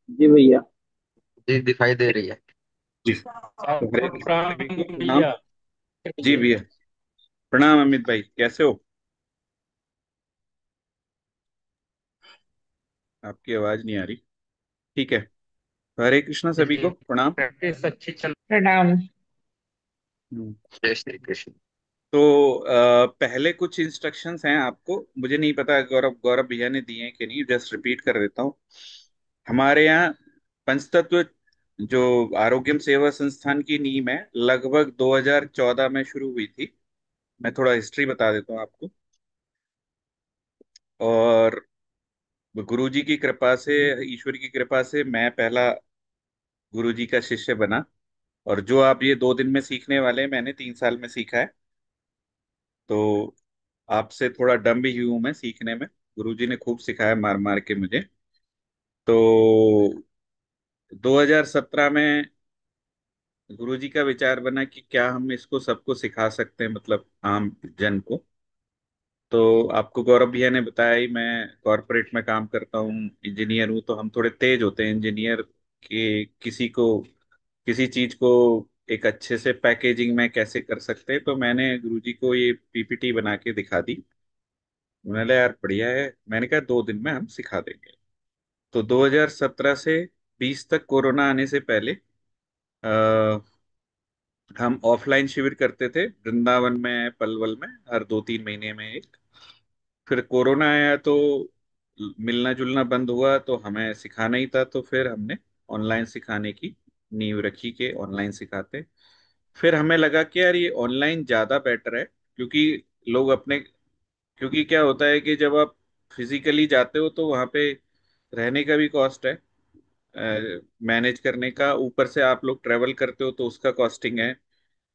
जी भैया। जी दिखाई दे रही है। जी तो हरे कृष्ण सभी को प्रणाम प्रणाम। भैया। जी भैया, प्रणाम अमित भाई, कैसे हो? आपकी आवाज नहीं आ रही। ठीक है। हरे कृष्णा जी सभी जी। को प्रणाम। प्रैक्टिस अच्छी चल प्रणाम। हम्म, जय श्री कृष्ण। तो पहले कुछ इंस्ट्रक्शंस हैं आपको, मुझे नहीं पता गौरव गौरव भैया ने दिए हैं कि नहीं, जस्ट रिपीट कर देता हूँ। हमारे यहाँ पंचतत्व जो आरोग्यम सेवा संस्थान की नींव है, लगभग 2014 में शुरू हुई थी। मैं थोड़ा हिस्ट्री बता देता हूँ आपको। और गुरु जी की कृपा से, ईश्वर की कृपा से मैं पहला गुरु जी का शिष्य बना। और जो आप ये 2 दिन में सीखने वाले हैं, मैंने 3 साल में सीखा है। तो आपसे थोड़ा डम भी हूं मैं सीखने में। गुरु जी ने खूब सिखाया मार मार के मुझे। तो 2017 में गुरु जी का विचार बना कि क्या हम इसको सबको सिखा सकते हैं, मतलब आम जन को। तो आपको गौरव भैया ने बताया ही, मैं कॉरपोरेट में काम करता हूँ, इंजीनियर हूँ। तो हम थोड़े तेज होते हैं इंजीनियर के, किसी को किसी चीज को एक अच्छे से पैकेजिंग में कैसे कर सकते हैं। तो मैंने गुरुजी को ये पीपीटी बना के दिखा दी। उन्होंने बोला, यार बढ़िया है। मैंने कहा 2 दिन में हम सिखा देंगे। तो 2017 से 20 तक, कोरोना आने से पहले, आ, हम ऑफलाइन शिविर करते थे वृंदावन में, पलवल में, हर 2-3 महीने में एक। फिर कोरोना आया तो मिलना जुलना बंद हुआ, तो हमें सिखाना ही था। तो फिर हमने ऑनलाइन सिखाने की नींव रखी कि ऑनलाइन सिखाते। फिर हमें लगा कि यार ये ऑनलाइन ज़्यादा बेटर है, क्योंकि लोग अपने, क्योंकि क्या होता है कि जब आप फिजिकली जाते हो तो वहाँ पे रहने का भी कॉस्ट है, मैनेज करने का, ऊपर से आप लोग ट्रेवल करते हो तो उसका कॉस्टिंग है।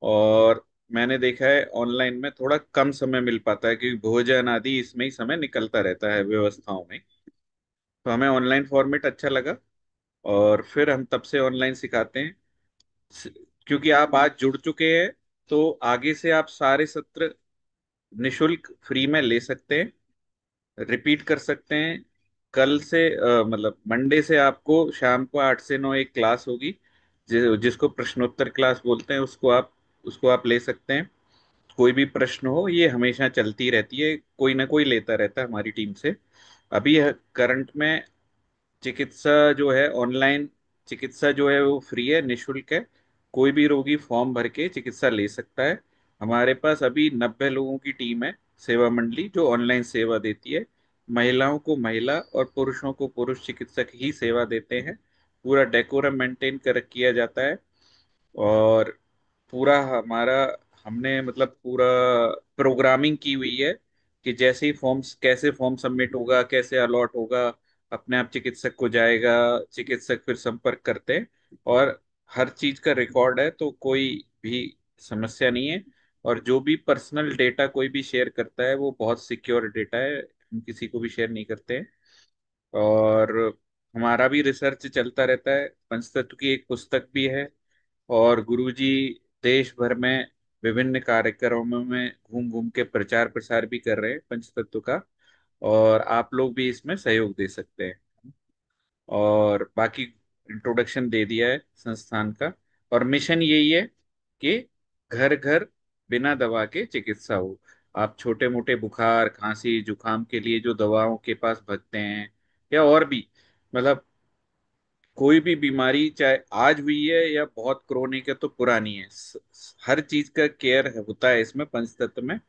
और मैंने देखा है ऑनलाइन में थोड़ा कम समय मिल पाता है, क्योंकि भोजन आदि इसमें ही समय निकलता रहता है व्यवस्थाओं में। तो हमें ऑनलाइन फॉर्मेट अच्छा लगा, और फिर हम तब से ऑनलाइन सिखाते हैं। स- क्योंकि आप आज जुड़ चुके हैं, तो आगे से आप सारे सत्र निशुल्क फ्री में ले सकते हैं, रिपीट कर सकते हैं। कल से मतलब मंडे से आपको शाम को 8 से 9 एक क्लास होगी, जिसको प्रश्नोत्तर क्लास बोलते हैं। उसको आप ले सकते हैं। कोई भी प्रश्न हो, ये हमेशा चलती रहती है, कोई ना कोई लेता रहता है हमारी टीम से। अभी करंट में चिकित्सा जो है ऑनलाइन, चिकित्सा जो है वो फ्री है, निशुल्क है। कोई भी रोगी फॉर्म भर के चिकित्सा ले सकता है। हमारे पास अभी 90 लोगों की टीम है, सेवा मंडली, जो ऑनलाइन सेवा देती है। महिलाओं को महिला और पुरुषों को पुरुष चिकित्सक ही सेवा देते हैं। पूरा डेकोरम मेंटेन कर किया जाता है। और पूरा हमारा, हमने मतलब पूरा प्रोग्रामिंग की हुई है कि जैसे ही फॉर्म्स, कैसे फॉर्म सबमिट होगा, कैसे अलॉट होगा, अपने आप चिकित्सक को जाएगा, चिकित्सक फिर संपर्क करते हैं। और हर चीज का रिकॉर्ड है, तो कोई भी समस्या नहीं है। और जो भी पर्सनल डेटा कोई भी शेयर करता है, वो बहुत सिक्योर डेटा है, हम किसी को भी शेयर नहीं करते हैं। और हमारा भी रिसर्च चलता रहता है। पंचतत्व की एक पुस्तक भी है। और गुरुजी देश भर में विभिन्न कार्यक्रमों में घूम घूम के प्रचार प्रसार भी कर रहे हैं पंचतत्व का। और आप लोग भी इसमें सहयोग दे सकते हैं। और बाकी इंट्रोडक्शन दे दिया है संस्थान का। और मिशन यही है कि घर घर बिना दवा के चिकित्सा हो। आप छोटे मोटे बुखार खांसी जुकाम के लिए जो दवाओं के पास भगते हैं, या और भी, मतलब कोई भी बीमारी चाहे आज हुई है या बहुत क्रोनिक है तो पुरानी है, हर चीज का केयर होता है इसमें पंचतत्व में।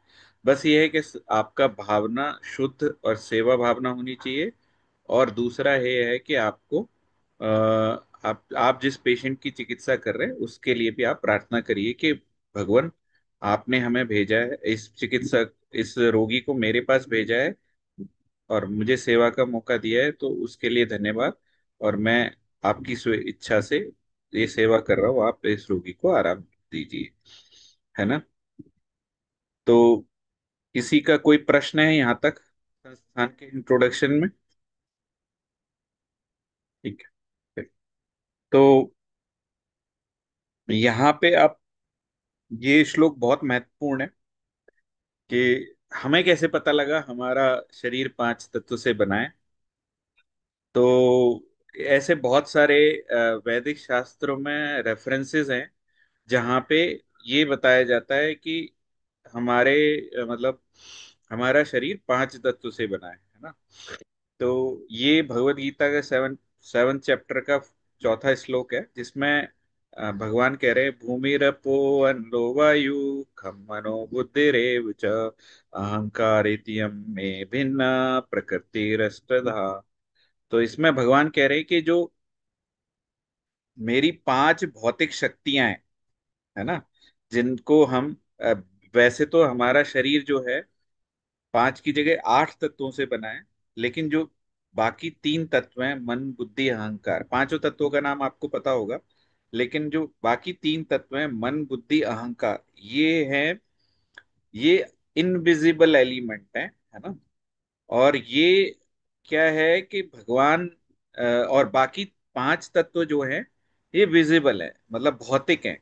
बस ये है कि आपका भावना शुद्ध और सेवा भावना होनी चाहिए। और दूसरा ये है कि आपको आप जिस पेशेंट की चिकित्सा कर रहे हैं उसके लिए भी आप प्रार्थना करिए कि भगवान, आपने हमें भेजा है, इस चिकित्सक, इस रोगी को मेरे पास भेजा है और मुझे सेवा का मौका दिया है, तो उसके लिए धन्यवाद। और मैं आपकी इच्छा से ये सेवा कर रहा हूँ, आप इस रोगी को आराम दीजिए। है ना? तो किसी का कोई प्रश्न है यहाँ तक संस्थान के इंट्रोडक्शन में? ठीक है। तो यहाँ पे आप, ये श्लोक बहुत महत्वपूर्ण है कि हमें कैसे पता लगा हमारा शरीर 5 तत्व से बना है। तो ऐसे बहुत सारे वैदिक शास्त्रों में रेफरेंसेस हैं जहाँ पे ये बताया जाता है कि हमारे मतलब हमारा शरीर पांच तत्व से बना है ना। तो ये भगवत गीता का सेवन चैप्टर का चौथा श्लोक है, जिसमें भगवान कह रहे हैं, भूमिरपो अनो वायु खम मनो बुद्धिरेव च अहंकार इत्ययं मे भिन्ना प्रकृतिरष्टधा। तो इसमें भगवान कह रहे हैं कि जो मेरी पांच भौतिक शक्तियां हैं, है ना, जिनको हम वैसे तो हमारा शरीर जो है पांच की जगह आठ तत्वों से बना है, लेकिन जो बाकी तीन तत्व हैं, मन बुद्धि अहंकार, पांचों तत्वों का नाम आपको पता होगा, लेकिन जो बाकी तीन तत्व हैं, मन बुद्धि अहंकार, ये हैं, ये इनविजिबल एलिमेंट है ना। और ये क्या है कि भगवान और बाकी पांच तत्व जो हैं ये विजिबल है, मतलब भौतिक हैं।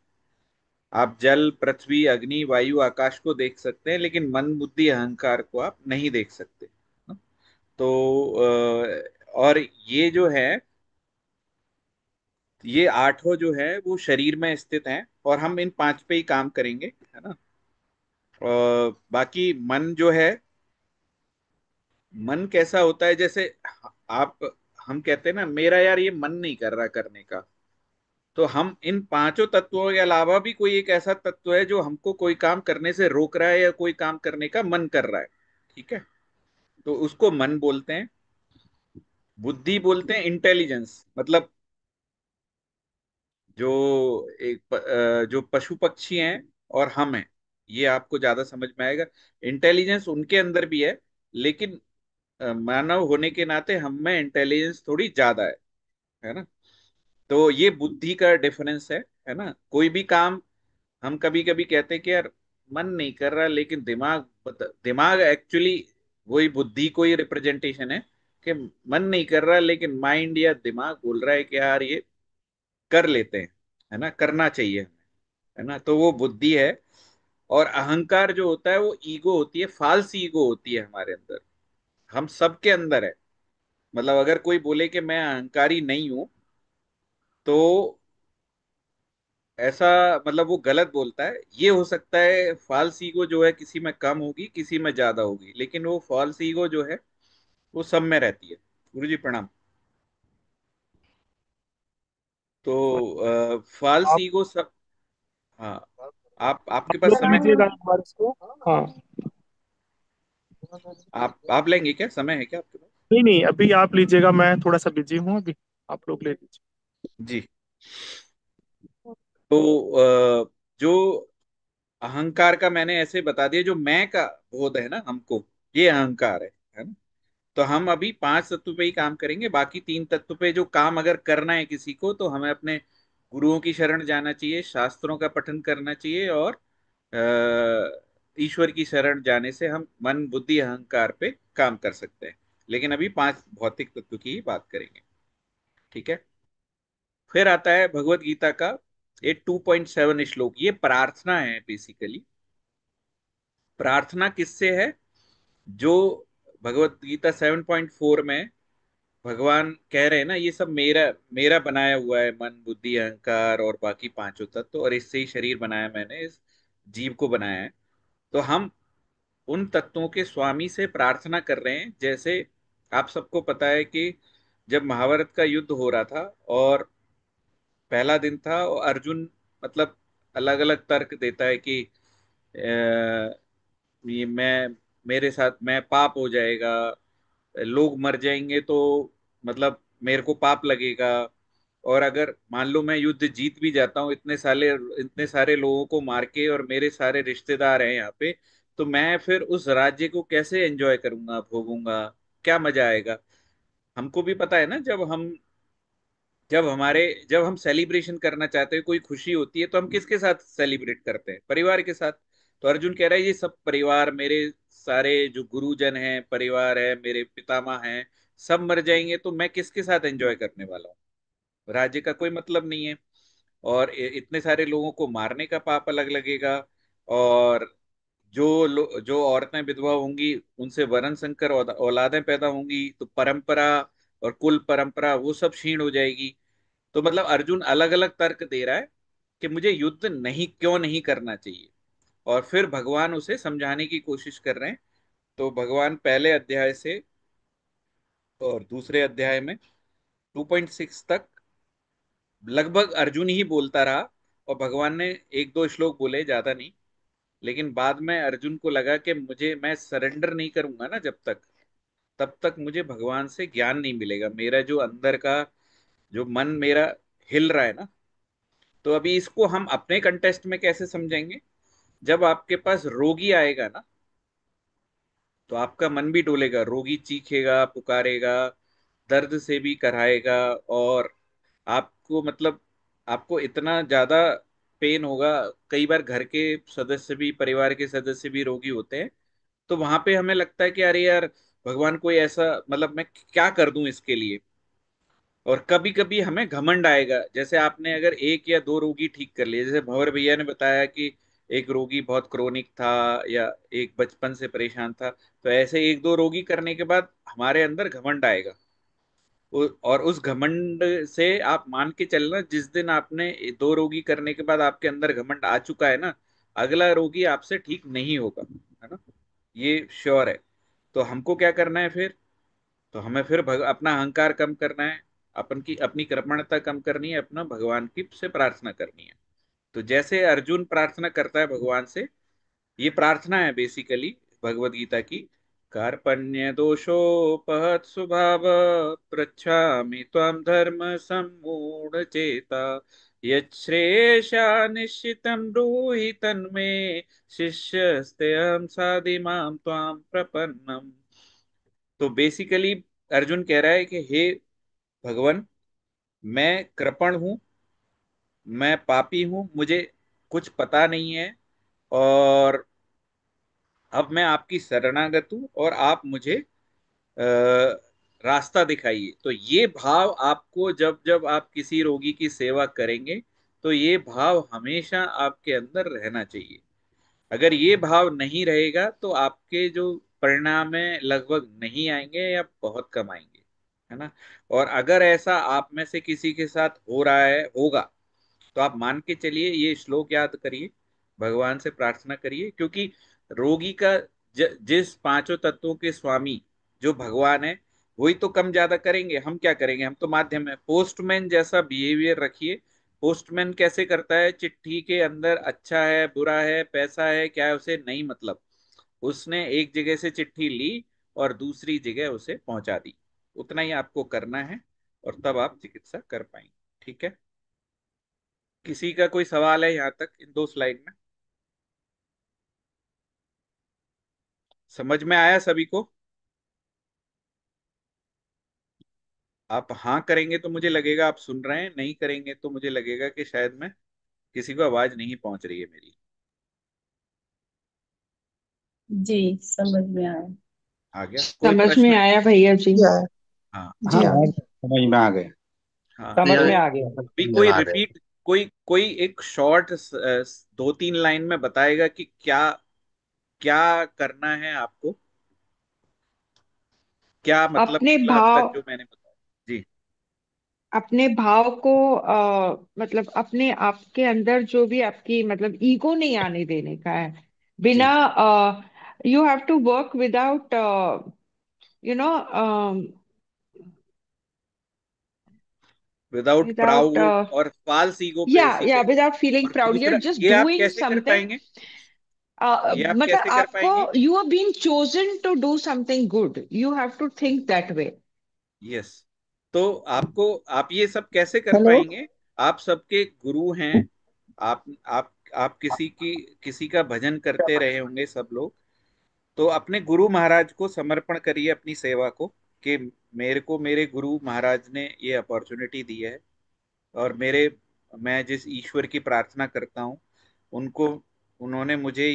आप जल पृथ्वी अग्नि वायु आकाश को देख सकते हैं, लेकिन मन बुद्धि अहंकार को आप नहीं देख सकते। तो और ये जो है, ये आठों जो है वो शरीर में स्थित हैं, और हम इन पांच पे ही काम करेंगे, है ना। और बाकी मन जो है, मन कैसा होता है, जैसे आप हम कहते हैं ना, मेरा यार ये मन नहीं कर रहा करने का, तो हम इन पांचों तत्वों के अलावा भी कोई एक ऐसा तत्व है जो हमको कोई काम करने से रोक रहा है या कोई काम करने का मन कर रहा है, ठीक है, तो उसको मन बोलते हैं। बुद्धि बोलते हैं इंटेलिजेंस, मतलब जो जो पशु पक्षी हैं और हम हैं, ये आपको ज्यादा समझ में आएगा। इंटेलिजेंस उनके अंदर भी है, लेकिन मानव होने के नाते हम में इंटेलिजेंस थोड़ी ज्यादा है ना। तो ये बुद्धि का डिफरेंस है ना। कोई भी काम हम कभी कभी कहते हैं कि यार मन नहीं कर रहा, लेकिन दिमाग एक्चुअली वही बुद्धि को ही रिप्रेजेंटेशन है, कि मन नहीं कर रहा, लेकिन माइंड या दिमाग बोल रहा है कि यार ये कर लेते हैं, है ना, करना चाहिए हमें, है ना, तो वो बुद्धि है। और अहंकार जो होता है वो ईगो होती है, फाल्स ईगो होती है हमारे अंदर, हम सबके अंदर है। मतलब अगर कोई बोले कि मैं अहंकारी नहीं हूं, तो ऐसा मतलब वो गलत बोलता है। ये हो सकता है फॉल्स ईगो जो है किसी में कम होगी किसी में ज्यादा होगी, लेकिन वो फॉल्स ईगो जो है वो सब में रहती है। गुरु जी प्रणाम। तो फॉल्स आप ईगो सब, हाँ, आपके आप पास लोग समय, लीजिएगा एक बार इसको। हाँ। आप लेंगे क्या, समय है क्या आपके पास? नहीं नहीं, अभी आप लीजिएगा, मैं थोड़ा सा बिजी हूँ अभी। आप लोग ले लीजिए। जी। तो जो अहंकार का मैंने ऐसे बता दिया, जो मैं का बोध है ना हमको, ये अहंकार है ना। तो हम अभी पांच तत्व पे ही काम करेंगे, बाकी तीन तत्व पे जो काम अगर करना है किसी को, तो हमें अपने गुरुओं की शरण जाना चाहिए, शास्त्रों का पठन करना चाहिए, और ईश्वर की शरण जाने से हम मन बुद्धि अहंकार पे काम कर सकते हैं। लेकिन अभी पांच भौतिक तत्व की ही बात करेंगे, ठीक है। फिर आता है भगवत गीता का ये 2.7 श्लोक, ये प्रार्थना है बेसिकली। प्रार्थना किससे है? जो भगवत गीता 7.4 में भगवान कह रहे हैं ना, ये सब मेरा मेरा बनाया हुआ है, मन बुद्धि अहंकार और बाकी पांचों तत्व, और इससे ही शरीर बनाया मैंने, इस जीव को बनाया है। तो हम उन तत्वों के स्वामी से प्रार्थना कर रहे हैं। जैसे आप सबको पता है कि जब महाभारत का युद्ध हो रहा था और पहला दिन था, और अर्जुन मतलब अलग अलग तर्क देता है कि ये मेरे साथ मैं पाप हो जाएगा, लोग मर जाएंगे तो मतलब मेरे को पाप लगेगा, और अगर मान लो मैं युद्ध जीत भी जाता हूँ इतने सारे लोगों को मार के, और मेरे सारे रिश्तेदार हैं यहाँ पे, तो मैं फिर उस राज्य को कैसे एंजॉय करूंगा, भोगूंगा, क्या मजा आएगा। हमको भी पता है ना, जब हम सेलिब्रेशन करना चाहते हैं, कोई खुशी होती है, तो हम किसके साथ सेलिब्रेट करते हैं? परिवार के साथ। तो अर्जुन कह रहा है ये सब परिवार, मेरे सारे जो गुरुजन हैं, परिवार है, मेरे पितामह हैं, सब मर जाएंगे, तो मैं किसके साथ एंजॉय करने वाला हूँ? राज्य का कोई मतलब नहीं है, और इतने सारे लोगों को मारने का पाप अलग लगेगा। और जो औरतें विधवा होंगी, उनसे वरण संकर औलादें पैदा होंगी, तो परंपरा और कुल परंपरा वो सब क्षीण हो जाएगी। तो मतलब अर्जुन अलग अलग तर्क दे रहा है कि मुझे युद्ध नहीं, क्यों नहीं करना चाहिए। और फिर भगवान उसे समझाने की कोशिश कर रहे हैं। तो भगवान पहले अध्याय से और दूसरे अध्याय में 2.6 तक लगभग अर्जुन ही बोलता रहा, और भगवान ने एक दो श्लोक बोले, ज्यादा नहीं। लेकिन बाद में अर्जुन को लगा कि मुझे, मैं सरेंडर नहीं करूंगा ना जब तक, तब तक मुझे भगवान से ज्ञान नहीं मिलेगा। मेरा जो अंदर का जो मन मेरा हिल रहा है ना, तो अभी इसको हम अपने कंटेस्ट में कैसे समझेंगे? जब आपके पास रोगी आएगा ना, तो आपका मन भी डोलेगा, रोगी चीखेगा, पुकारेगा, दर्द से भी कराएगा। और आपको मतलब आपको इतना ज्यादा पेन होगा। कई बार घर के सदस्य भी, परिवार के सदस्य भी रोगी होते हैं। तो वहां पे हमें लगता है कि अरे यार, भगवान कोई ऐसा, मतलब मैं क्या कर दूं इसके लिए। और कभी कभी हमें घमंड आएगा, जैसे आपने अगर एक या दो रोगी ठीक कर लिए, जैसे भंवर भैया ने बताया कि एक रोगी बहुत क्रोनिक था, या एक बचपन से परेशान था। तो ऐसे एक दो रोगी करने के बाद हमारे अंदर घमंड आएगा। और उस घमंड से आप मान के चलना, जिस दिन आपने दो रोगी करने के बाद आपके अंदर घमंड आ चुका है ना, अगला रोगी आपसे ठीक नहीं होगा, है ना, ये श्योर है। तो हमको क्या करना है फिर? तो हमें फिर अपना अहंकार कम करना है, अपन की अपनी कृपणता कम करनी है, अपना भगवान की से प्रार्थना करनी है। तो जैसे अर्जुन प्रार्थना करता है भगवान से, ये प्रार्थना है बेसिकली भगवत गीता की। कार्पण्य दोषोपहत स्वभाव, पृच्छामि त्वां धर्म सम्मूढ़ चेता, यच्छ्रेयसा निश्चितं ब्रूहि तन्मे, शिष्यस्तेऽहं साधिमां त्वां प्रपन्नम्। तो बेसिकली अर्जुन कह रहा है कि हे भगवान, मैं कृपण हूं, मैं पापी हूं, मुझे कुछ पता नहीं है, और अब मैं आपकी शरणागत हूं, और आप मुझे रास्ता दिखाइए। तो ये भाव आपको, जब जब आप किसी रोगी की सेवा करेंगे, तो ये भाव हमेशा आपके अंदर रहना चाहिए। अगर ये भाव नहीं रहेगा तो आपके जो परिणाम है लगभग नहीं आएंगे, या बहुत कम आएंगे, है ना। और अगर ऐसा आप में से किसी के साथ हो रहा है, होगा, तो आप मान के चलिए, ये श्लोक याद करिए, भगवान से प्रार्थना करिए। क्योंकि रोगी का जिस पांचों तत्वों के स्वामी जो भगवान है, वही तो कम ज्यादा करेंगे। हम क्या करेंगे? हम तो माध्यम है। पोस्टमैन जैसा बिहेवियर रखिए। पोस्टमैन कैसे करता है? चिट्ठी के अंदर अच्छा है, बुरा है, पैसा है, क्या है, उसे नहीं मतलब। उसने एक जगह से चिट्ठी ली और दूसरी जगह उसे पहुंचा दी। उतना ही आपको करना है, और तब आप चिकित्सा कर पाएंगे। ठीक है? किसी का कोई सवाल है यहाँ तक इन दो स्लाइड में? समझ में आया सभी को? आप हाँ करेंगे तो मुझे लगेगा आप सुन रहे हैं, नहीं करेंगे तो मुझे लगेगा कि शायद मैं, किसी को आवाज नहीं पहुंच रही है मेरी। जी, समझ में आया। आ गया कोई समझ में प्रश्न? आया भैया जी। हाँ। जी हाँ हाँ। समझ में आ गया। हाँ। समझ ये में आ गया। अभी कोई लगा रहे रिपीट, कोई कोई एक शॉर्ट दो तीन लाइन में बताएगा कि क्या क्या करना है आपको, क्या मतलब अपने निकला अब तक भाव जो मैंने बताया? जी। अपने भाव को मतलब अपने आपके अंदर जो भी आपकी मतलब ईगो नहीं आने देने का है। बिना जी। You have to work without you know without without proud और फाल्स ईगो या बेसिकली। विदाउट फीलिंग और प्राउड, यू आर दूसरा, जस्ट ये आप डूइंग कैसे कर समथिंग। पाएंगे? ये आप मतलब कैसे कर आपको, पाएंगे? You are being chosen to do something good, you have to think that way. Yes. तो आपको, आप ये सब कैसे कर हेलो। पाएंगे? आप सबके गुरु हैं। आप किसी का भजन करते रहे होंगे सब लोग। तो अपने गुरु महाराज को समर्पण करिए अपनी सेवा को, कि मेरे को मेरे गुरु महाराज ने ये अपॉर्चुनिटी दी है, और मैं जिस ईश्वर की प्रार्थना करता हूँ, उनको उन्होंने मुझे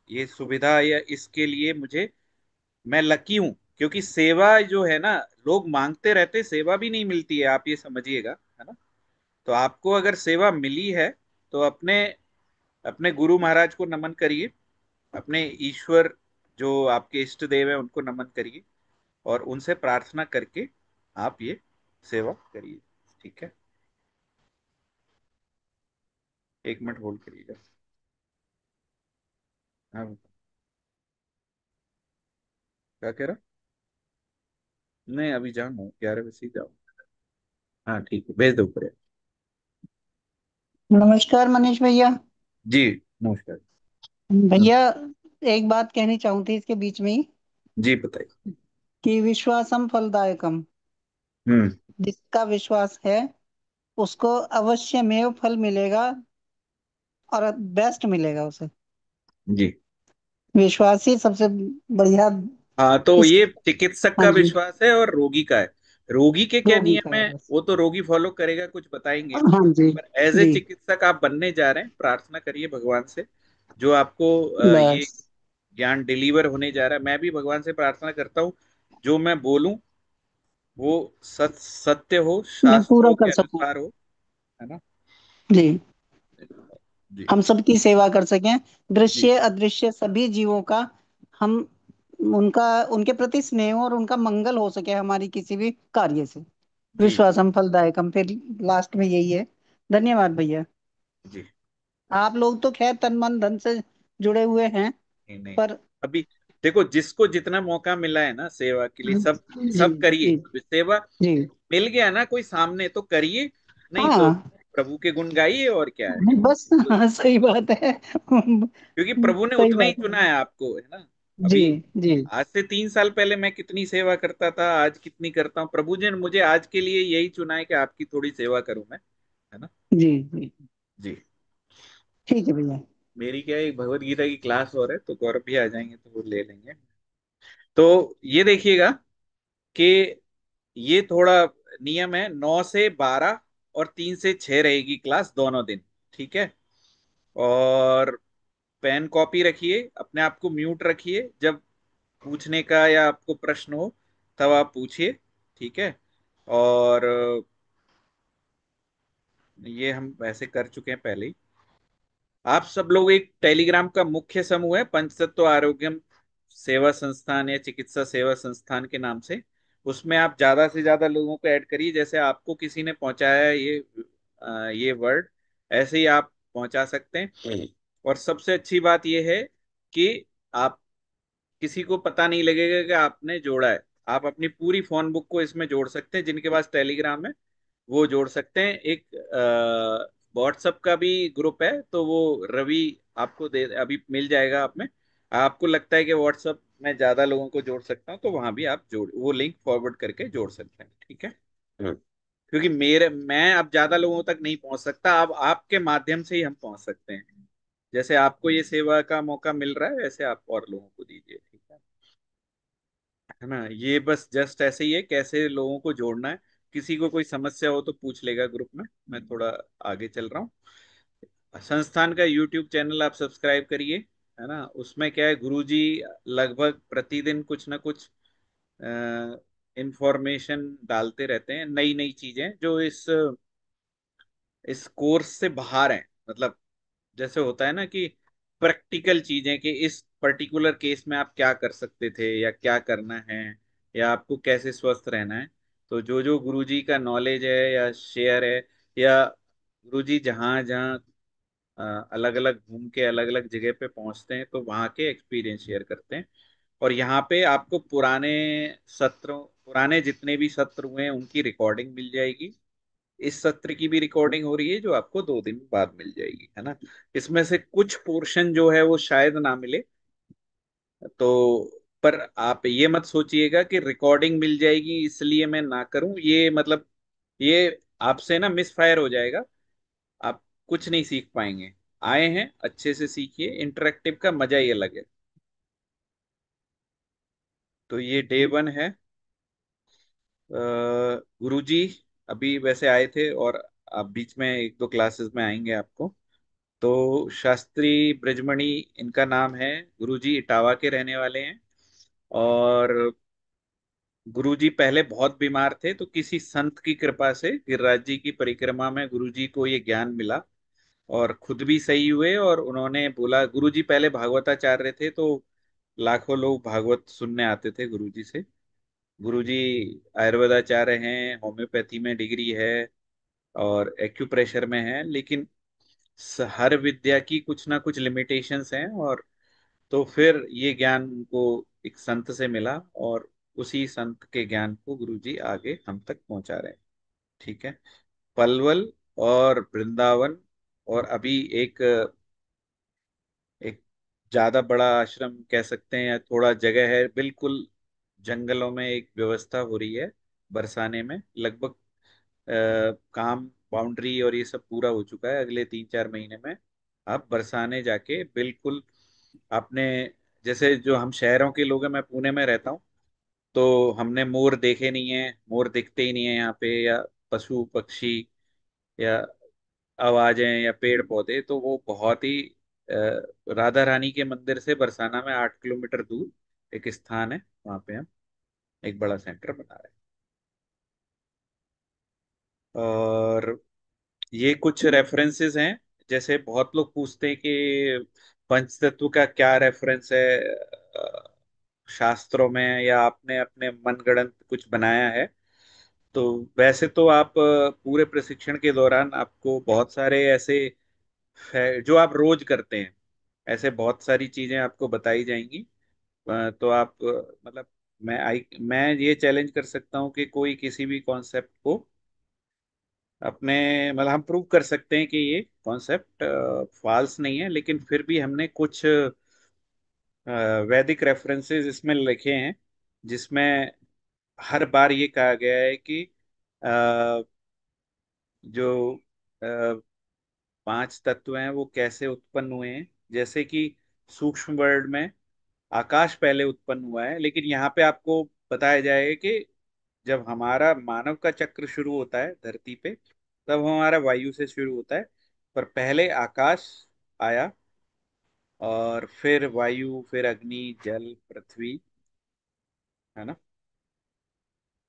ये सुविधा, या इसके लिए मुझे, मैं लकी हूं। क्योंकि सेवा जो है ना, लोग मांगते रहते, सेवा भी नहीं मिलती है, आप ये समझिएगा, है ना। तो आपको अगर सेवा मिली है, तो अपने अपने गुरु महाराज को नमन करिए, अपने ईश्वर जो आपके इष्ट देव है उनको नमन करिए। और उनसे प्रार्थना करके आप ये सेवा करिए। ठीक है, 1 मिनट होल्ड करिएगा। हाँ बताओ। क्या कह रहा? नहीं, अभी जाऊंगा 11 बजे ही जाऊँ। हाँ ठीक है, भेज दो ऊपर। नमस्कार मनीष भैया। जी नमस्कार। भैया एक बात कहनी चाहूँ थी इसके बीच में ही, जी बताइए। कि विश्वासम फलदायकम, हम्म। जिसका विश्वास है उसको अवश्य में फल मिलेगा और बेस्ट मिलेगा उसे। जी विश्वास ही सबसे बढ़िया। हाँ, तो इस ये चिकित्सक हाँ का जी, विश्वास है और रोगी का है। रोगी के क्या रोगी का नियम है है बस। वो तो रोगी फॉलो करेगा, कुछ बताएंगे। हाँ जी पर एज ए जी, चिकित्सक आप बनने जा रहे हैं, प्रार्थना करिए भगवान से, जो आपको ये बस ज्ञान डिलीवर होने जा रहा है। मैं भी भगवान से प्रार्थना करता हूँ जो मैं बोलूं वो सत्य हो, मैं पूरा शास्त्रों के कर सकूं। अनुसार हो। है ना? जी, जी हम सबकी सेवा कर सकें, जी दृश्य अदृश्य सभी जीवों का, हम उनका उनके प्रति स्नेह और उनका मंगल हो सके हमारी किसी भी कार्य से। जी जी विश्वासम फलदायकम, फिर लास्ट में यही है। धन्यवाद भैया। जी। आप लोग तो खैर तन मन धन से जुड़े हुए हैं, नहीं नहीं, पर अभी देखो जिसको जितना मौका मिला है ना सेवा के लिए, सब जी सब करिए। जी सेवा जी, मिल गया ना कोई सामने तो करिए, नहीं तो हाँ प्रभु के गुण गाइए। और क्या है, बस, हाँ, सही बात है। क्योंकि प्रभु ने सही उतना ही बात है। चुना है आपको, है ना? जी अभी जी आज से 3 साल पहले मैं कितनी सेवा करता था, आज कितनी करता हूँ। प्रभु जी ने मुझे आज के लिए यही चुना है कि आपकी थोड़ी सेवा करूं मैं। है ना? जी जी, जी। ठीक है भैया। मेरी क्या है, एक भगवत गीता की क्लास और है, तो गौरव भी आ जाएंगे तो वो ले लेंगे। तो ये देखिएगा कि ये थोड़ा नियम है, 9 से 12 और 3 से 6 रहेगी क्लास दोनों दिन। ठीक है? और पेन कॉपी रखिए, अपने आप को म्यूट रखिए, जब पूछने का या आपको प्रश्न हो तब आप पूछिए। ठीक है? और ये हम वैसे कर चुके हैं पहले ही। आप सब लोग एक टेलीग्राम का मुख्य समूह है, पंचतत्व आरोग्यम सेवा संस्थान या चिकित्सा सेवा संस्थान के नाम से। उसमें आप ज्यादा से ज्यादा लोगों को ऐड करिए। जैसे आपको किसी ने पहुंचाया है ये वर्ड, ऐसे ही आप पहुंचा सकते हैं। और सबसे अच्छी बात यह है कि आप किसी को पता नहीं लगेगा कि आपने जोड़ा है। आप अपनी पूरी फोन बुक को इसमें जोड़ सकते हैं, जिनके पास टेलीग्राम है वो जोड़ सकते हैं। एक व्हाट्सएप का भी ग्रुप है, तो वो रवि आपको दे अभी मिल जाएगा। आप में आपको लगता है कि व्हाट्सएप में ज्यादा लोगों को जोड़ सकता हूँ, तो वहां भी आप जोड़ वो लिंक फॉरवर्ड करके जोड़ सकते हैं। ठीक है? क्योंकि मेरे मैं अब ज्यादा लोगों तक नहीं पहुंच सकता, अब आपके माध्यम से ही हम पहुंच सकते हैं। जैसे आपको ये सेवा का मौका मिल रहा है, वैसे आप और लोगों को दीजिए। ठीक है ना? ये बस जस्ट ऐसे ही है, कैसे लोगों को जोड़ना है। किसी को कोई समस्या हो तो पूछ लेगा ग्रुप में। मैं थोड़ा आगे चल रहा हूँ। संस्थान का यूट्यूब चैनल आप सब्सक्राइब करिए। है ना? उसमें क्या है, गुरुजी लगभग प्रतिदिन कुछ ना कुछ इंफॉर्मेशन डालते रहते हैं, नई नई चीजें जो इस कोर्स से बाहर हैं। मतलब जैसे होता है ना कि प्रैक्टिकल चीजें, कि इस पर्टिकुलर केस में आप क्या कर सकते थे या क्या करना है, या आपको कैसे स्वस्थ रहना है। तो जो जो गुरुजी का नॉलेज है या शेयर है, या गुरुजी जहाँ जहाँ अलग अलग घूम के अलग अलग जगह पे पहुंचते हैं तो वहाँ के एक्सपीरियंस शेयर करते हैं। और यहाँ पे आपको पुराने जितने भी सत्र हुए हैं उनकी रिकॉर्डिंग मिल जाएगी। इस सत्र की भी रिकॉर्डिंग हो रही है, जो आपको 2 दिन बाद मिल जाएगी। है ना? इसमें से कुछ पोर्शन जो है वो शायद ना मिले, तो पर आप ये मत सोचिएगा कि रिकॉर्डिंग मिल जाएगी इसलिए मैं ना करूं। ये मतलब ये आपसे ना मिस फायर हो जाएगा, आप कुछ नहीं सीख पाएंगे। आए हैं अच्छे से सीखिए, इंटरेक्टिव का मजा ही अलग है। तो ये डे 1 है। गुरुजी अभी वैसे आए थे, और आप बीच में 1-2 क्लासेस में आएंगे आपको। तो शास्त्री ब्रजमणि इनका नाम है। गुरुजी इटावा के रहने वाले हैं। और गुरुजी पहले बहुत बीमार थे, तो किसी संत की कृपा से गिरिराज जी की परिक्रमा में गुरुजी को ये ज्ञान मिला, और खुद भी सही हुए। और उन्होंने बोला, गुरुजी पहले भागवताचार्य थे, तो लाखों लोग भागवत सुनने आते थे गुरुजी से। गुरुजी आयुर्वेदाचार्य हैं, होम्योपैथी में डिग्री है और एक्यूप्रेशर में है, लेकिन हर विद्या की कुछ ना कुछ लिमिटेशंस हैं। और तो फिर ये ज्ञान उनको एक संत से मिला, और उसी संत के ज्ञान को गुरुजी आगे हम तक पहुंचा रहे हैं। ठीक है। पलवल और वृंदावन, और अभी एक एक ज्यादा बड़ा आश्रम कह सकते हैं, या थोड़ा जगह है बिल्कुल जंगलों में, एक व्यवस्था हो रही है बरसाने में। लगभग काम बाउंड्री और ये सब पूरा हो चुका है। अगले 3-4 महीने में आप बरसाने जाके बिल्कुल आपने, जैसे जो हम शहरों के लोग हैं, मैं पुणे में रहता हूँ, तो हमने मोर देखे नहीं है, मोर दिखते ही नहीं है यहाँ पे, या पशु पक्षी, या आवाजें या पेड़ पौधे, तो वो बहुत ही राधा रानी के मंदिर से बरसाना में 8 किलोमीटर दूर एक स्थान है, वहां पे हम एक बड़ा सेंटर बना रहे हैं। और ये कुछ रेफरेंसेस हैं। जैसे बहुत लोग पूछते हैं कि पंचतत्व का क्या रेफरेंस है शास्त्रों में, या आपने अपने मनगढ़ंत कुछ बनाया है। तो वैसे तो आप पूरे प्रशिक्षण के दौरान आपको बहुत सारे ऐसे जो आप रोज करते हैं, ऐसे बहुत सारी चीजें आपको बताई जाएंगी। तो आप मतलब मैं ये चैलेंज कर सकता हूँ कि कोई किसी भी कॉन्सेप्ट को अपने, मतलब हम प्रूव कर सकते हैं कि ये कॉन्सेप्ट फॉल्स नहीं है, लेकिन फिर भी हमने कुछ वैदिक रेफरेंसेस इसमें लिखे हैं, जिसमें हर बार ये कहा गया है कि अ, जो अ, 5 तत्व हैं वो कैसे उत्पन्न हुए हैं। जैसे कि सूक्ष्म वर्ल्ड में आकाश पहले उत्पन्न हुआ है, लेकिन यहाँ पे आपको बताया जाएगा कि जब हमारा मानव का चक्र शुरू होता है धरती पे, तब हमारा वायु से शुरू होता है। पर पहले आकाश आया, और फिर वायु, फिर अग्नि, जल, पृथ्वी, है ना।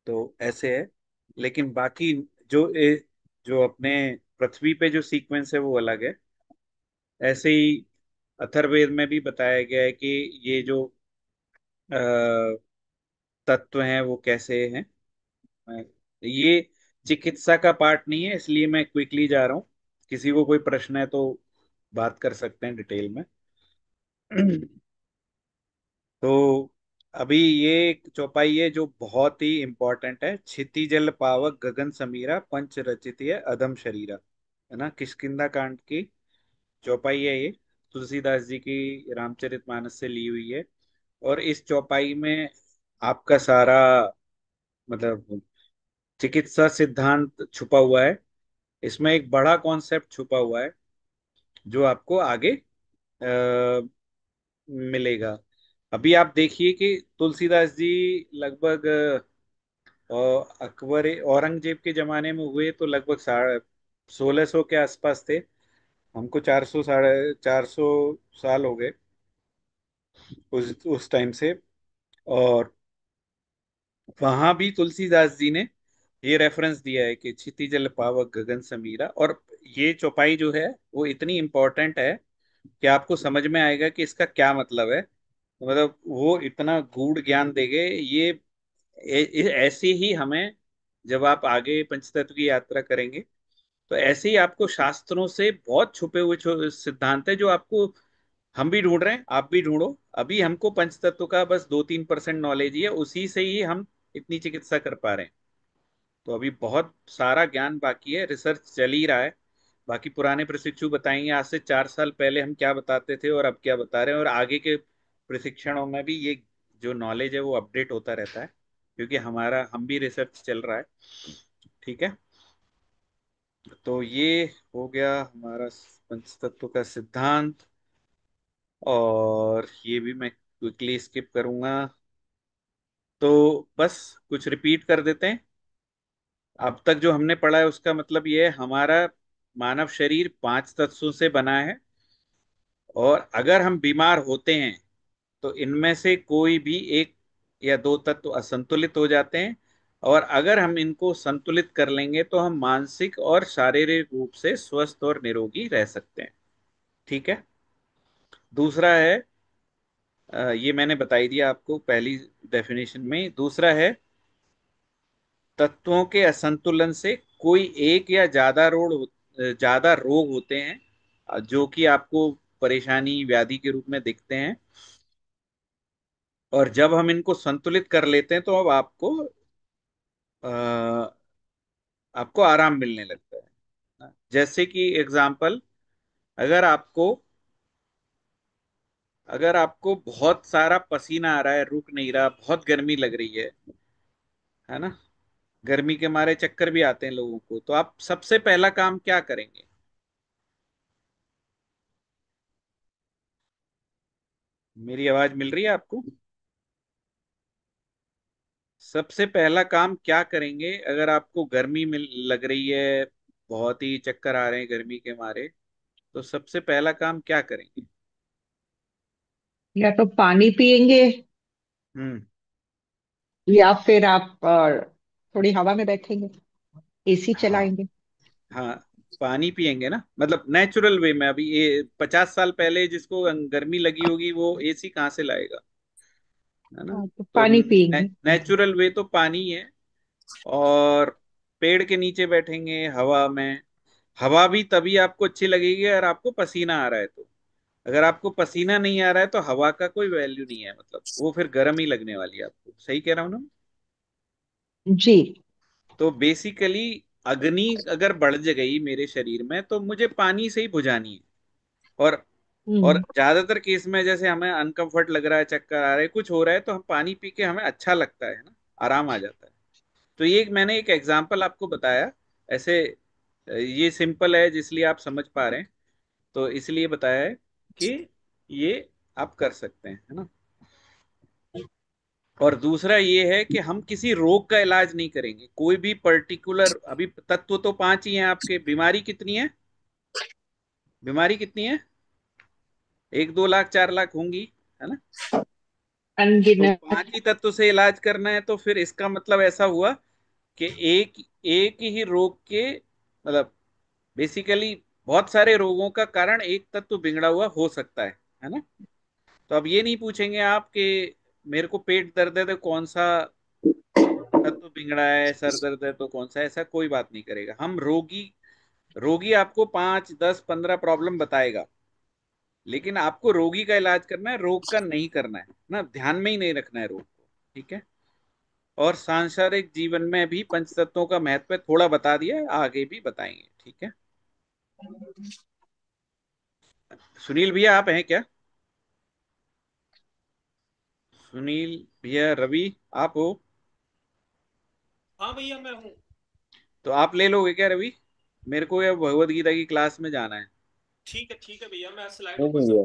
तो ऐसे है। लेकिन बाकी जो अपने पृथ्वी पे जो सीक्वेंस है वो अलग है। ऐसे ही अथर्ववेद में भी बताया गया है कि ये जो अ, तत्व हैं वो कैसे हैं। ये चिकित्सा का पार्ट नहीं है, इसलिए मैं क्विकली जा रहा हूँ। किसी को कोई प्रश्न है तो बात कर सकते हैं डिटेल में। तो अभी ये एक चौपाई है जो बहुत ही इंपॉर्टेंट है। क्षिति जल पावक गगन समीरा पंच रचित अधम शरीरा, है ना, किष्किंधा कांड की चौपाई है ये। तुलसीदास जी की रामचरितमानस से ली हुई है। और इस चौपाई में आपका सारा, मतलब चिकित्सा सिद्धांत छुपा हुआ है। इसमें एक बड़ा कॉन्सेप्ट छुपा हुआ है जो आपको आगे मिलेगा। अभी आप देखिए कि तुलसीदास जी लगभग अकबर औरंगजेब के जमाने में हुए तो लगभग 1600 के आसपास थे। हमको 400 साढ़े 400 साल हो गए उस टाइम से। और वहां भी तुलसीदास जी ने ये रेफरेंस दिया है कि क्षिति जल पावक गगन समीरा। और ये चौपाई जो है वो इतनी इंपॉर्टेंट है कि आपको समझ में आएगा कि इसका क्या मतलब है। मतलब वो इतना गूढ़ ज्ञान देंगे ये। ऐसे ही हमें, जब आप आगे पंचतत्व की यात्रा करेंगे, तो ऐसे ही आपको शास्त्रों से बहुत छुपे हुए सिद्धांत है जो आपको हम भी ढूंढ रहे हैं, आप भी ढूंढो। अभी हमको पंचतत्व का बस 2-3% नॉलेज ही है, उसी से ही हम इतनी चिकित्सा कर पा रहे हैं। तो अभी बहुत सारा ज्ञान बाकी है, रिसर्च चल ही रहा है। बाकी पुराने प्रशिक्षु बताएंगे आज से 4 साल पहले हम क्या बताते थे और अब क्या बता रहे हैं, और आगे के प्रशिक्षणों में भी ये जो नॉलेज है वो अपडेट होता रहता है, क्योंकि हम भी रिसर्च चल रहा है। ठीक है। तो ये हो गया हमारा पंचतत्व का सिद्धांत। और ये भी मैं क्विकली स्किप करूंगा। तो बस कुछ रिपीट कर देते हैं। अब तक जो हमने पढ़ा है उसका मतलब ये है, हमारा मानव शरीर 5 तत्वों से बना है। और अगर हम बीमार होते हैं तो इनमें से कोई भी एक या दो तत्व असंतुलित हो जाते हैं। और अगर हम इनको संतुलित कर लेंगे तो हम मानसिक और शारीरिक रूप से स्वस्थ और निरोगी रह सकते हैं। ठीक है। दूसरा है, ये मैंने बताई दिया आपको पहली डेफिनेशन में। दूसरा है तत्वों के असंतुलन से कोई एक या ज्यादा रोग होते हैं, जो कि आपको परेशानी व्याधि के रूप में दिखते हैं। और जब हम इनको संतुलित कर लेते हैं तो अब अ, आपको आराम मिलने लगता है। जैसे कि एग्जाम्पल, अगर आपको अगर आपको बहुत सारा पसीना आ रहा है, रुक नहीं रहा, बहुत गर्मी लग रही है ना, गर्मी के मारे चक्कर भी आते हैं लोगों को, तो आप सबसे पहला काम क्या करेंगे? मेरी आवाज मिल रही है आपको? सबसे पहला काम क्या करेंगे अगर आपको गर्मी में लग रही है, बहुत ही चक्कर आ रहे हैं गर्मी के मारे, तो सबसे पहला काम क्या करेंगे? या तो पानी पिएंगे, हम्म। या फिर आप थोड़ी हवा में बैठेंगे, एसी हाँ। चलाएंगे। हाँ, पानी पिएंगे ना, मतलब नेचुरल वे में। अभी ये 50 साल पहले जिसको गर्मी लगी होगी वो एसी कहाँ से लाएगा, है ना? हाँ, तो तो पानी पिएंगे। नेचुरल वे तो पानी है। और पेड़ के नीचे बैठेंगे हवा में। हवा भी तभी आपको अच्छी लगेगी अगर आपको पसीना आ रहा है तो। अगर आपको पसीना नहीं आ रहा है तो हवा का कोई वैल्यू नहीं है, मतलब वो फिर गर्म ही लगने वाली है आपको। सही कह रहा हूं ना? जी। तो बेसिकली अग्नि अगर बढ़ गई मेरे शरीर में तो मुझे पानी से ही बुझानी है। और और हम्म। ज्यादातर केस में जैसे हमें अनकंफर्ट लग रहा है, चक्कर आ रहा है, कुछ हो रहा है, तो हम पानी पी के हमें अच्छा लगता है ना, आराम आ जाता है। तो ये मैंने एक एग्जांपल आपको बताया ऐसे। ये सिंपल है जिसलिए आप समझ पा रहे हैं, तो इसलिए बताया है कि ये आप कर सकते हैं, है ना? और दूसरा ये है कि हम किसी रोग का इलाज नहीं करेंगे, कोई भी पर्टिकुलर। अभी तत्व तो पांच ही हैं आपके। बीमारी कितनी है? बीमारी कितनी है? 1-2 लाख 4 लाख होंगी, है ना? तो अनगिनत। पांच ही तत्व से इलाज करना है, तो फिर इसका मतलब ऐसा हुआ कि एक एक ही रोग के, मतलब बेसिकली बहुत सारे रोगों का कारण एक तत्व बिगड़ा हुआ हो सकता है ना? तो अब ये नहीं पूछेंगे आप कि मेरे को पेट दर्द है तो कौन सा तत्व बिगड़ा है, सर दर्द है तो कौन सा, ऐसा कोई बात नहीं करेगा। हम रोगी रोगी आपको 5, 10, 15 प्रॉब्लम बताएगा, लेकिन आपको रोगी का इलाज करना है, रोग का नहीं करना है ना, ध्यान में ही नहीं रखना है रोग को। ठीक है? और सांसारिक जीवन में भी पंच तत्वों का महत्व थोड़ा बता दिया है, आगे भी बताएंगे। ठीक है? सुनील भैया आप हैं क्या? सुनील भैया, रवि, आप हो? हाँ भैया मैं हूँ। तो आप ले लोगे क्या रवि? मेरे को ये भगवत गीता की क्लास में जाना है। ठीक है भैया, मैं स्लाइड नहीं ऊपर भैया,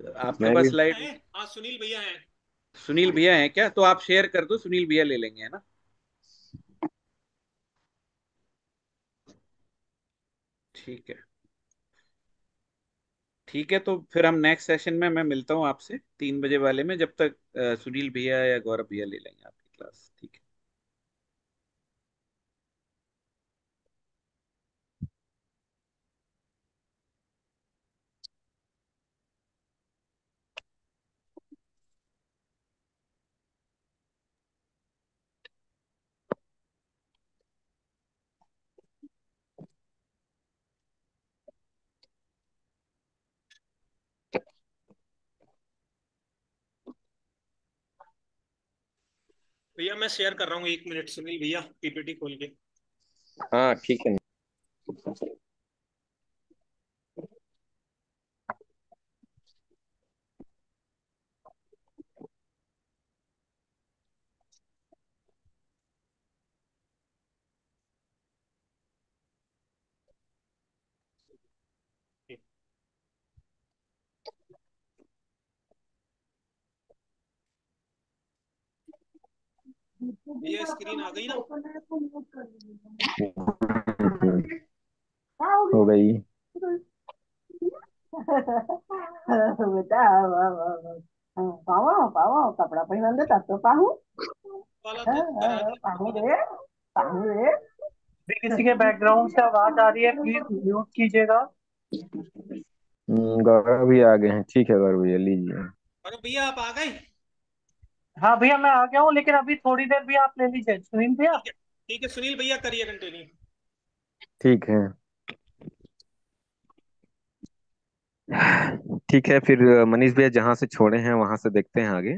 करता हूँ। आपके मैं भी। पास स्लाइड? हैं? हाँ सुनील भैया हैं। सुनील भैया हैं क्या? तो आप शेयर कर दो, सुनील भैया ले लेंगे, है ना? ठीक है। ठीक है, तो फिर हम नेक्स्ट सेशन में मैं मिलता हूँ आपसे 3 बजे वाले में। जब तक सुनील भैया या गौरव भैया ले लेंगे आपकी क्लास। ठीक है? भैया मैं शेयर कर रहा हूँ, 1 मिनट सुनील भैया, पीपीटी खोल के। हाँ ठीक है। भैया स्क्रीन आ गई ना? हो गई। बेटा वाह वाह वाह पावो पावो कपड़ा पहन दे तब तो पाहू वाला तो करा दिया पाहू वाला। रे पाहू रे भी किसी के बैकग्राउंड से आवाज आ रही है, प्लीज म्यूट कीजिएगा। गौरव भी आ गए हैं। ठीक है गौरव भैया लीजिए। अरे भैया आप आ गए? हाँ भैया मैं आ गया हूँ, लेकिन अभी थोड़ी देर भी आप ले लीजिए सुनील भैया। ठीक है सुनील भैया, करिए कंटिन्यू। ठीक है। ठीक है फिर मनीष भैया जहाँ से छोड़े हैं वहां से देखते हैं आगे।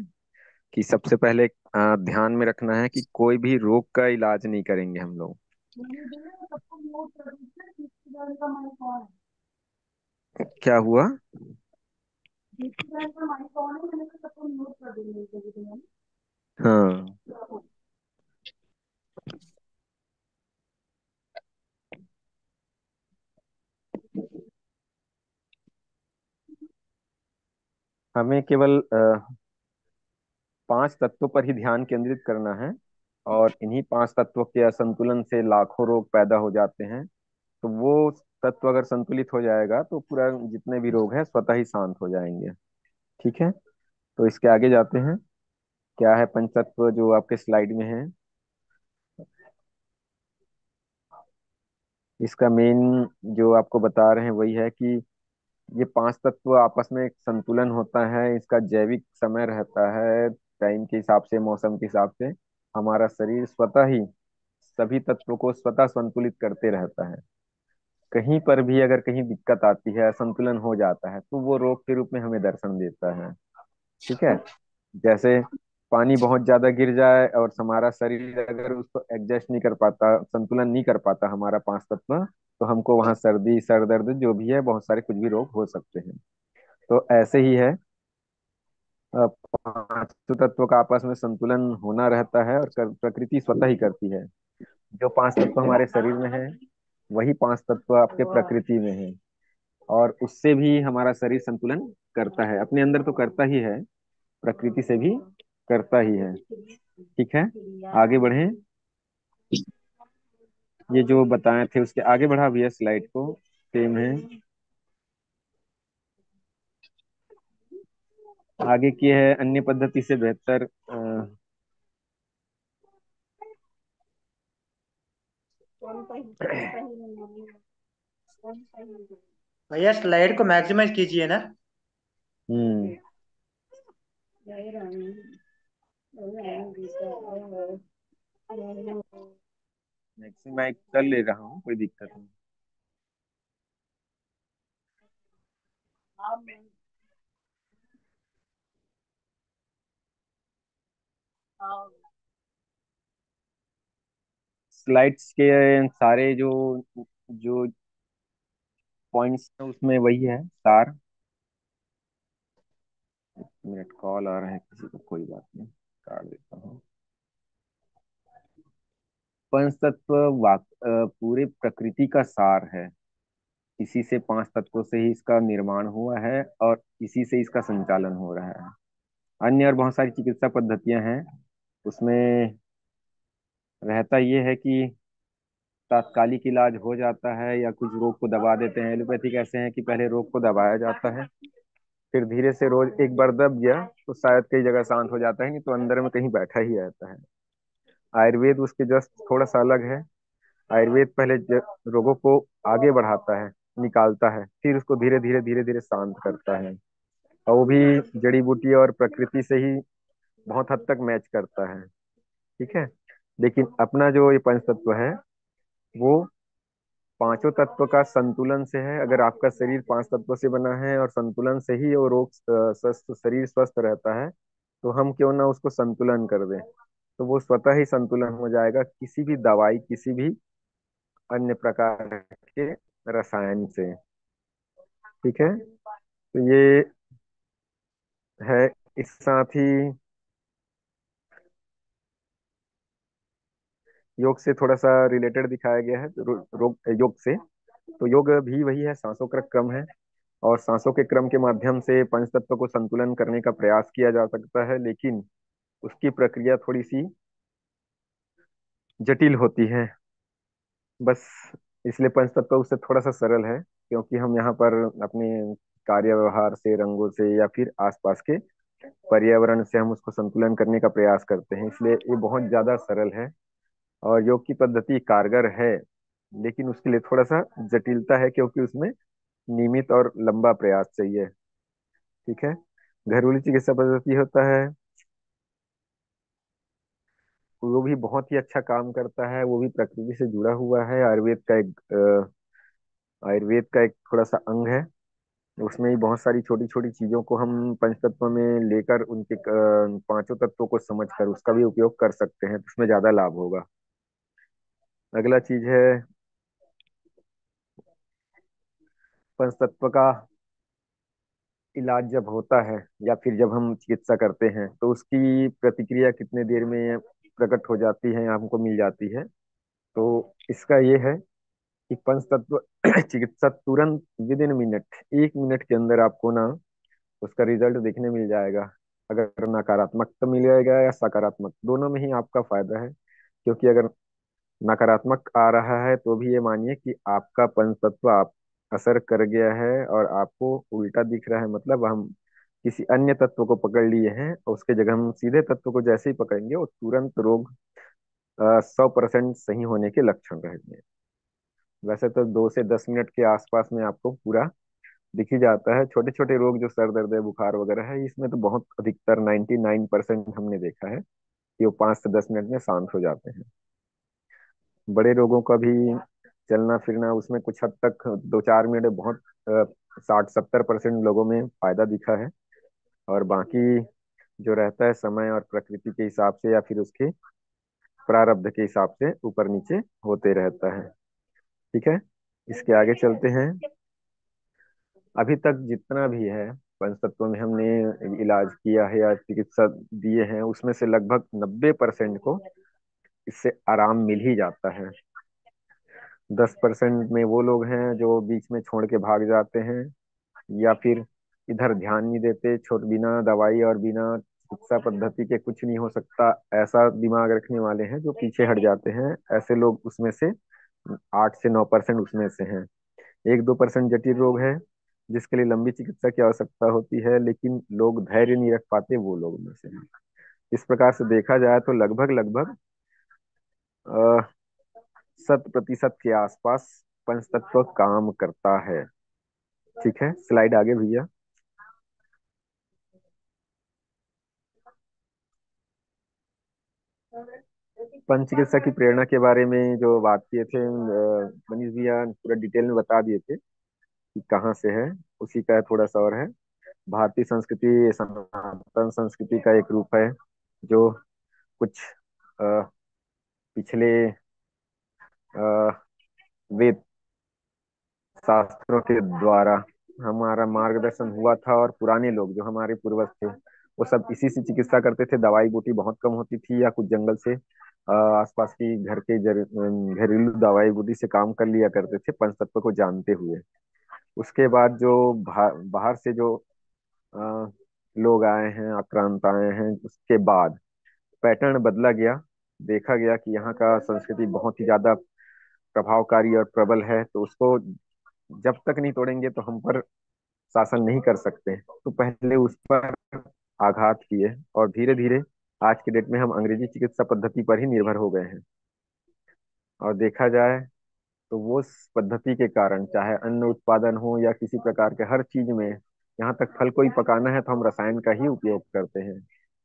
कि सबसे पहले ध्यान में रखना है कि कोई भी रोग का इलाज नहीं करेंगे हम लोग। क्या हुआ? हाँ। हमें केवल 5 तत्वों पर ही ध्यान केंद्रित करना है। और इन्हीं 5 तत्वों के असंतुलन से लाखों रोग पैदा हो जाते हैं। तो वो तत्व अगर संतुलित हो जाएगा तो पूरा जितने भी रोग हैं स्वतः ही शांत हो जाएंगे। ठीक है। तो इसके आगे जाते हैं। क्या है पंचतत्व जो आपके स्लाइड में है? इसका मेन जो आपको बता रहे हैं वही है कि ये 5 तत्व आपस में एक संतुलन होता है। इसका जैविक समय रहता है टाइम के हिसाब से, मौसम के हिसाब से। हमारा शरीर स्वतः ही सभी तत्वों को स्वतः संतुलित करते रहता है। कहीं पर भी अगर कहीं दिक्कत आती है, असंतुलन हो जाता है, तो वो रोग के रूप में हमें दर्शन देता है। ठीक है। जैसे पानी बहुत ज्यादा गिर जाए और हमारा शरीर अगर उसको एडजस्ट नहीं कर पाता, संतुलन नहीं कर पाता हमारा 5 तत्व, तो हमको वहाँ सर्दी, सर दर्द जो भी है, बहुत सारे कुछ भी रोग हो सकते हैं। तो ऐसे ही है। 5 तत्वों का आपस में संतुलन होना रहता है और प्रकृति स्वतः ही करती है। जो 5 तत्व हमारे शरीर में है वही 5 तत्व आपके प्रकृति में है। और उससे भी हमारा शरीर संतुलन करता है, अपने अंदर तो करता ही है, प्रकृति से भी करता ही है। ठीक है। आगे बढ़ें। ये जो बताए थे उसके आगे बढ़ा भैया स्लाइड को। सेम है। आगे की है अन्य पद्धति से बेहतर भैया स्लाइड को मैक्सिमाइज कीजिए ना। हम्म। मैक्सिमाइज कर ले रहा हूँ, कोई दिक्कत नहीं। स्लाइड्स के सारे जो जो पॉइंट्स है उसमें वही है सार। मिनट कॉल आ रहा है किसी को, कोई बात नहीं, काट देता हूँ। पंचतत्व पूरे प्रकृति का सार है। इसी से 5 तत्वों से ही इसका निर्माण हुआ है और इसी से इसका संचालन हो रहा है। अन्य और बहुत सारी चिकित्सा पद्धतियां हैं, उसमें रहता ये है कि तात्कालिक इलाज हो जाता है या कुछ रोग को दबा देते हैं। एलोपैथिक ऐसे हैं कि पहले रोग को दबाया जाता है, फिर धीरे से रोज एक बार दब गया तो शायद कई जगह शांत हो जाता है, नहीं तो अंदर में कहीं बैठा ही रहता है। आयुर्वेद उसके जस्ट थोड़ा सा अलग है। आयुर्वेद पहले रोगों को आगे बढ़ाता है, निकालता है, फिर उसको धीरे धीरे धीरे धीरे शांत करता है। और वो भी जड़ी बूटी और प्रकृति से ही बहुत हद तक मैच करता है। ठीक है। लेकिन अपना जो ये पंच तत्व है वो 5 तत्व का संतुलन से है। अगर आपका शरीर 5 तत्व से बना है और संतुलन से ही वो रोग स्वस्थ, शरीर स्वस्थ रहता है, तो हम क्यों ना उसको संतुलन कर दें। तो वो स्वतः ही संतुलन हो जाएगा किसी भी दवाई, किसी भी अन्य प्रकार के रसायन से। ठीक है। तो ये है। इस साथ ही योग से थोड़ा सा रिलेटेड दिखाया गया है, रोग योग से। तो योग भी वही है, सांसों का क्रम है। और सांसों के क्रम के माध्यम से पंच तत्व को संतुलन करने का प्रयास किया जा सकता है, लेकिन उसकी प्रक्रिया थोड़ी सी जटिल होती है। बस इसलिए पंच तत्व उससे थोड़ा सा सरल है, क्योंकि हम यहाँ पर अपने कार्य व्यवहार से, रंगों से या फिर आसपास के पर्यावरण से हम उसको संतुलन करने का प्रयास करते हैं, इसलिए ये बहुत ज्यादा सरल है। और योग की पद्धति कारगर है, लेकिन उसके लिए थोड़ा सा जटिलता है, क्योंकि उसमें नियमित और लंबा प्रयास चाहिए। ठीक है। घरेलू चिकित्सा पद्धति होता है वो भी बहुत ही अच्छा काम करता है, वो भी प्रकृति से जुड़ा हुआ है। आयुर्वेद का एक थोड़ा सा अंग है। उसमें ही बहुत सारी छोटी छोटी चीजों को हम पंचतत्व में लेकर उनके पांचों तत्वों को समझकर उसका भी उपयोग कर सकते हैं, तो उसमें ज्यादा लाभ होगा। अगला चीज है पंचतत्व का इलाज जब होता है या फिर जब हम चिकित्सा करते हैं तो उसकी प्रतिक्रिया कितने देर में प्रकट हो जाती है या हमको मिल जाती है। तो इसका ये है कि पंचतत्व चिकित्सा तुरंत विद इन मिनट, 1 मिनट के अंदर आपको ना उसका रिजल्ट देखने मिल जाएगा। अगर नकारात्मक तो मिलेगा या सकारात्मक, दोनों में ही आपका फायदा है। क्योंकि अगर नकारात्मक आ रहा है तो भी ये मानिए कि आपका पंच तत्व आप असर कर गया है और आपको उल्टा दिख रहा है, मतलब हम किसी अन्य तत्व को पकड़ लिए हैं और उसके जगह हम सीधे तत्व को जैसे ही पकड़ेंगे वो तुरंत रोग 100% सही होने के लक्षण रहेंगे। वैसे तो 2 से 10 मिनट के आसपास में आपको पूरा दिख ही जाता है। छोटे छोटे रोग जो सर दर्द है, बुखार वगैरह है, इसमें तो बहुत अधिकतर 99% हमने देखा है कि वो 5 से 10 मिनट में शांत हो जाते हैं। बड़े रोगों का भी चलना फिरना उसमें कुछ हद तक 2-4 मिनट में बहुत 60-70% लोगों में फायदा दिखा है। और बाकी जो रहता है समय और प्रकृति के हिसाब से या फिर उसके प्रारब्ध के हिसाब से ऊपर नीचे होते रहता है। ठीक है, इसके आगे चलते हैं। अभी तक जितना भी है पंचतत्व में हमने इलाज किया है या चिकित्सा दिए हैं, उसमें से लगभग 90% को इससे आराम मिल ही जाता है। 10% में वो लोग हैं जो बीच में छोड़ के भाग जाते हैं या फिर इधर ध्यान नहीं देते, छोट बिना दवाई और बिना चिकित्सा पद्धति के कुछ नहीं हो सकता ऐसा दिमाग रखने वाले हैं जो पीछे हट जाते हैं। ऐसे लोग उसमें से 8 से 9% उसमें से हैं। 1-2% जटिल रोग है जिसके लिए लंबी चिकित्सा की आवश्यकता होती है, लेकिन लोग धैर्य नहीं रख पाते, वो लोग में से हैं। इस प्रकार से देखा जाए तो लगभग लगभग 100% के आसपास पंचतत्व काम करता है। ठीक है, स्लाइड आगे भैया। पंच चिकित्सा की प्रेरणा के बारे में जो बात किए थे मनीष भैया पूरा डिटेल में बता दिए थे कि कहाँ से है। उसी का थोड़ा सा और है। भारतीय संस्कृति सनातन संस्कृति का एक रूप है जो कुछ अ, पिछले वेद शास्त्रों के द्वारा हमारा मार्गदर्शन हुआ था। और पुराने लोग जो हमारे पूर्वज थे वो सब इसी से चिकित्सा करते थे। दवाई बूटी बहुत कम होती थी या कुछ जंगल से आसपास की घर के घरेलू दवाई बूटी से काम कर लिया करते थे पंचतत्व को जानते हुए। उसके बाद जो बाहर से जो अ, लोग आए हैं, आक्रांत आए हैं, उसके बाद पैटर्न बदला गया। देखा गया कि यहाँ का संस्कृति बहुत ही ज्यादा प्रभावकारी और प्रबल है, तो उसको जब तक नहीं तोड़ेंगे तो हम पर शासन नहीं कर सकते। तो पहले उस पर आघात किए और धीरे धीरे आज के डेट में हम अंग्रेजी चिकित्सा पद्धति पर ही निर्भर हो गए हैं। और देखा जाए तो वो पद्धति के कारण चाहे अन्न उत्पादन हो या किसी प्रकार के हर चीज में, यहाँ तक फल को ही पकाना है तो हम रसायन का ही उपयोग करते हैं।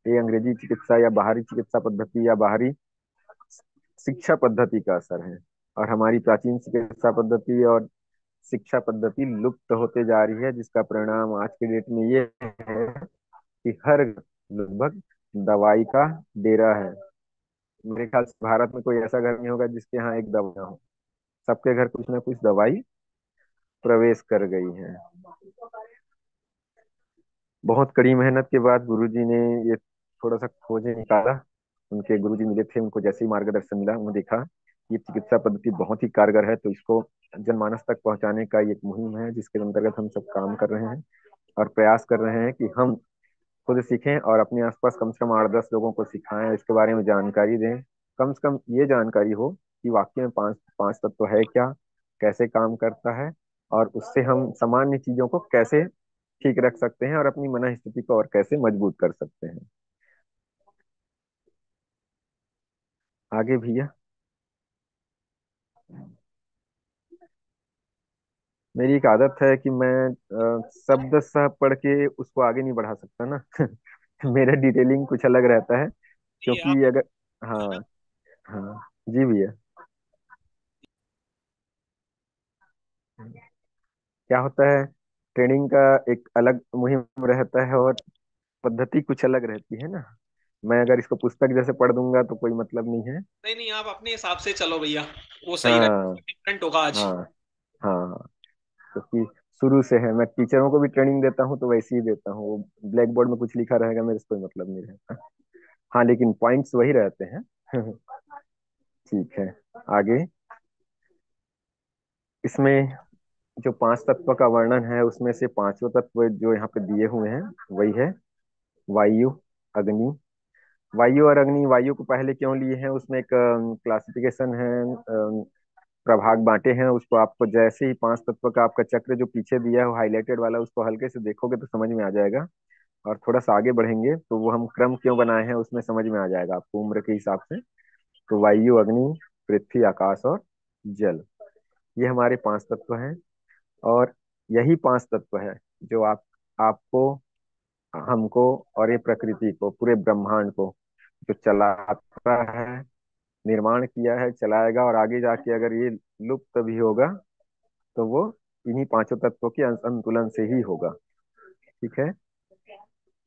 ये अंग्रेजी चिकित्सा या बाहरी चिकित्सा पद्धति या बाहरी शिक्षा पद्धति का असर है। और हमारी प्राचीन चिकित्सा पद्धति और शिक्षा पद्धति लुप्त होते जा रही है, जिसका परिणाम आज के डेट में ये है कि हर लगभग दवाई का डेरा है। मेरे ख्याल से भारत में कोई ऐसा घर नहीं होगा जिसके यहाँ एक दवा ना हो। सबके घर कुछ ना कुछ दवाई प्रवेश कर गई है। बहुत कड़ी मेहनत के बाद गुरुजी ने ये थोड़ा सा खोज निकाला। उनके गुरुजी मिले थे, उनको जैसे ही मार्गदर्शन मिला उन्होंने देखा कि ये चिकित्सा पद्धति बहुत ही कारगर है, तो इसको जनमानस तक पहुंचाने का ये एक मुहिम है जिसके अंतर्गत हम सब काम कर रहे हैं और प्रयास कर रहे हैं कि हम खुद सीखें और अपने आसपास कम से कम 8-10 लोगों को सिखाएं, इसके बारे में जानकारी दें। कम से कम ये जानकारी हो कि वाकई में पांच पांच तत्व है क्या, कैसे काम करता है और उससे हम सामान्य चीजों को कैसे ठीक रख सकते हैं और अपनी मन स्थिति को और कैसे मजबूत कर सकते हैं। आगे भैया। मेरी एक आदत है कि मैं शब्द सह पढ़ के उसको आगे नहीं बढ़ा सकता ना। मेरा डिटेलिंग कुछ अलग रहता है। नहीं आप क्योंकि अगर है ना? हाँ हाँ जी भैया। क्या होता है, ट्रेनिंग का एक अलग मुहिम रहता है और पद्धति कुछ अलग रहती है ना। मैं अगर इसको पुस्तक जैसे पढ़ दूंगा तो कोई मतलब नहीं है। नहीं नहीं, आप अपने हिसाब से चलो भैया, वो सही हाँ रहेगा, डिफरेंट होगा आज। हाँ हाँ। क्योंकि शुरू से है, मैं टीचरों को भी ट्रेनिंग देता हूँ तो वैसे ही देता हूँ। वो ब्लैक बोर्ड में कुछ लिखा रहेगा, मेरे से कोई मतलब नहीं रहता। हाँ लेकिन पॉइंट्स वही रहते हैं। ठीक है, आगे। इसमें जो पांच तत्व का वर्णन है उसमें से पांचों तत्व जो यहाँ पे दिए हुए हैं वही है वायु, अग्नि। वायु और अग्नि, वायु को पहले क्यों लिए हैं उसमें एक क्लासिफिकेशन है, प्रभाग बांटे हैं उसको। आपको जैसे ही पांच तत्व का आपका चक्र जो पीछे दिया है हाईलाइटेड वाला, उसको हल्के से देखोगे तो समझ में आ जाएगा। और थोड़ा सा आगे बढ़ेंगे तो वो हम क्रम क्यों बनाए हैं उसमें समझ में आ जाएगा आपको उम्र के हिसाब से। तो वायु, अग्नि, पृथ्वी, आकाश और जल, ये हमारे पांच तत्व हैं। और यही पांच तत्व है जो आपको, हमको और ये प्रकृति को, पूरे ब्रह्मांड को जो चलाता है, निर्माण किया है, चलाएगा। और आगे जाके अगर ये लुप्त भी होगा तो वो इन्हीं पांचों तत्वों के संतुलन से ही होगा। ठीक है,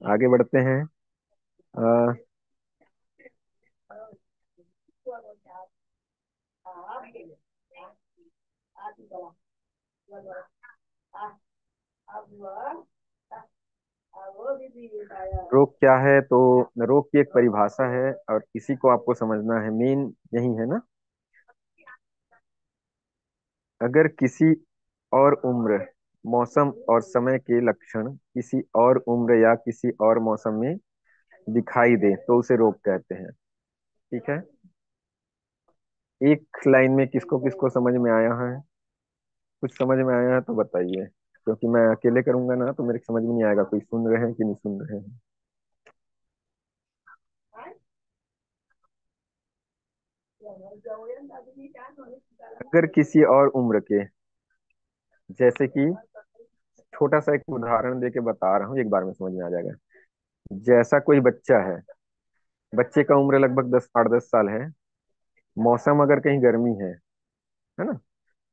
आगे बढ़ते हैं। अ, रोग क्या है, तो रोग की एक परिभाषा है और इसी को आपको समझना है, मेन यही है ना। अगर किसी और उम्र, मौसम और समय के लक्षण किसी और उम्र या किसी और मौसम में दिखाई दे तो उसे रोग कहते हैं। ठीक है, एक लाइन में किसको किसको समझ में आया है? कुछ समझ में आया है तो बताइए, क्योंकि मैं अकेले करूंगा ना तो मेरे समझ में नहीं आएगा कोई सुन रहे हैं कि नहीं सुन रहे हैं। अगर किसी और उम्र के, जैसे कि छोटा सा एक उदाहरण देके बता रहा हूँ, एक बार में समझ में आ जाएगा। जैसा कोई बच्चा है, बच्चे का उम्र लगभग 10 8 10 साल है, मौसम अगर कहीं गर्मी है ना,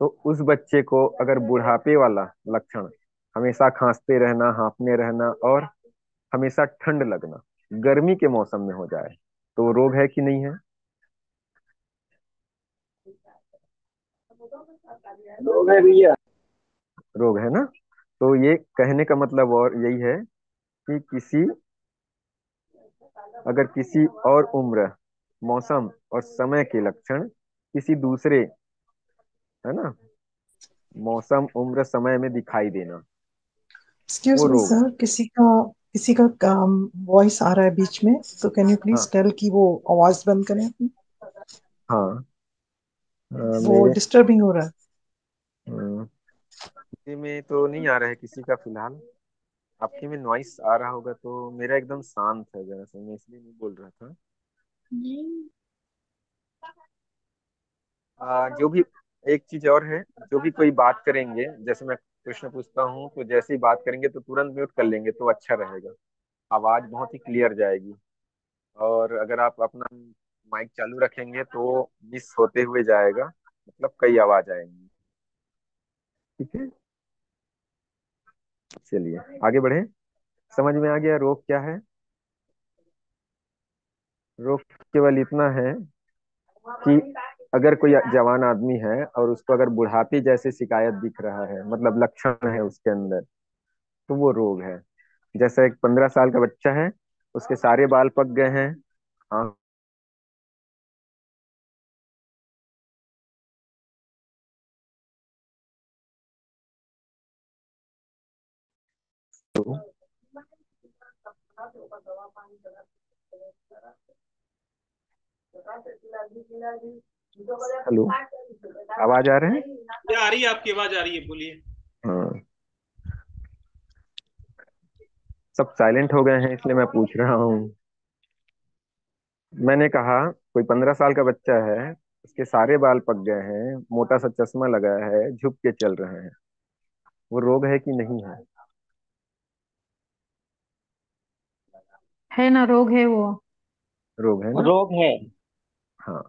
तो उस बच्चे को अगर बुढ़ापे वाला लक्षण, हमेशा खांसते रहना, हांफने रहना और हमेशा ठंड लगना गर्मी के मौसम में हो जाए तो वो रोग है कि नहीं है? लोग है भैया। रोग है ना। तो ये कहने का मतलब और यही है कि अगर किसी और उम्र, मौसम और समय के लक्षण किसी दूसरे, है ना, मौसम उम्र समय में दिखाई देना, एक्सक्यूज वो मी रोग है। सर, किसी का वॉइस आ रहा है बीच में, तो कैन यू हाँ प्लीज टेल कि वो आवाज बंद करें अपनी? हाँ। वो मेरे डिस्टर्बिंग हो रहा है। किसी में तो नहीं आ रहा है किसी का फिलहाल। आपके में नॉइस आ रहा होगा तो मेरा एकदम शांत है जरा सा, मैं इसलिए नहीं बोल रहा था। जो भी, एक चीज और है, जो भी कोई बात करेंगे, जैसे मैं प्रश्न पूछता हूँ तो जैसे ही बात करेंगे तो तुरंत म्यूट कर लेंगे तो अच्छा रहेगा, आवाज बहुत ही क्लियर जाएगी। और अगर आप अपना माइक चालू रखेंगे तो मिस होते हुए जाएगा, मतलब कई आवाज आएंगी। ठीक है, चलिए आगे बढ़े। समझ में आ गया रोग क्या है? रोग केवल इतना है कि अगर कोई जवान आदमी है और उसको अगर बुढ़ापे जैसे शिकायत दिख रहा है, मतलब लक्षण है उसके अंदर, तो वो रोग है। जैसे एक 15 साल का बच्चा है, उसके सारे बाल पक गए हैं, आंखों हेलो, आवाज आ रहे हैं? ये आ रही है, आपकी आवाज आ रही है, बोलिए। हाँ, सब साइलेंट हो गए हैं इसलिए मैं पूछ रहा हूँ। मैंने कहा कोई 15 साल का बच्चा है, उसके सारे बाल पक गए हैं, मोटा सा चश्मा लगाया है, झुक के चल रहे हैं, वो रोग है कि नहीं है? है ना, रोग है वो। रोग है ना। रोग है। हाँ,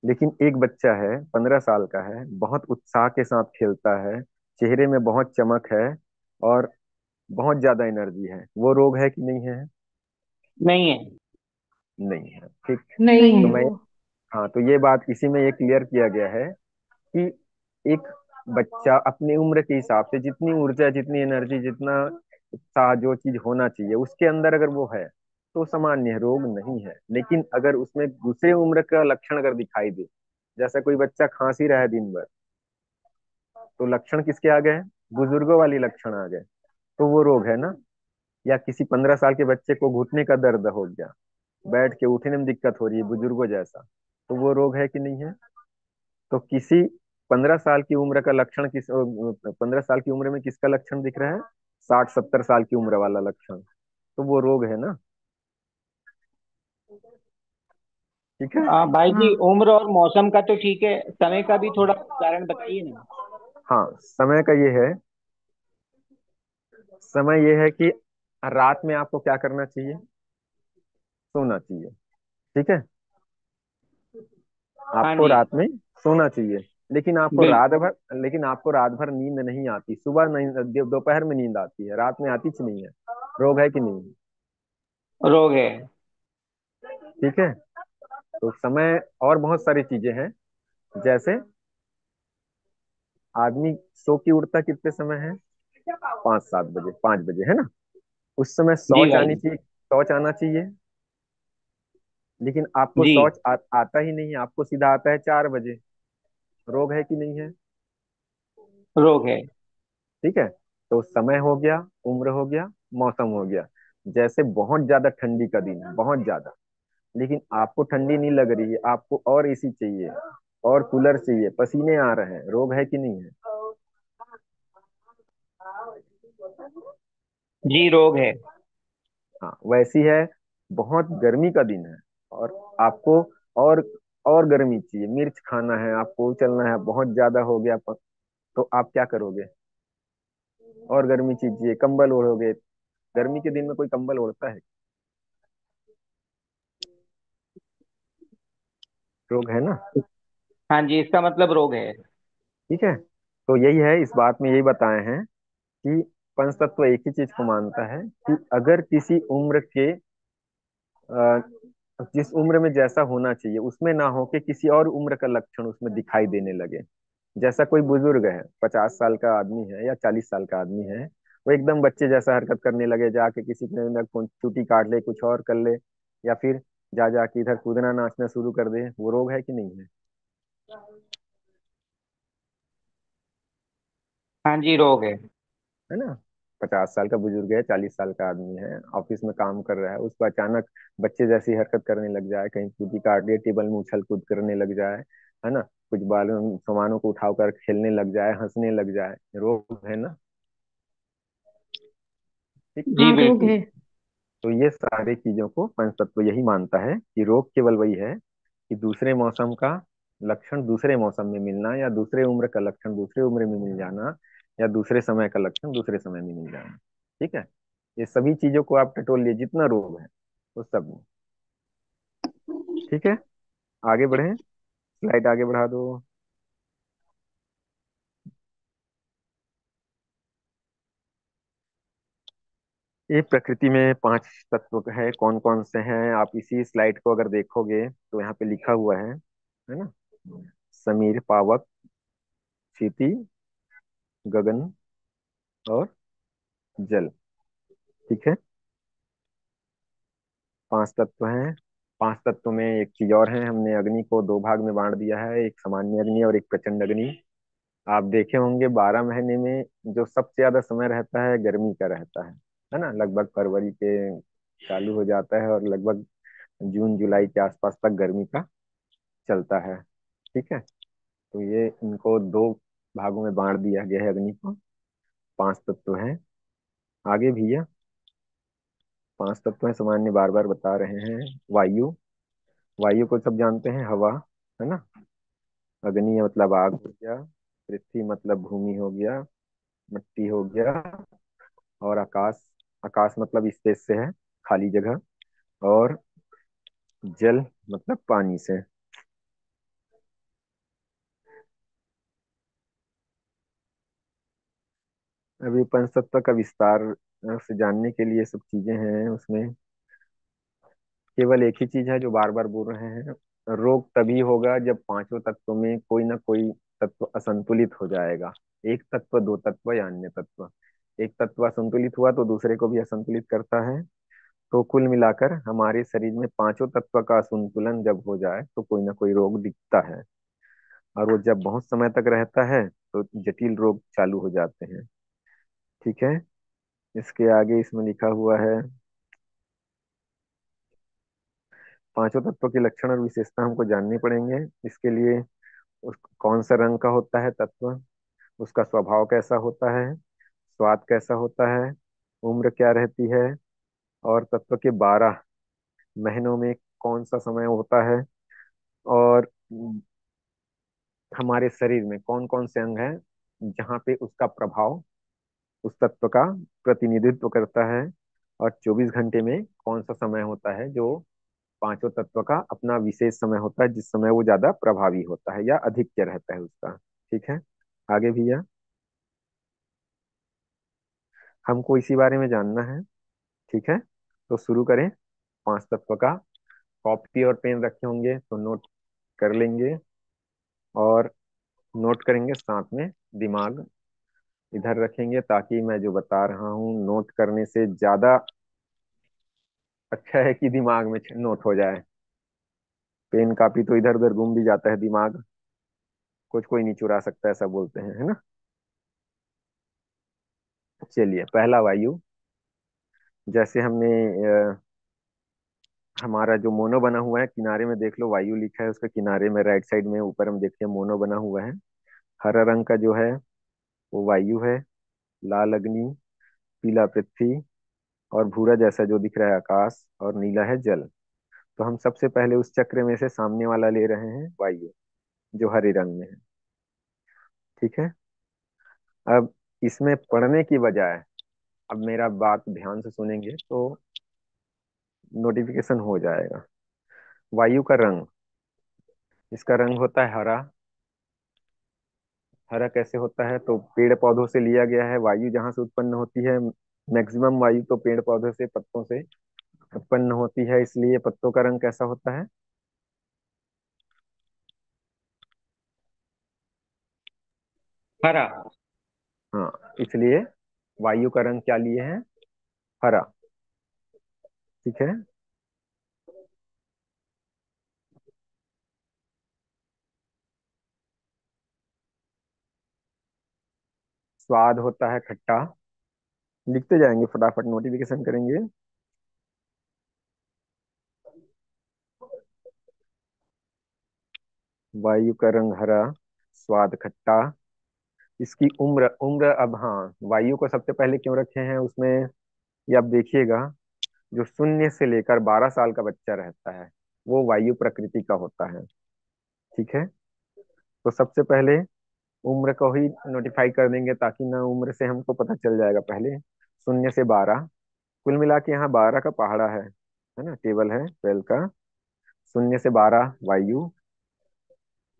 लेकिन एक बच्चा है, 15 साल का है, बहुत उत्साह के साथ खेलता है, चेहरे में बहुत चमक है और बहुत ज्यादा एनर्जी है, वो रोग है कि नहीं है? नहीं है। नहीं है, ठीक। नहीं तो है। मैं, हाँ, तो ये बात इसी में ये क्लियर किया गया है कि एक बच्चा अपनी उम्र के हिसाब से जितनी ऊर्जा, जितनी एनर्जी, जितना उत्साह, जो चीज होना चाहिए उसके अंदर अगर वो है तो सामान्य है, रोग नहीं है। लेकिन अगर उसमें दूसरे उम्र का लक्षण अगर दिखाई दे, जैसा कोई बच्चा खांसी रहा है दिन भर, तो लक्षण किसके आ गए? बुजुर्गों वाली लक्षण आ गए, तो वो रोग है ना। या किसी 15 साल के बच्चे को घुटने का दर्द हो गया, बैठ के उठने में दिक्कत हो रही है बुजुर्गों जैसा, तो वो रोग है कि नहीं है? तो किसी 15 साल की उम्र का लक्षण 15 साल की उम्र में किसका लक्षण दिख रहा है? 60-70 साल की उम्र वाला लक्षण, तो वो रोग है ना। ठीक है। भाई जी, हाँ। उम्र और मौसम का तो ठीक है, समय का भी थोड़ा कारण बताइए ना। हाँ, समय का ये है, समय ये है कि रात में आपको क्या करना चाहिए? सोना चाहिए। ठीक है, हाँ आपको जी। रात में सोना चाहिए। बिल्कुल। लेकिन आपको रात भर नींद नहीं आती, सुबह नहीं, दोपहर में नींद आती है, रात में आती ही नहीं है, रोग है कि नहीं? रोग है। ठीक है। तो समय और बहुत सारी चीजें हैं, जैसे आदमी सो के उठता कितने समय है? 5-7 बजे, 5 बजे, है ना। उस समय जी शौच भाई। आनी चाहिए, शौच आना चाहिए। लेकिन आपको जी। शौच आता ही नहीं है, आपको सीधा आता है 4 बजे, रोग है कि नहीं है? रोग है। ठीक है। तो समय हो गया, उम्र हो गया, मौसम हो गया। जैसे बहुत ज्यादा ठंडी का दिन है, बहुत ज्यादा, लेकिन आपको ठंडी नहीं लग रही है, आपको और एसी चाहिए और कूलर चाहिए, पसीने आ रहे हैं, रोग है कि नहीं है? जी रोग है। हाँ, वैसी है। बहुत गर्मी का दिन है और आपको और और गर्मी चाहिए, मिर्च खाना है, आपको चलना है, बहुत ज्यादा हो गया तो आप क्या करोगे? और गर्मी चाहिए, कंबल ओढ़ोगे। गर्मी के दिन में कोई कंबल ओढ़ता है? रोग है ना। हाँ जी, इसका मतलब रोग है। ठीक है। तो यही है, इस बात में यही बताए हैं कि पंच तत्व एक ही चीज को मानता है कि अगर किसी उम्र के जिस उम्र में जैसा होना चाहिए उसमें ना हो के किसी और उम्र का लक्षण उसमें दिखाई देने लगे। जैसा कोई बुजुर्ग है, 50 साल का आदमी है या 40 साल का आदमी है, वो एकदम बच्चे जैसा हरकत करने लगे, जाके किसी के ना चूटी काट ले, कुछ और कर ले, या फिर जा जाके इधर कूदना नाचना शुरू कर दे, वो रोग है कि नहीं है? हाँ जी रोग है। है ना। 50 साल का बुजुर्ग है, 40 साल का आदमी है, ऑफिस में काम कर रहा है, उसको अचानक बच्चे जैसी हरकत करने लग जाए, कहीं चूटी काट लिए, टेबल में उछल कूद करने लग जाए, है ना, कुछ बाल सामानों को उठाकर खेलने लग जाए, हंसने लग जाए, रोग है ना। ठीक। जी हाँ, रोग बिल्कुल। है। तो ये सारी चीजों को पंच तत्व यही मानता है कि रोग केवल वही है कि दूसरे मौसम का लक्षण दूसरे मौसम में मिलना, या दूसरे उम्र का लक्षण दूसरे उम्र में मिल जाना, या दूसरे समय का लक्षण दूसरे समय में मिल जाना। ठीक है। ये सभी चीजों को आप टटोल लिए, जितना रोग है वो सब में। ठीक है, आगे बढ़े, स्लाइड आगे बढ़ा दो। ये प्रकृति में 5 तत्व है, कौन कौन से हैं? आप इसी स्लाइड को अगर देखोगे तो यहाँ पे लिखा हुआ है ना। समीर, पावक, क्षिति, गगन और जल। ठीक है, 5 तत्व हैं। 5 तत्व में एक चीज और है, हमने अग्नि को 2 भाग में बांट दिया है, एक सामान्य अग्नि और एक प्रचंड अग्नि। आप देखे होंगे 12 महीने में जो सबसे ज्यादा समय रहता है गर्मी का रहता है ना। लगभग फरवरी के चालू हो जाता है और लगभग जून जुलाई के आसपास तक गर्मी का चलता है। ठीक है। तो ये इनको 2 भागों में बांट दिया गया है अग्नि को। 5 तत्व हैं। आगे भैया, 5 तत्व हैं सामान्य, बार बार बता रहे हैं। वायु, वायु को सब जानते हैं, हवा, है ना। अग्नि मतलब आग हो गया, पृथ्वी मतलब भूमि हो गया, मिट्टी हो गया, और आकाश, आकाश मतलब स्पेस से है, खाली जगह, और जल मतलब पानी से। अभी पंचतत्व का विस्तार से जानने के लिए सब चीजें हैं उसमें। केवल एक ही चीज है जो बार बार बोल रहे हैं, रोग तभी होगा जब पांचों तत्वों में कोई ना कोई तत्व असंतुलित हो जाएगा। एक तत्व, दो तत्व या अन्य तत्व। एक तत्व असंतुलित हुआ तो दूसरे को भी असंतुलित करता है। तो कुल मिलाकर हमारे शरीर में पांचों तत्व का असंतुलन जब हो जाए तो कोई ना कोई रोग दिखता है। और वो जब बहुत समय तक रहता है तो जटिल रोग चालू हो जाते हैं। ठीक है। इसके आगे इसमें लिखा हुआ है, पांचों तत्वों के लक्षण और विशेषता हमको जाननी पड़ेंगे। इसके लिए कौन सा रंग का होता है तत्व, उसका स्वभाव कैसा होता है, स्वाद कैसा होता है, उम्र क्या रहती है, और तत्व के 12 महीनों में कौन सा समय होता है, और हमारे शरीर में कौन कौन से अंग हैं जहाँ पे उसका प्रभाव उस तत्व का प्रतिनिधित्व करता है, और 24 घंटे में कौन सा समय होता है जो पांचों तत्व का अपना विशेष समय होता है, जिस समय वो ज्यादा प्रभावी होता है या अधिक्य रहता है उसका। ठीक है। आगे भैया, हमको इसी बारे में जानना है। ठीक है, तो शुरू करें। पांच तत्व का कॉपी और पेन रखे होंगे तो नोट कर लेंगे, और नोट करेंगे साथ में दिमाग इधर रखेंगे, ताकि मैं जो बता रहा हूँ नोट करने से ज्यादा अच्छा है कि दिमाग में नोट हो जाए। पेन कापी तो इधर उधर घूम भी जाता है दिमाग, कुछ कोई नहीं चुरा सकता, ऐसा बोलते हैं, है ना। चलिए, पहला वायु। जैसे हमने हमारा जो मोनो बना हुआ है, किनारे में देख लो वायु लिखा है, उसके किनारे में राइट साइड में ऊपर हम देखिए मोनो बना हुआ है। हरा रंग का जो है वो वायु है, लाल अग्नि, पीला पृथ्वी, और भूरा जैसा जो दिख रहा है आकाश, और नीला है जल। तो हम सबसे पहले उस चक्र में से सामने वाला ले रहे हैं, वायु, जो हरे रंग में है। ठीक है। अब इसमें पढ़ने की बजाय, अब मेरा बात ध्यान से सुनेंगे तो नोटिफिकेशन हो जाएगा। वायु का रंग, इसका रंग होता है हरा। हरा कैसे होता है, तो पेड़ पौधों से लिया गया है। वायु जहां से उत्पन्न होती है, मैक्सिमम वायु तो पेड़ पौधों से, पत्तों से उत्पन्न होती है, इसलिए पत्तों का रंग कैसा होता है, हरा। हाँ, इसलिए वायु का रंग क्या लिए हैं, हरा। ठीक है। स्वाद होता है खट्टा। लिखते जाएंगे, फटाफट नोटिफिकेशन करेंगे। वायु का रंग हरा, स्वाद खट्टा। इसकी उम्र, अब हाँ, वायु को सबसे पहले क्यों रखे हैं उसमें, ये आप देखिएगा, जो 0 से लेकर 12 साल का बच्चा रहता है वो वायु प्रकृति का होता है। ठीक है। तो सबसे पहले उम्र को ही नोटिफाई कर देंगे, ताकि ना उम्र से हमको पता चल जाएगा पहले। 0 से 12, कुल मिला के यहाँ 12 का पहाड़ा है ना, टेबल है 12 का। 0 से 12 वायु,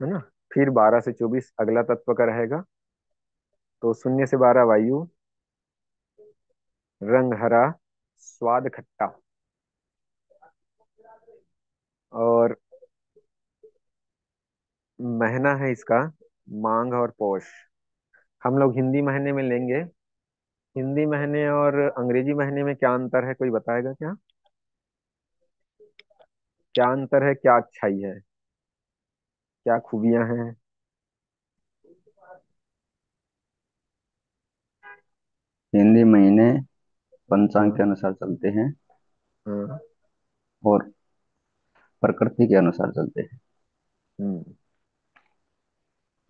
है ना। फिर 12 से 24 अगला तत्व का रहेगा। तो 0 से 12 वायु, रंग हरा, स्वाद खट्टा, और महीना है इसका माघ और पौष। हम लोग हिंदी महीने में लेंगे। हिंदी महीने और अंग्रेजी महीने में क्या अंतर है, कोई बताएगा क्या, क्या अंतर है, क्या अच्छाई है, क्या खूबियां हैं। हिंदी महीने पंचांग के हाँ। अनुसार चलते हैं हाँ। और प्रकृति के अनुसार चलते हैं। हम्म।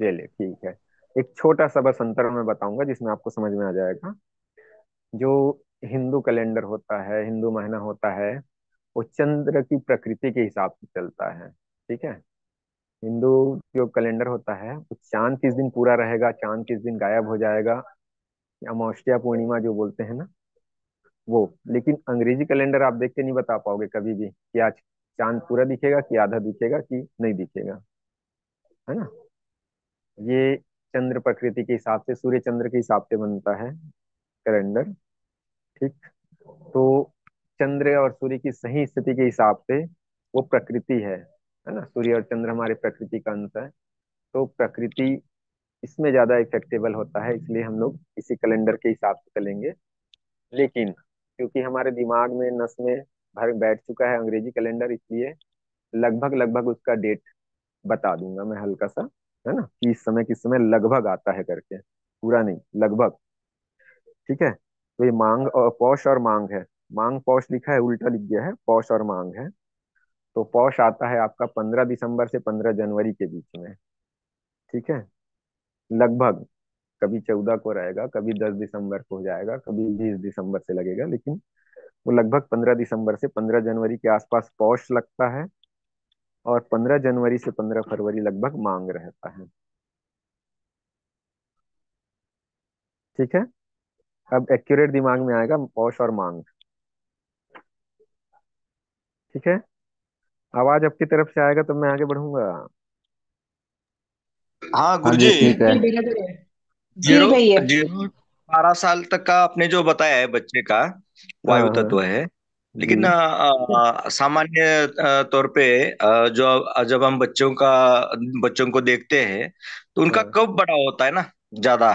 चलिए ठीक है। एक छोटा सा बस अंतर मैं बताऊंगा जिसमें आपको समझ में आ जाएगा। जो हिंदू कैलेंडर होता है, हिंदू महीना होता है, वो चंद्र की प्रकृति के हिसाब से चलता है। ठीक है। हिंदू जो कैलेंडर होता है वो चांद किस दिन पूरा रहेगा, चांद किस दिन गायब हो जाएगा, अमावस्या पूर्णिमा जो बोलते हैं ना, वो। लेकिन अंग्रेजी कैलेंडर आप देख के नहीं बता पाओगे कभी भी कि आज चांद पूरा दिखेगा कि आधा दिखेगा कि नहीं दिखेगा, है ना। ये चंद्र प्रकृति के हिसाब से, सूर्य चंद्र के हिसाब से बनता है। कैलेंडर। ठीक। तो चंद्र और सूर्य की सही स्थिति के हिसाब से वो प्रकृति है ना, सूर्य और चंद्र हमारे प्रकृति का अंश है। तो प्रकृति इसमें ज्यादा इफेक्टेबल होता है, इसलिए हम लोग इसी कैलेंडर के हिसाब से चलेंगे। लेकिन क्योंकि हमारे दिमाग में नस में भर बैठ चुका है अंग्रेजी कैलेंडर, इसलिए लगभग लगभग उसका डेट बता दूंगा मैं हल्का सा, है ना, कि इस समय किस समय लगभग आता है करके, पूरा नहीं, लगभग। ठीक है। तो ये मांग और पौष और मांग है। मांग पौष लिखा है, उल्टा लिख गया है, पौष और मांग है। तो पौष आता है आपका 15 दिसंबर से 15 जनवरी के बीच में। ठीक है। लगभग कभी 14 को रहेगा, कभी 10 दिसंबर को हो जाएगा, कभी 20 दिसंबर से लगेगा, लेकिन वो लगभग 15 दिसंबर से 15 जनवरी के आसपास पौष लगता है। और 15 जनवरी से 15 फरवरी लगभग मांग रहता है। ठीक है। अब एक्यूरेट दिमाग में आएगा पौष और मांग। ठीक है। आवाज आपकी तरफ से आएगा तो मैं आगे बढ़ूंगा। हाँ हाँ गुरुजी। जी ठीक है। जी बराबर है। जी जीरो भैया। जीरो 12 साल तक का आपने जो बताया है बच्चे का हाँ वायु हाँ। तत्व है। लेकिन जी। सामान्य तौर पे जो जब हम बच्चों को देखते हैं तो उनका हाँ कब बड़ा होता है ना, ज्यादा,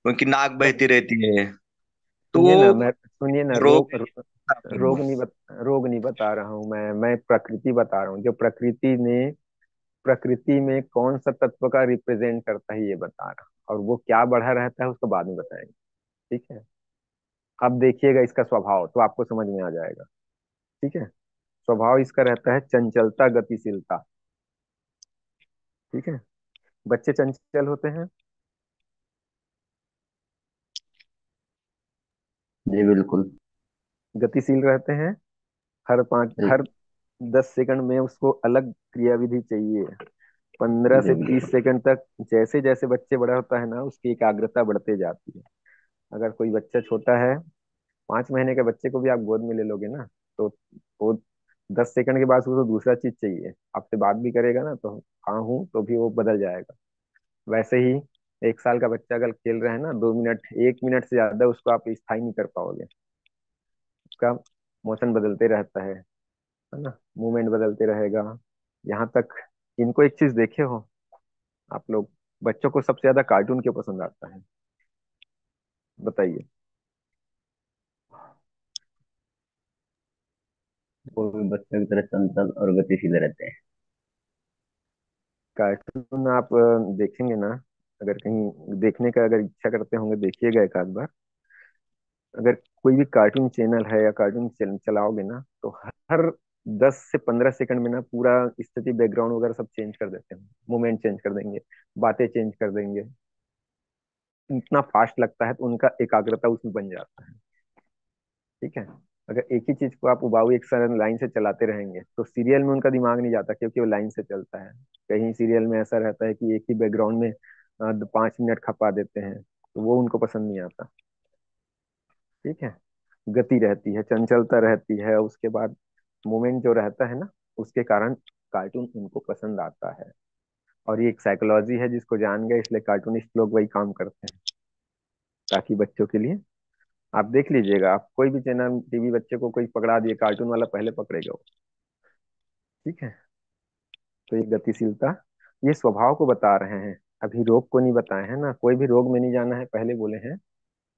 उनकी नाक जब बहती रहती है, तो सुनिए ना, वो मैं सुनिए ना, रोग। रोग नहीं बता रहा हूँ मैं प्रकृति बता रहा हूँ। जो प्रकृति में कौन सा तत्व का रिप्रेजेंट करता है ये बता रहा हूँ, और वो क्या बढ़ा रहता है उसको बाद में बताएंगे। ठीक है। अब देखिएगा इसका स्वभाव तो आपको समझ में आ जाएगा। ठीक है। स्वभाव इसका रहता है चंचलता, गतिशीलता। ठीक है। बच्चे चंचल होते हैं। जी बिल्कुल। गतिशील रहते हैं। जी। हर 10 सेकंड में उसको अलग क्रियाविधि चाहिए। 15 से 30 सेकंड तक जैसे जैसे बच्चे बड़ा होता है ना, उसकी एकाग्रता बढ़ते जाती है। अगर कोई बच्चा छोटा है, 5 महीने के बच्चे को भी आप गोद में ले लोगे ना, तो वो 10 सेकंड के बाद उसको दूसरा चीज चाहिए। आपसे बात भी करेगा ना तो हाँ हूँ तो भी वो बदल जाएगा। वैसे ही 1 साल का बच्चा अगर खेल रहा है ना, 2 मिनट 1 मिनट से ज्यादा उसको आप स्थायी नहीं कर पाओगे। उसका मोशन बदलते रहता है ना, मूवमेंट बदलते रहेगा। यहाँ तक इनको एक चीज देखे हो आप लोग, बच्चों को सबसे ज्यादा कार्टून क्यों पसंद आता है, बताइए। वो भी बच्चों की तरह चंचल और गतिशील रहते हैं। कार्टून आप देखेंगे ना, अगर कहीं देखने का अगर इच्छा करते होंगे देखिएगा एक आध बार। अगर कोई भी कार्टून चैनल है या कार्टून चलाओगे ना, तो हर 10 से 15 सेकंड में ना पूरा स्थिति बैकग्राउंड वगैरह सब चेंज कर देते हैं, मूवमेंट चेंज कर देंगे, बातें चेंज कर देंगे। इतना फास्ट लगता है तो उनका एकाग्रता उसमें बन जाता है। ठीक है। अगर एक ही चीज को आप उबाऊ एक साथ लाइन से चलाते रहेंगे तो सीरियल में उनका दिमाग नहीं जाता, क्योंकि वो लाइन से चलता है। कहीं सीरियल में ऐसा रहता है कि एक ही बैकग्राउंड में 5 मिनट खपा देते हैं, तो वो उनको पसंद नहीं आता। ठीक है। गति रहती है, चंचलता रहती है, उसके बाद मोमेंट जो रहता है ना, उसके कारण कार्टून उनको पसंद आता है। और ये एक साइकोलॉजी है जिसको जान गए, इसलिए कार्टूनिस्ट लोग वही काम करते हैं, ताकि बच्चों के लिए। आप देख लीजिएगा, आप कोई भी चैनल टीवी बच्चे को कोई पकड़ा दिए, कार्टून वाला पहले पकड़ेगा वो। ठीक है। तो ये गतिशीलता, ये स्वभाव को बता रहे हैं, अभी रोग को नहीं बताए हैं ना। कोई भी रोग में नहीं जाना है, पहले बोले हैं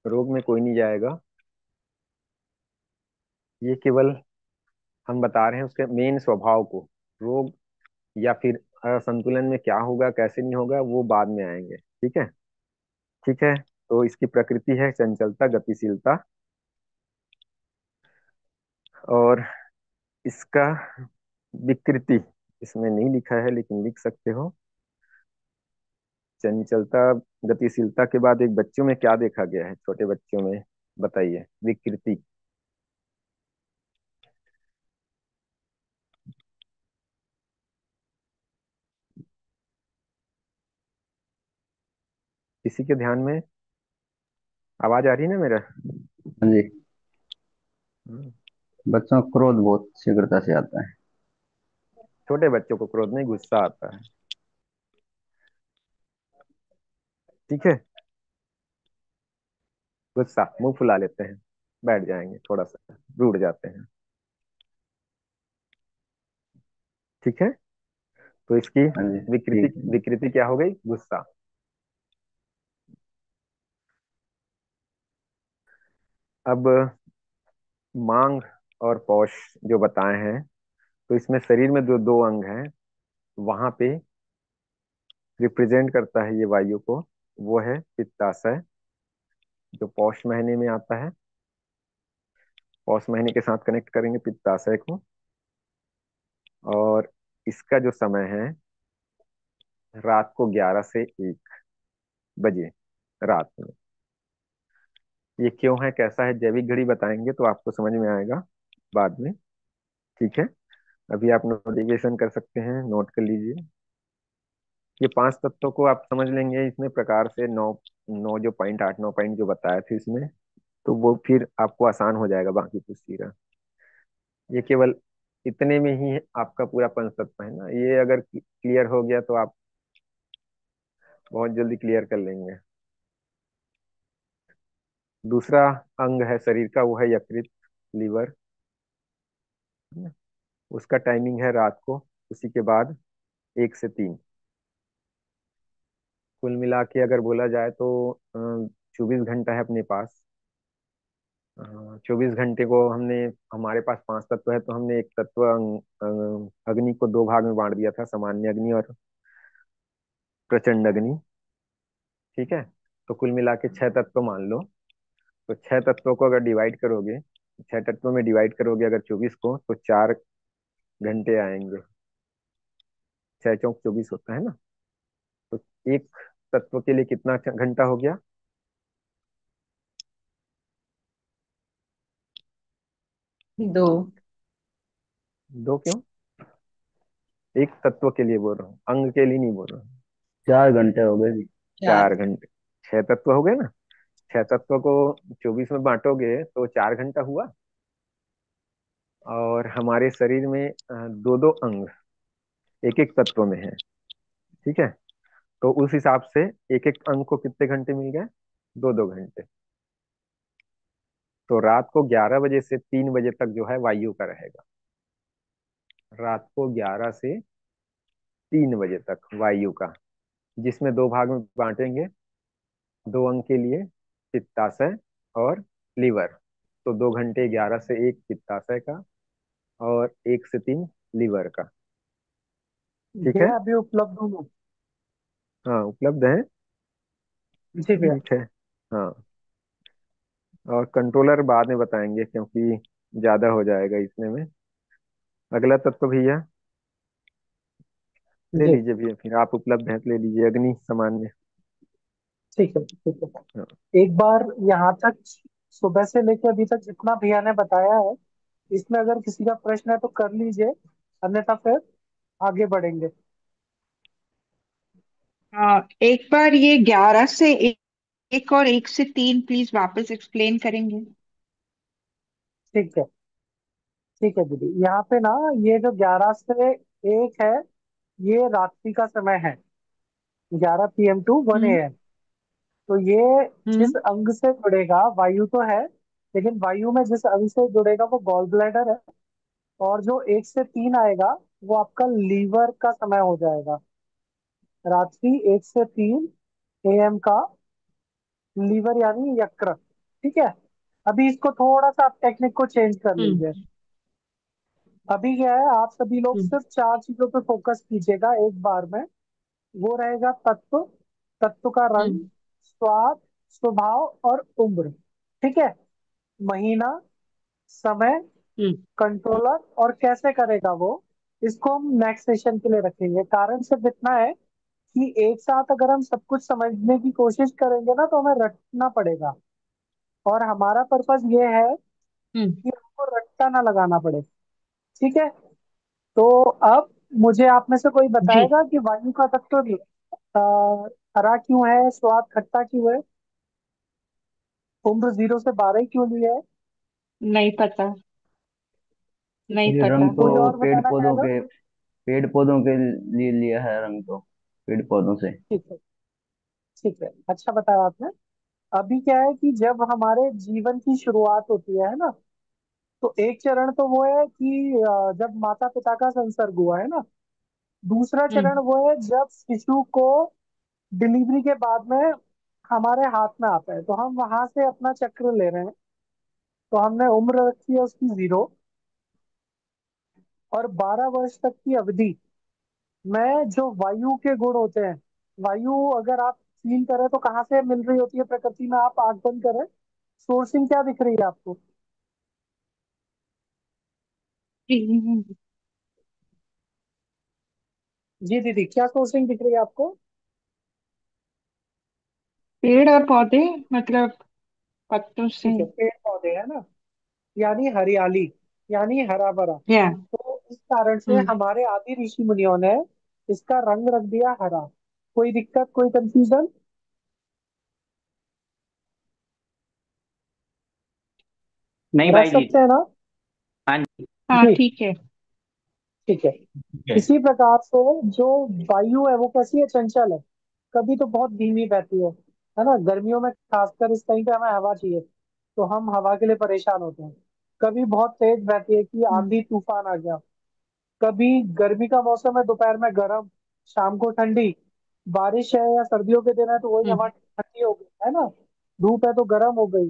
रोग में कोई नहीं जाएगा। ये केवल हम बता रहे हैं उसके मेन स्वभाव को। रोग या फिर असंतुलन में क्या होगा कैसे नहीं होगा वो बाद में आएंगे। ठीक है। ठीक है। तो इसकी प्रकृति है चंचलता, गतिशीलता। और इसका विकृति इसमें नहीं लिखा है, लेकिन लिख सकते हो। चंचलता, गतिशीलता के बाद एक बच्चों में क्या देखा गया है, छोटे बच्चों में, बताइए विकृति। किसी के ध्यान में आवाज आ रही है ना मेरा? हाँ जी। हम्म। बच्चों को क्रोध बहुत शीघ्रता से आता है। छोटे बच्चों को क्रोध नहीं, गुस्सा आता है। ठीक है। गुस्सा, मुंह फुला लेते हैं, बैठ जाएंगे, थोड़ा सा रूठ जाते हैं। ठीक है, तो इसकी हाँ जी विकृति ठीक है। विकृति क्या हो गई? गुस्सा। अब मांग और पौष जो बताए हैं, तो इसमें शरीर में जो दो अंग हैं, वहां पे रिप्रेजेंट करता है ये वायु को, वो है पित्ताशय, जो पौष महीने में आता है। पौष महीने के साथ कनेक्ट करेंगे पित्ताशय को। और इसका जो समय है, रात को 11 से 1 बजे रात में। ये क्यों है, कैसा है, जैविक घड़ी बताएंगे तो आपको समझ में आएगा बाद में। ठीक है, अभी आप नोटिफिकेशन कर सकते हैं, नोट कर लीजिए। ये 5 तत्वों को आप समझ लेंगे इसमें प्रकार से, नौ नौ जो पॉइंट, 8 9 पॉइंट जो बताए थे इसमें, तो वो फिर आपको आसान हो जाएगा बाकी कुछ चीज़ें। ये केवल इतने में ही आपका पूरा पंच तत्व है ना, ये अगर क्लियर हो गया तो आप बहुत जल्दी क्लियर कर लेंगे। दूसरा अंग है शरीर का, वो है यकृत, लीवर। उसका टाइमिंग है रात को, उसी के बाद 1 से 3। कुल मिला के अगर बोला जाए तो 24 घंटा है अपने पास। 24 घंटे को हमने, हमारे पास 5 तत्व है तो हमने एक तत्व अग्नि को 2 भाग में बांट दिया था, सामान्य अग्नि और प्रचंड अग्नि। ठीक है, तो कुल मिला के 6 तत्व मान लो। तो 6 तत्वों को अगर डिवाइड करोगे, 6 तत्वों में डिवाइड करोगे अगर 24 को, तो 4 घंटे आएंगे। 6 चौक 24 होता है ना। तो एक तत्व के लिए कितना घंटा हो गया? 2। 2 क्यों? एक तत्व के लिए बोल रहा हूँ, अंग के लिए नहीं बोल रहा हूँ। 4 घंटे हो गए जी। 4। 4 घंटे। 6 तत्व हो गए ना। 6 तत्व को 24 में बांटोगे तो 4 घंटा हुआ। और हमारे शरीर में दो दो अंग एक एक तत्व में है। ठीक है, तो उस हिसाब से एक एक अंग को कितने घंटे मिल गए? 2 2 घंटे। तो रात को 11 बजे से 3 बजे तक जो है वायु का रहेगा। रात को 11 से 3 बजे तक वायु का, जिसमें 2 भाग में बांटेंगे, 2 अंग के लिए, पित्ताशय और लीवर। तो 2 घंटे, 11 से 1 पित्ताशय का और 1 से 3 लीवर का। ठीक है, भैया अभी उपलब्ध हूँ मैं। हाँ उपलब्ध है। जी भैया। ठीक है, हाँ। और कंट्रोलर बाद में बताएंगे क्योंकि ज्यादा हो जाएगा इतने में। अगला तत्व भैया ले जी लीजिए भैया, फिर आप उपलब्ध हैं तो ले लीजिए, अग्नि सामान्य। ठीक है ठीक हाँ, है। एक बार यहाँ तक सुबह से लेके अभी तक जितना भैया ने बताया है, इसमें अगर किसी का प्रश्न है तो कर लीजिए, अन्यथा फिर आगे बढ़ेंगे। एक बार ये 11 से 1 और 1 से 3 प्लीज वापस एक्सप्लेन करेंगे? ठीक है ठीक है दीदी, यहाँ पे ना, ये जो 11 से 1 है, ये रात्रि का समय है, 11 PM to 1 हम्म। AM। तो ये जिस हम्म। अंग से जुड़ेगा, वायु तो है, लेकिन वायु में जिस अंग से जुड़ेगा वो गॉल ब्लैडर है। और जो 1 से 3 आएगा, वो आपका लीवर का समय हो जाएगा। रात्रि 1 से 3 AM का लीवर यानी यकृत। ठीक है, अभी इसको थोड़ा सा आप टेक्निक को चेंज कर हम्म। लीजिए। अभी क्या है, आप सभी लोग हम्म। सिर्फ 4 चीजों पे फोकस कीजिएगा एक बार में। वो रहेगा तत्व, तत्व का रंग, हम्म। स्वाद, स्वभाव और उम्र। ठीक है, महीना, समय, हम्म। कंट्रोलर और कैसे करेगा वो, इसको हम नेक्स्ट सेशन के लिए रखेंगे। कारण सिर्फ इतना है कि एक साथ अगर हम सब कुछ समझने की कोशिश करेंगे ना, तो हमें रटना पड़ेगा। और हमारा पर्पस ये है हम्म। कि हमको रट्टा ना लगाना पड़े। ठीक है, तो अब मुझे आप में से कोई जी। बताएगा कि वायु का तत्व हरा क्यों है, स्वाद खट्टा क्यों है, उम्र 0 से 12 क्यों ली है? नहीं पता। नहीं ये पता। रंग तो कोई और पेड़ बताना पौधों चाहेगा? के, पेड़ पौधों के लिए लिया है रंग तो, पेड़ पौधों से। ठीक है ठीक है, अच्छा बताया आपने। अभी क्या है कि जब हमारे जीवन की शुरुआत होती है ना, तो एक चरण तो वो है कि जब माता पिता का संसर्ग हुआ है ना। दूसरा चरण हम्म। वो है जब शिशु को डिलीवरी के बाद में हमारे हाथ में आता है, तो हम वहां से अपना चक्र ले रहे हैं। तो हमने उम्र रखी है उसकी 0, और 12 वर्ष तक की अवधि में जो वायु के गुण होते हैं। वायु अगर आप फील करें तो कहाँ से मिल रही होती है प्रकृति में, आप आंख बंद करें, सोर्सिंग क्या दिख रही है आपको? जी दीदी, क्या सोर्सिंग दिख रही है आपको? पेड़ और पौधे, मतलब पत्तों से। ठीक है, पेड़ पौधे है ना, यानी हरियाली, यानी हरा भरा। या। तो इस कारण से हम्म। हमारे आदि ऋषि मुनियों ने इसका रंग रख दिया हरा। कोई दिक्कत, कोई कंफ्यूजन? नहीं रख भाई जी। सकते हैं ना? हाँ जी। हाँ जी, ठीक है। ठीक है। ठीक है। इसी प्रकार से जो वायु है वो कैसी है? चंचल है। कभी तो बहुत धीमी बहती है ना। गर्मियों में खासकर इस टाइम पे हमें हवा चाहिए, तो हम हवा के लिए परेशान होते हैं। कभी बहुत तेज बहती है कि हम्म। आंधी तूफान आ गया। कभी गर्मी का मौसम है, दोपहर में गर्म, शाम को ठंडी। बारिश है या सर्दियों के दिन है तो वही हवा हम्म। ठंडी हो गई है ना। धूप है तो गर्म हो गई।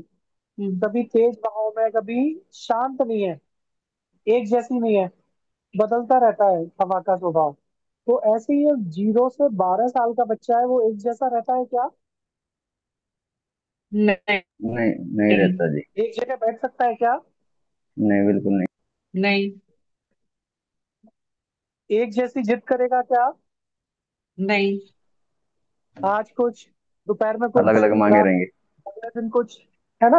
हम्म। कभी तेज बहाव में, कभी शांत नहीं है, एक जैसी नहीं है, बदलता रहता है हवा का स्वभाव। तो ऐसे ही 0 से 12 साल का बच्चा है, वो एक जैसा रहता है क्या? नहीं। नहीं, नहीं रहता जी। एक जगह बैठ सकता है क्या? नहीं, बिल्कुल नहीं। नहीं। एक जैसी जिद करेगा क्या? नहीं। आज कुछ, दोपहर में अलग कुछ, अलग मांगे रात, रहेंगे। अगले दिन कुछ, है ना।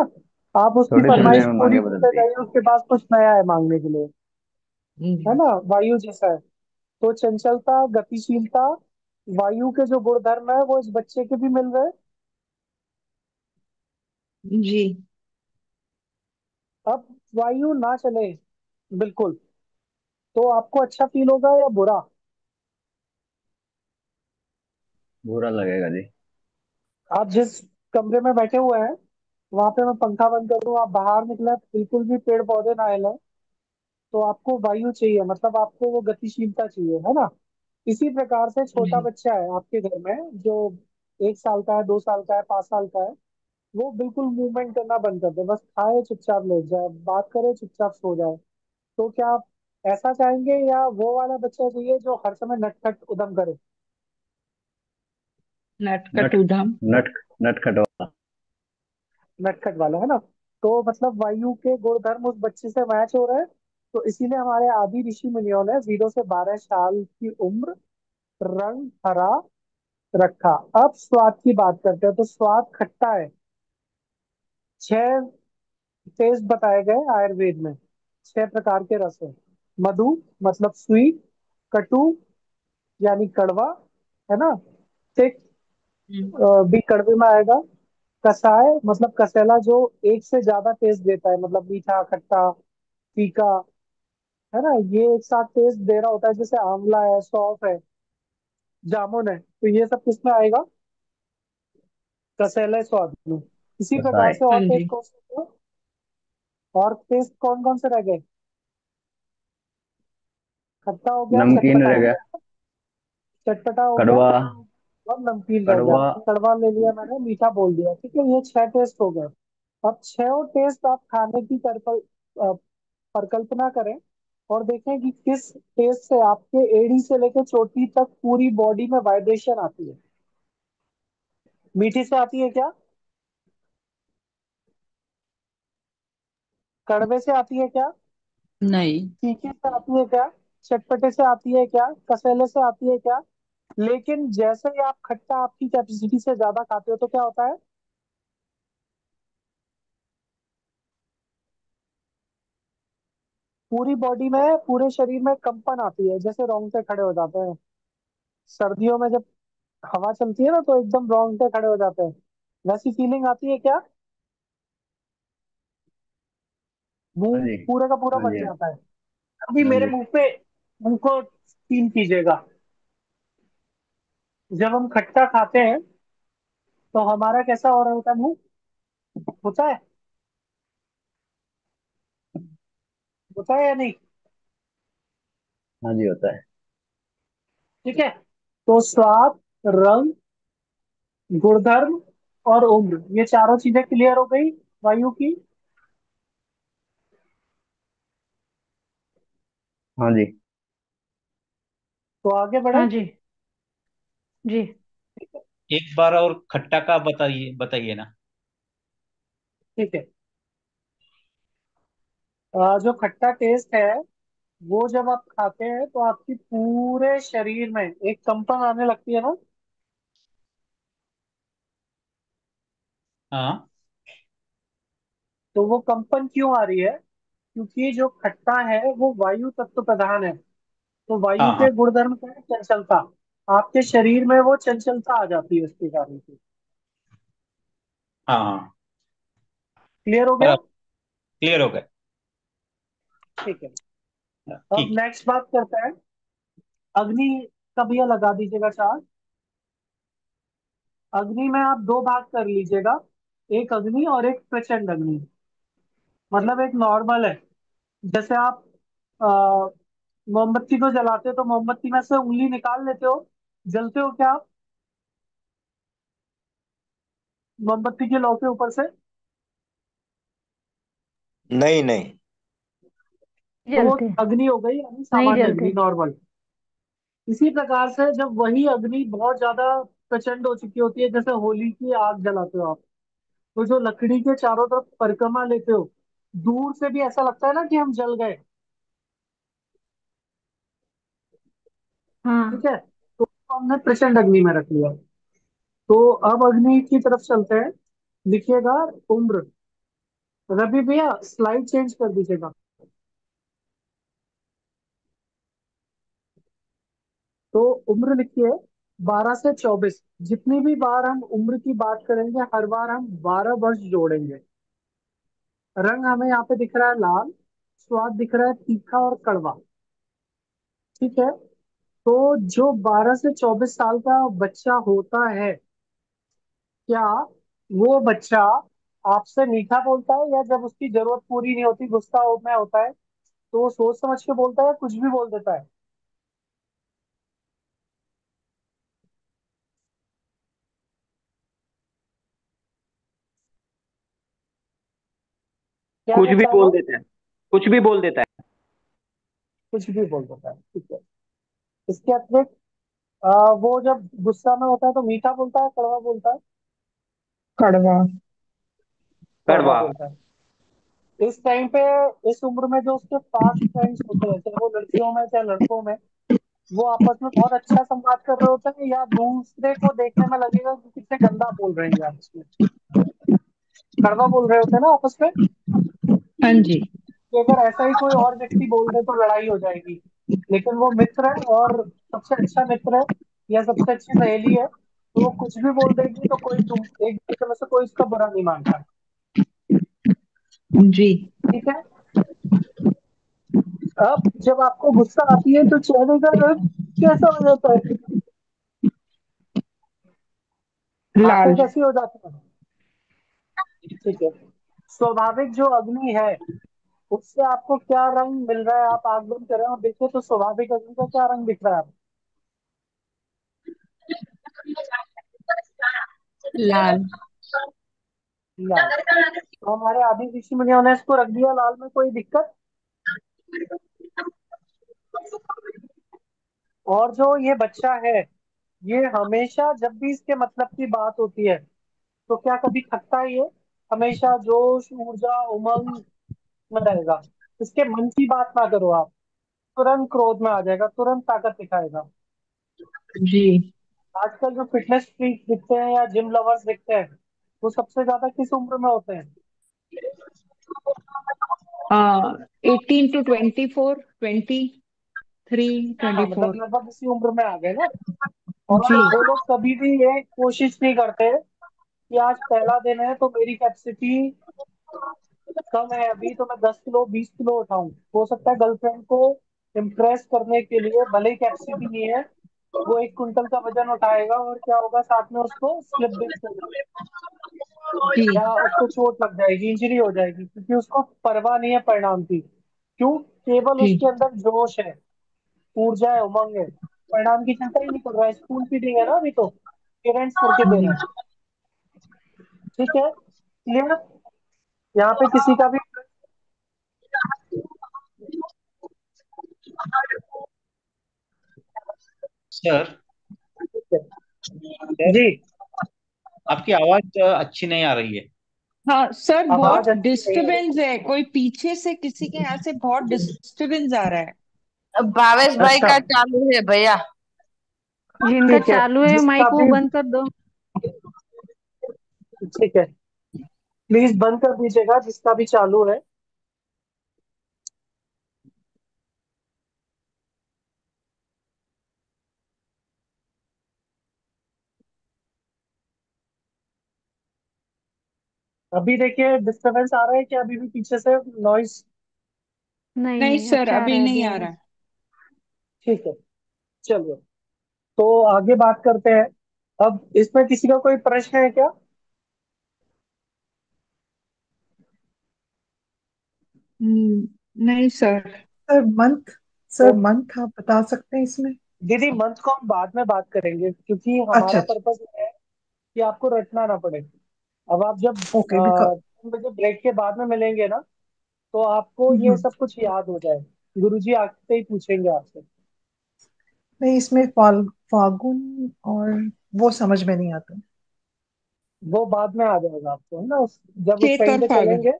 आप उसकी थोड़ी थोड़ी देर फरमाइश में पूरी मांगे करते बदलती है। जाइए, उसके पास कुछ नया है मांगने के लिए, है हम्म। ना। वायु जैसा है। तो चंचलता, गतिशीलता, वायु के जो गुणधर्म है वो इस बच्चे के भी मिल रहे हैं। जी। अब वायु ना चले बिल्कुल, तो आपको अच्छा फील होगा या बुरा? बुरा लगेगा जी। आप जिस कमरे में बैठे हुए हैं, वहां पे मैं पंखा बंद कर दूं, आप बाहर निकले, बिल्कुल भी पेड़ पौधे ना हिले, तो आपको वायु चाहिए, मतलब आपको वो गतिशीलता चाहिए, है ना। इसी प्रकार से छोटा जी। बच्चा है आपके घर में, जो 1 साल का है, 2 साल का है, 5 साल का है, वो बिल्कुल मूवमेंट करना बंद कर दे, बस खाए चुपचाप लेट जाए, बात करे चुपचाप सो जाए। तो क्या आप ऐसा चाहेंगे, या वो वाला बच्चा चाहिए जो हर समय नटखट उद्यम करे? नटखट नट उधम। नट नटखट वाला। नटखट वाला, है ना। तो मतलब वायु के गुणधर्म उस बच्चे से मैच हो रहे हैं। तो इसीलिए हमारे आदि ऋषि मुनियों ने 0 से 12 साल की उम्र रंग हरा रखा। अब स्वाद की बात करते हैं, तो स्वाद खट्टा है। 6 टेस्ट बताए गए आयुर्वेद में। 6 प्रकार के रस है। मधु, मतलब स्वीट। कटु, यानी कड़वा, है ना। तिक्त, हम्म। भी कड़वे में आएगा। कसाय, मतलब कसेला, जो एक से ज्यादा टेस्ट देता है, मतलब मीठा, खट्टा, फीका, है ना। ये एक साथ टेस्ट दे रहा होता है, जैसे आंवला है, सौंफ है, जामुन है, तो ये सब किसमें आएगा? कसेले स्वाद में। इसी प्रकार कसाई। से हाँ और टेस्ट जी। कौन से थे? और टेस्ट कौन कौन से रह गए? खट्टा हो गया, नमकीन चटपटा रह हो गया। गया, चटपटा हो गया, कड़वा। और नमकीन रह गया। कड़वा। कड़वा ले लिया मैंने, मीठा बोल दिया, ठीक है। ये 6 टेस्ट हो गए। अब 6 टेस्ट आप खाने की परिकल्पना करें, और देखें कि किस टेस्ट से आपके एड़ी से लेकर चोटी तक पूरी बॉडी में वाइब्रेशन आती है। मीठी से आती है क्या? कड़वे से आती है क्या? नहीं। तीखे से आती है क्या? चटपटे से आती है क्या? कसेले से आती है क्या? लेकिन जैसे ही आप खट्टा आपकी कैपेसिटी से ज्यादा खाते हो तो क्या होता है? पूरी बॉडी में, पूरे शरीर में कंपन आती है, जैसे रोंगटे खड़े हो जाते हैं। सर्दियों में जब हवा चलती है ना, तो एकदम रोंगटे खड़े हो जाते हैं। वैसी फीलिंग आती है क्या? हाँ मुंह जी। पूरे का पूरा हाँ बन जी। जाता है। अभी हाँ मेरे जी। मुंह को फील कीजिएगा। जब हम खट्टा खाते हैं तो हमारा कैसा हो रहा होता है मुंह? होता है? होता है या नहीं? हाँ जी, होता है। ठीक है, तो स्वाद, रंग, गुणधर्म और उम्र, ये चारों चीजें क्लियर हो गई वायु की। हाँ जी। तो आगे बढ़े। हाँ जी। जी। एक बार और खट्टा का बताइए बताइए ना। ठीक है, जो खट्टा टेस्ट है वो जब आप खाते हैं तो आपकी पूरे शरीर में एक कंपन आने लगती है ना। हाँ तो वो कंपन क्यों आ रही है? क्योंकि जो खट्टा है वो वायु तत्व प्रधान है। तो वायु हाँ हाँ के गुणधर्म क्या है? चंचलता। आपके शरीर में वो चंचलता आ जाती है उसके कारण से। हाँ हाँ। क्लियर हो गया? बराबर। क्लियर हो गए। ठीक है, अब ठीक। नेक्स्ट बात करते हैं अग्नि का। भैया लगा दीजिएगा चार्ट। अग्नि में आप दो भाग कर लीजिएगा, एक अग्नि और एक प्रचंड अग्नि। मतलब एक नॉर्मल है, जैसे आप अ, मोमबत्ती को जलाते हो तो मोमबत्ती में से उंगली निकाल लेते हो, जलते हो क्या आप मोमबत्ती के लौ के ऊपर से? नहीं नहीं। तो वो जलते। अग्नि हो गई, यानी नहीं सामान्य जलते। अग्नि, नॉर्मल। इसी प्रकार से जब वही अग्नि बहुत ज्यादा प्रचंड हो चुकी होती है, जैसे होली की आग जलाते हो आप, तो जो लकड़ी के चारों तरफ परिक्रमा लेते हो, दूर से भी ऐसा लगता है ना कि हम जल गए। ठीक हाँ। है, तो हमने प्रचंड अग्नि में रख लिया। तो अब अग्नि की तरफ चलते हैं। लिखिएगा उम्र। रवि भैया स्लाइड चेंज कर दीजिएगा। तो उम्र लिखिए 12 से 24। जितनी भी बार हम उम्र की बात करेंगे हर बार हम 12 वर्ष जोड़ेंगे। रंग हमें यहाँ पे दिख रहा है लाल, स्वाद दिख रहा है तीखा और कड़वा। ठीक है, तो जो 12 से 24 साल का बच्चा होता है, क्या वो बच्चा आपसे मीठा बोलता है, या जब उसकी जरूरत पूरी नहीं होती गुस्सा में होता है तो वो सोच समझ के बोलता है या कुछ भी बोल देता है? क्या कुछ भी कहता है बोल वो? देता है। कुछ भी बोल देता है। कुछ भी बोल देता है, ठीक है। इसके अतिरिक्त वो जब गुस्सा में होता है तो मीठा बोलता है, कड़वा बोलता है? कड़वा। कड़वा कड़वा। बोलता है। इस टाइम पे, इस उम्र में जो उसके फास्ट फ्रेंड्स होते हैं, चाहे वो लड़कियों में चाहे लड़कों में, वो आपस में बहुत अच्छा संवाद कर रहे होते हैं, या दूसरे को देखने में लगेगा कि कितने गंदा बोल रहे हैं ये आपस में? कड़वा बोल रहे होते हैं ना आपस में। हाँ जी। कि अगर ऐसा ही कोई और व्यक्ति बोल दे तो लड़ाई हो जाएगी, लेकिन वो मित्र है और सबसे अच्छा मित्र है या सबसे अच्छी सहेली है, तो वो कुछ भी बोल देगी तो कोई तुम एक दूसरे में से कोई इसका बुरा नहीं मानता। जी। ठीक है, अब जब आपको गुस्सा आती है तो चेहरे का रंग कैसा हो जाता है? आंखें लाल। कैसी हो जाती हैं? ठीक है, स्वाभाविक जो अग्नि है उससे आपको क्या रंग मिल रहा है? आप आग बंद करें और देखिए तो स्वाभाविक अग्नि का क्या रंग दिख रहा है आपको? लाल। लाल। तो हमारे आदि ऋषि मुनियों ने इसको रख दिया लाल में, कोई दिक्कत? और जो ये बच्चा है, ये हमेशा जब भी इसके मतलब की बात होती है तो क्या कभी थकता है ये? हमेशा जोश ऊर्जा उमंग में रहेगा। इसके मन की बात ना करो आप, तुरंत क्रोध में आ जाएगा, तुरंत ताकत दिखाएगा। जी। आजकल जो फिटनेस फ्रीक दिखते हैं या जिम लवर्स दिखते हैं, वो सबसे ज्यादा किस उम्र में होते हैं? 18 to 24, 23, हाँ, 24। मतलब लगभग इसी उम्र में आ गए ना। और जी। वो लोग कभी भी ये कोशिश नहीं करते कि आज पहला दिन है तो मेरी कैपेसिटी कम है अभी, तो मैं 10 किलो 20 किलो उठाऊं। हो सकता है गर्लफ्रेंड को इम्प्रेस करने के लिए, भले ही कैपेसिटी नहीं है, वो 1 कुंटल का वजन उठाएगा और क्या होगा, साथ में उसको स्लिप डिस्क होगा। जी या उसको चोट लग जाएगी, इंजरी हो जाएगी, क्योंकि उसको परवाह नहीं है परिणाम की। क्यों? केवल जी उसके अंदर जोश है, ऊर्जा है, उमंग है, परिणाम की चिंता ही नहीं कर रहा है। स्कूल फीडिंग है ना अभी तो, पेरेंट्स करके दे जी। रहे हैं। ठीक है, क्लियर? यहाँ पे किसी का भी सर, सर जी, आपकी आवाज अच्छी नहीं आ रही है। हाँ सर, बहुत आवाज अच्छी नहीं आ रही। डिस्टरबेंस है, कोई पीछे से किसी के यहाँ से बहुत डिस्टरबेंस आ रहा है। अब भावेश भाई अच्छा, का चालू है भैया। जिनका ठीक है, चालू है जिसका माइक वो भी, बंद कर दो। ठीक है, प्लीज बंद कर दीजिएगा जिसका भी चालू है। अभी देखिए डिस्टरबेंस आ रहा है कि अभी भी पीछे से नॉइस? नहीं नहीं नहीं, सर, अच्छा आ रहा अभी है, अभी नहीं आ आ रहा रहा है। है। ठीक है, चलिए, तो आगे बात करते हैं। अब इसमें किसी का कोई प्रश्न है क्या? नहीं सर। सर मंथ तो सर मंथ आप बता सकते हैं इसमें? दीदी, मंथ को हम बाद में बात करेंगे, क्योंकि अच्छा हमारा अच्छा। पर्पस है कि आपको रटना ना पड़े। अब आप जब ओके, बिकॉज 3 बजे ब्रेक के बाद में मिलेंगे ना, तो आपको ये सब कुछ याद हो जाए। गुरुजी आते ही पूछेंगे आपसे। नहीं, इसमें फागुन और वो समझ में नहीं आता। वो बाद में आ जाएगा आपको, है ना, जब उस चेत टाइम और पे फागुन। चलेंगे।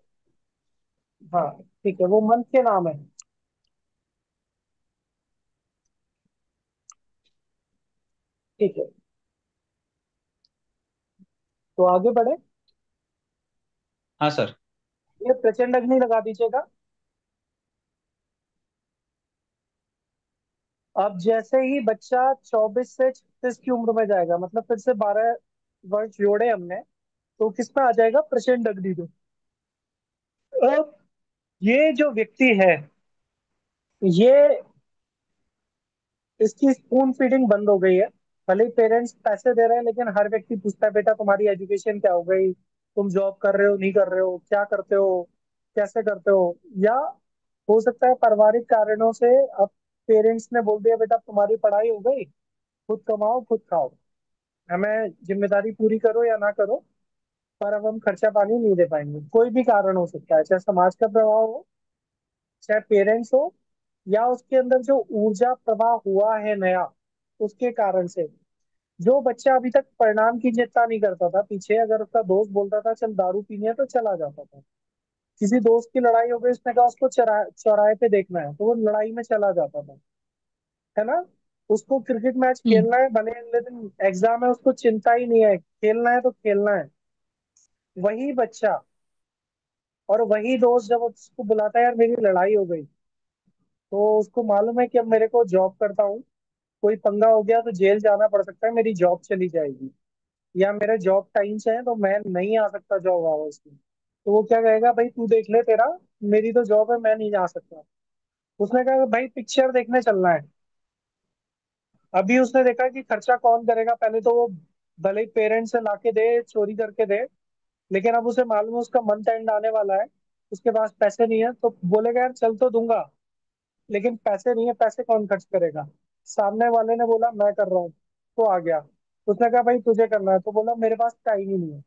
हाँ, ठीक है, वो मंथ के नाम है। ठीक है, तो आगे बढ़े। हाँ सर। ये प्रचंड अग्नि लगा दीजिएगा। अब जैसे ही बच्चा 24 से 36 की उम्र में जाएगा, मतलब फिर से 12 वर्ष जोड़े हमने, तो किस में आ जाएगा? प्रचंड अग्नि में। अब ये जो व्यक्ति है, ये, इसकी स्पून फीडिंग बंद हो गई है। भले ही पेरेंट्स पैसे दे रहे हैं, लेकिन हर व्यक्ति पूछता है, बेटा तुम्हारी एजुकेशन क्या हो गई, तुम जॉब कर रहे हो नहीं कर रहे हो, क्या करते हो, कैसे करते हो। या हो सकता है पारिवारिक कारणों से अब पेरेंट्स ने बोल दिया, बेटा तुम्हारी पढ़ाई हो गई, खुद कमाओ खुद खाओ, हमें जिम्मेदारी पूरी करो या ना करो, पर अब हम खर्चा पानी नहीं दे पाएंगे। कोई भी कारण हो सकता है, चाहे समाज का प्रभाव हो, चाहे पेरेंट्स हो, या उसके अंदर जो ऊर्जा प्रवाह हुआ है नया, उसके कारण से। जो बच्चा अभी तक परिणाम की चिंता नहीं करता था, पीछे अगर उसका दोस्त बोलता था चल दारू पीनी है, तो चला जाता था। किसी दोस्त की लड़ाई हो गई, उसने कहा उसको चौराहे पे देखना है, तो वो लड़ाई में चला जाता था, है ना। उसको क्रिकेट मैच हम्म। खेलना है, भले अगले दिन एग्जाम है, उसको चिंता ही नहीं है, खेलना है तो खेलना है। वही बच्चा और वही दोस्त जब उसको बुलाता है, यार मेरी लड़ाई हो गई, तो उसको मालूम है कि अब मेरे को जॉब करता हूँ, कोई पंगा हो गया तो जेल जाना पड़ सकता है, मेरी जॉब चली जाएगी, या मेरे जॉब टाइम से है तो मैं नहीं आ सकता जॉब आवर्स में, तो वो क्या कहेगा, भाई तू देख ले तेरा, मेरी तो जॉब है, मैं नहीं जा सकता। उसने कहा भाई पिक्चर देखने चलना है। अभी उसने देखा कि खर्चा कौन करेगा, पहले तो वो भले ही पेरेंट्स से लाके दे, चोरी करके दे, लेकिन अब उसे मालूम है उसका मंथ एंड आने वाला है, उसके पास पैसे नहीं है, तो बोलेगा यार चल तो दूंगा, लेकिन पैसे नहीं है, पैसे कौन खर्च करेगा। सामने वाले ने बोला मैं कर रहा हूँ, तो आ गया। उसने कहा भाई तुझे करना है, तो बोला मेरे पास टाइम ही नहीं है।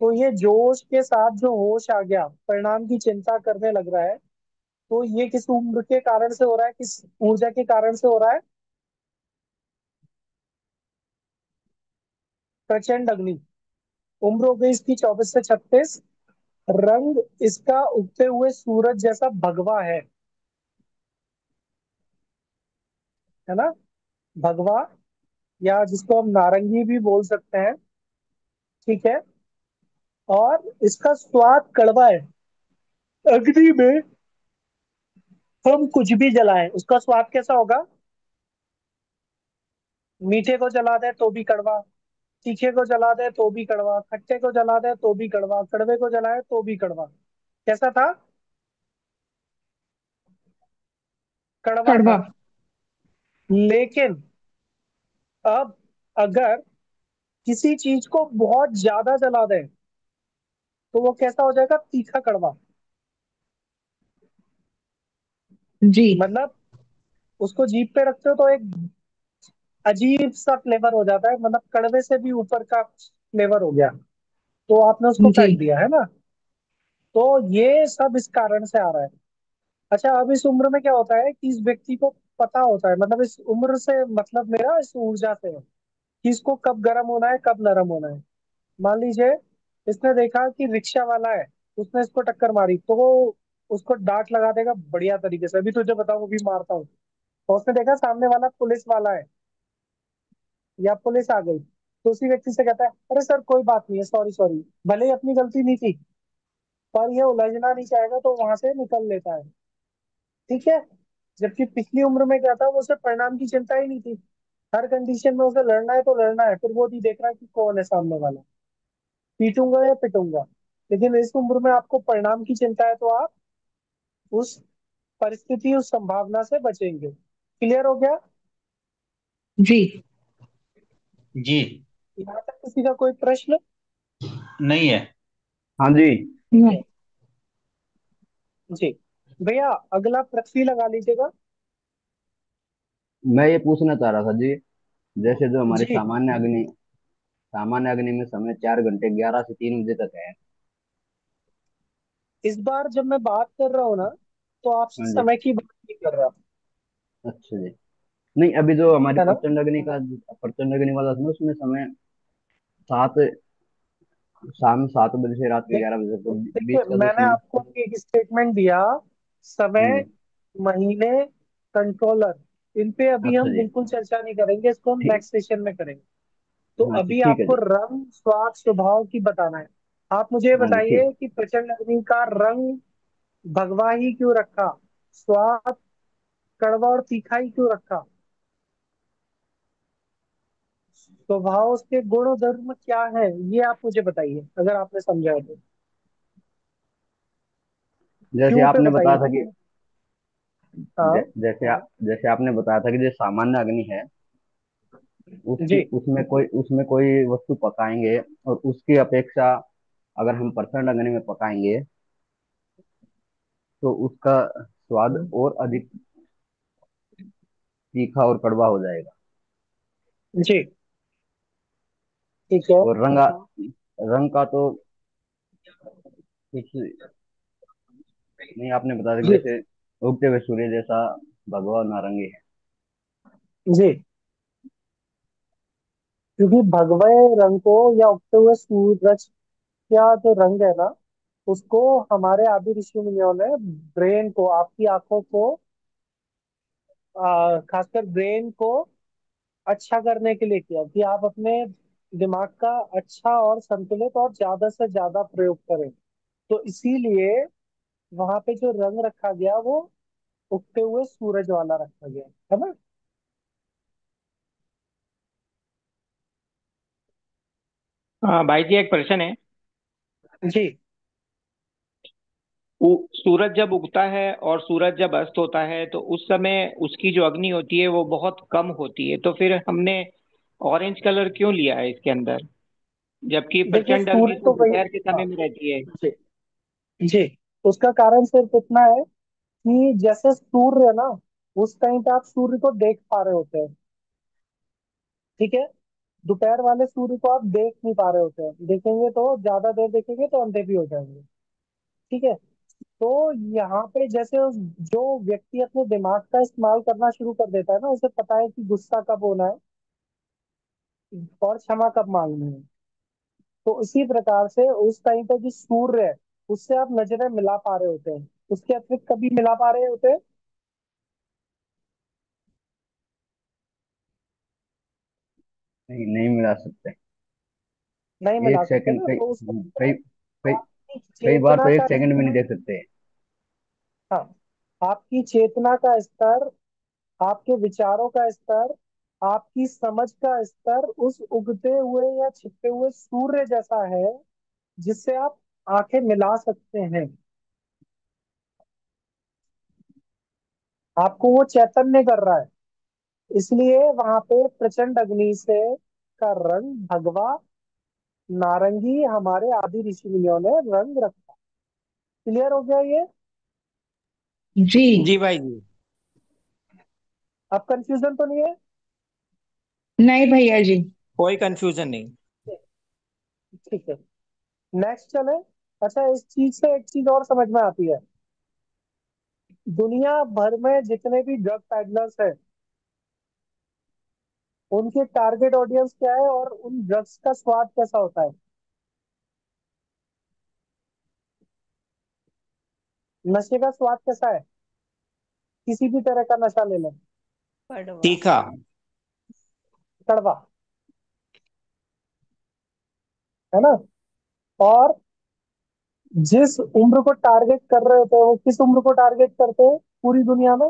तो ये जोश के साथ जो होश आ गया, परिणाम की चिंता करने लग रहा है, तो ये किस उम्र के कारण से हो रहा है, किस ऊर्जा के कारण से हो रहा है? प्रचंड अग्नि। उम्र हो गई इसकी 24 से 36। रंग इसका उगते हुए सूरज जैसा भगवा है ना, भगवा, या जिसको हम नारंगी भी बोल सकते हैं। ठीक है, और इसका स्वाद कड़वा है। अग्नि में हम कुछ भी जलाएं, उसका स्वाद कैसा होगा? मीठे को जला दे तो भी कड़वा, तीखे को जला दे तो भी कड़वा, खट्टे को जला दे तो भी कड़वा, कड़वे को जलाए तो भी कड़वा। कैसा था? कड़वा था। कड़वा। लेकिन अब अगर किसी चीज को बहुत ज्यादा जला दें, तो वो कैसा हो जाएगा, तीखा कड़वा। जी मतलब उसको जीभ पे रखते हो तो एक अजीब सा फ्लेवर हो जाता है, मतलब कड़वे से भी ऊपर का फ्लेवर हो गया, तो आपने उसको जी फेंक दिया है ना। तो ये सब इस कारण से आ रहा है। अच्छा, अब इस उम्र में क्या होता है कि इस व्यक्ति को पता होता है, मतलब इस उम्र से मतलब मेरा इस ऊर्जा से है कि इसको कब गर्म होना है कब नरम होना है। मान लीजिए इसने देखा कि रिक्शा वाला है, उसने इसको टक्कर मारी, तो वो उसको डांट लगा देगा बढ़िया तरीके से, अभी तुझे बताऊं वो भी मारता हूँ। और उसने देखा सामने वाला पुलिस वाला है या पुलिस आ गई, तो उसी व्यक्ति से कहता है अरे सर कोई बात नहीं है, सॉरी सॉरी, भले ही अपनी गलती नहीं थी, पर ये उलझना नहीं चाहेगा तो वहां से निकल लेता है। ठीक है। जबकि पिछली उम्र में क्या था, वो उसे परिणाम की चिंता ही नहीं थी, हर कंडीशन में उसे लड़ना है तो लड़ना है, फिर वो नहीं देख रहा कि कौन है सामने वाला, पीटूंगा या पिटूंगा। लेकिन इस उम्र में आपको परिणाम की चिंता है तो आप उस परिस्थिति, उस संभावना से बचेंगे। क्लियर हो गया? जी जी। यहाँ तक किसी का कोई प्रश्न? नहीं है। हाँ जी। नहीं। जी भैया, अगला पृथ्वी लगा लीजिएगा। मैं ये पूछना चाह रहा था जी, जैसे जो हमारी जी, सामान्य अग्नि में समय 4 घंटे 11 से 3 बजे तक है। इस बार जब मैं बात कर रहा हूँ ना, तो आपसे हाँ जी। समय की बात नहीं कर रहा, अच्छा जी। नहीं, अभी जो हमारी है ना। प्रचंड अग्नि वाला था ना, उसमें समय सात शाम 7 बजे से रात के देख 11 बजे तक, तो देखिए, बीच का जो मैंने समय। आपको एक स्टेटमेंट दिया, हाँ समय, जी। महीने, कंट्रोलर, इन पे अभी अच्छा हम जी। बिल्कुल चर्चा नहीं करेंगे, इसको हम ठीक। नेक्स्ट सेशन में करेंगे। तो हाँ जी, अभी ठीक है आपको जी। रंग, स्वाद, स्वभाव की बताना है। आप मुझे ये हाँ जी, ठीक। बताइए कि प्रचंड अग्नि का रंग भगवा ही क्यों रखा, स्वाद कड़वा और तीखा ही क्यों रखा, स्वभाव, उसके गुण धर्म क्या है, ये आप मुझे बताइए अगर आपने समझा है तो। जैसे क्यों पे आपने बताया बताइए। था कि हाँ। जैसे आपने बताया था कि जो सामान्य अग्नि है, जी उसमें कोई वस्तु पकाएंगे, और उसकी अपेक्षा अगर हम प्रचंड अग्नि में पकाएंगे तो उसका स्वाद और अधिक तीखा और कड़वा हो जाएगा। जी, ठीक है। और रंग का तो कुछ नहीं, आपने बता दिया, जी जैसे उगते हुए सूर्य जैसा भगवा नारंगी है। जी, क्योंकि भगवे रंग को या उगते हुए सूरज का जो रंग है ना, उसको हमारे आदि ऋषि मुनियों ने ब्रेन को, आपकी आंखों को, खासकर ब्रेन को अच्छा करने के लिए किया कि आप अपने दिमाग का अच्छा और संतुलित और ज्यादा से ज्यादा प्रयोग करें। तो इसीलिए वहां पे जो रंग रखा गया वो उगते हुए सूरज वाला रखा गया, है ना। हाँ भाई जी, एक प्रश्न है। जी सूरज जब उगता है और सूरज जब अस्त होता है तो उस समय उसकी जो अग्नि होती है वो बहुत कम होती है, तो फिर हमने ऑरेंज कलर क्यों लिया है इसके अंदर, जबकि देखिए, प्रचंड अग्नि सूर्य तो तो वही। दोपहर के हाँ, समय में रहती है। जी जी, उसका कारण सिर्फ इतना है कि जैसे सूर्य है ना, उस टाइम पे आप सूर्य को देख पा रहे होते हैं, ठीक है। दोपहर वाले सूर्य को आप देख नहीं पा रहे होते हैं, देखेंगे तो ज्यादा देर देखेंगे तो अंधे भी हो जाएंगे, ठीक है। तो यहाँ पे जैसे जो व्यक्ति अपने दिमाग का इस्तेमाल करना शुरू कर देता है ना, उसे पता है कि गुस्सा कब होना है और क्षमा कब मांगनी है। तो इसी प्रकार से उस टाइम पे जो सूर्य है, उससे आप नजरें मिला पा रहे होते हैं, उसके अतिरिक्त कभी मिला पा रहे होते हैं? नहीं, नहीं मिला सकते। नहीं मिला एक सकते सेकंड ना, कई तो उस कई कई आपकी कई बार चेतना तो एक का सेकंड में नहीं स्तर, देख सकते। हाँ, आपकी चेतना का स्तर, आपके विचारों का स्तर, आपकी समझ का स्तर उस उगते हुए या छिपते हुए सूर्य जैसा है जिससे आप आंखें मिला सकते हैं। आपको वो चैतन्य कर रहा है, इसलिए वहां पे प्रचंड अग्नि से का रंग भगवा नारंगी हमारे आदि ऋषि मुनियों ने रंग रखा। क्लियर हो गया ये? जी जी भाई जी। अब कंफ्यूजन तो नहीं है? नहीं भैया जी। कोई कंफ्यूजन नहीं। ठीक है, नेक्स्ट चले। अच्छा, इस चीज से एक चीज और समझ में आती है। दुनिया भर में जितने भी ड्रग पैडलर्स हैं, उनके टारगेट ऑडियंस क्या है और उन ड्रग्स का स्वाद कैसा होता है? नशे का स्वाद कैसा है? किसी भी तरह का नशा ले लो, तीखा। कड़वा, है ना? और जिस उम्र को टारगेट कर रहे होते हैं, वो किस उम्र को टारगेट करते हैं पूरी दुनिया में?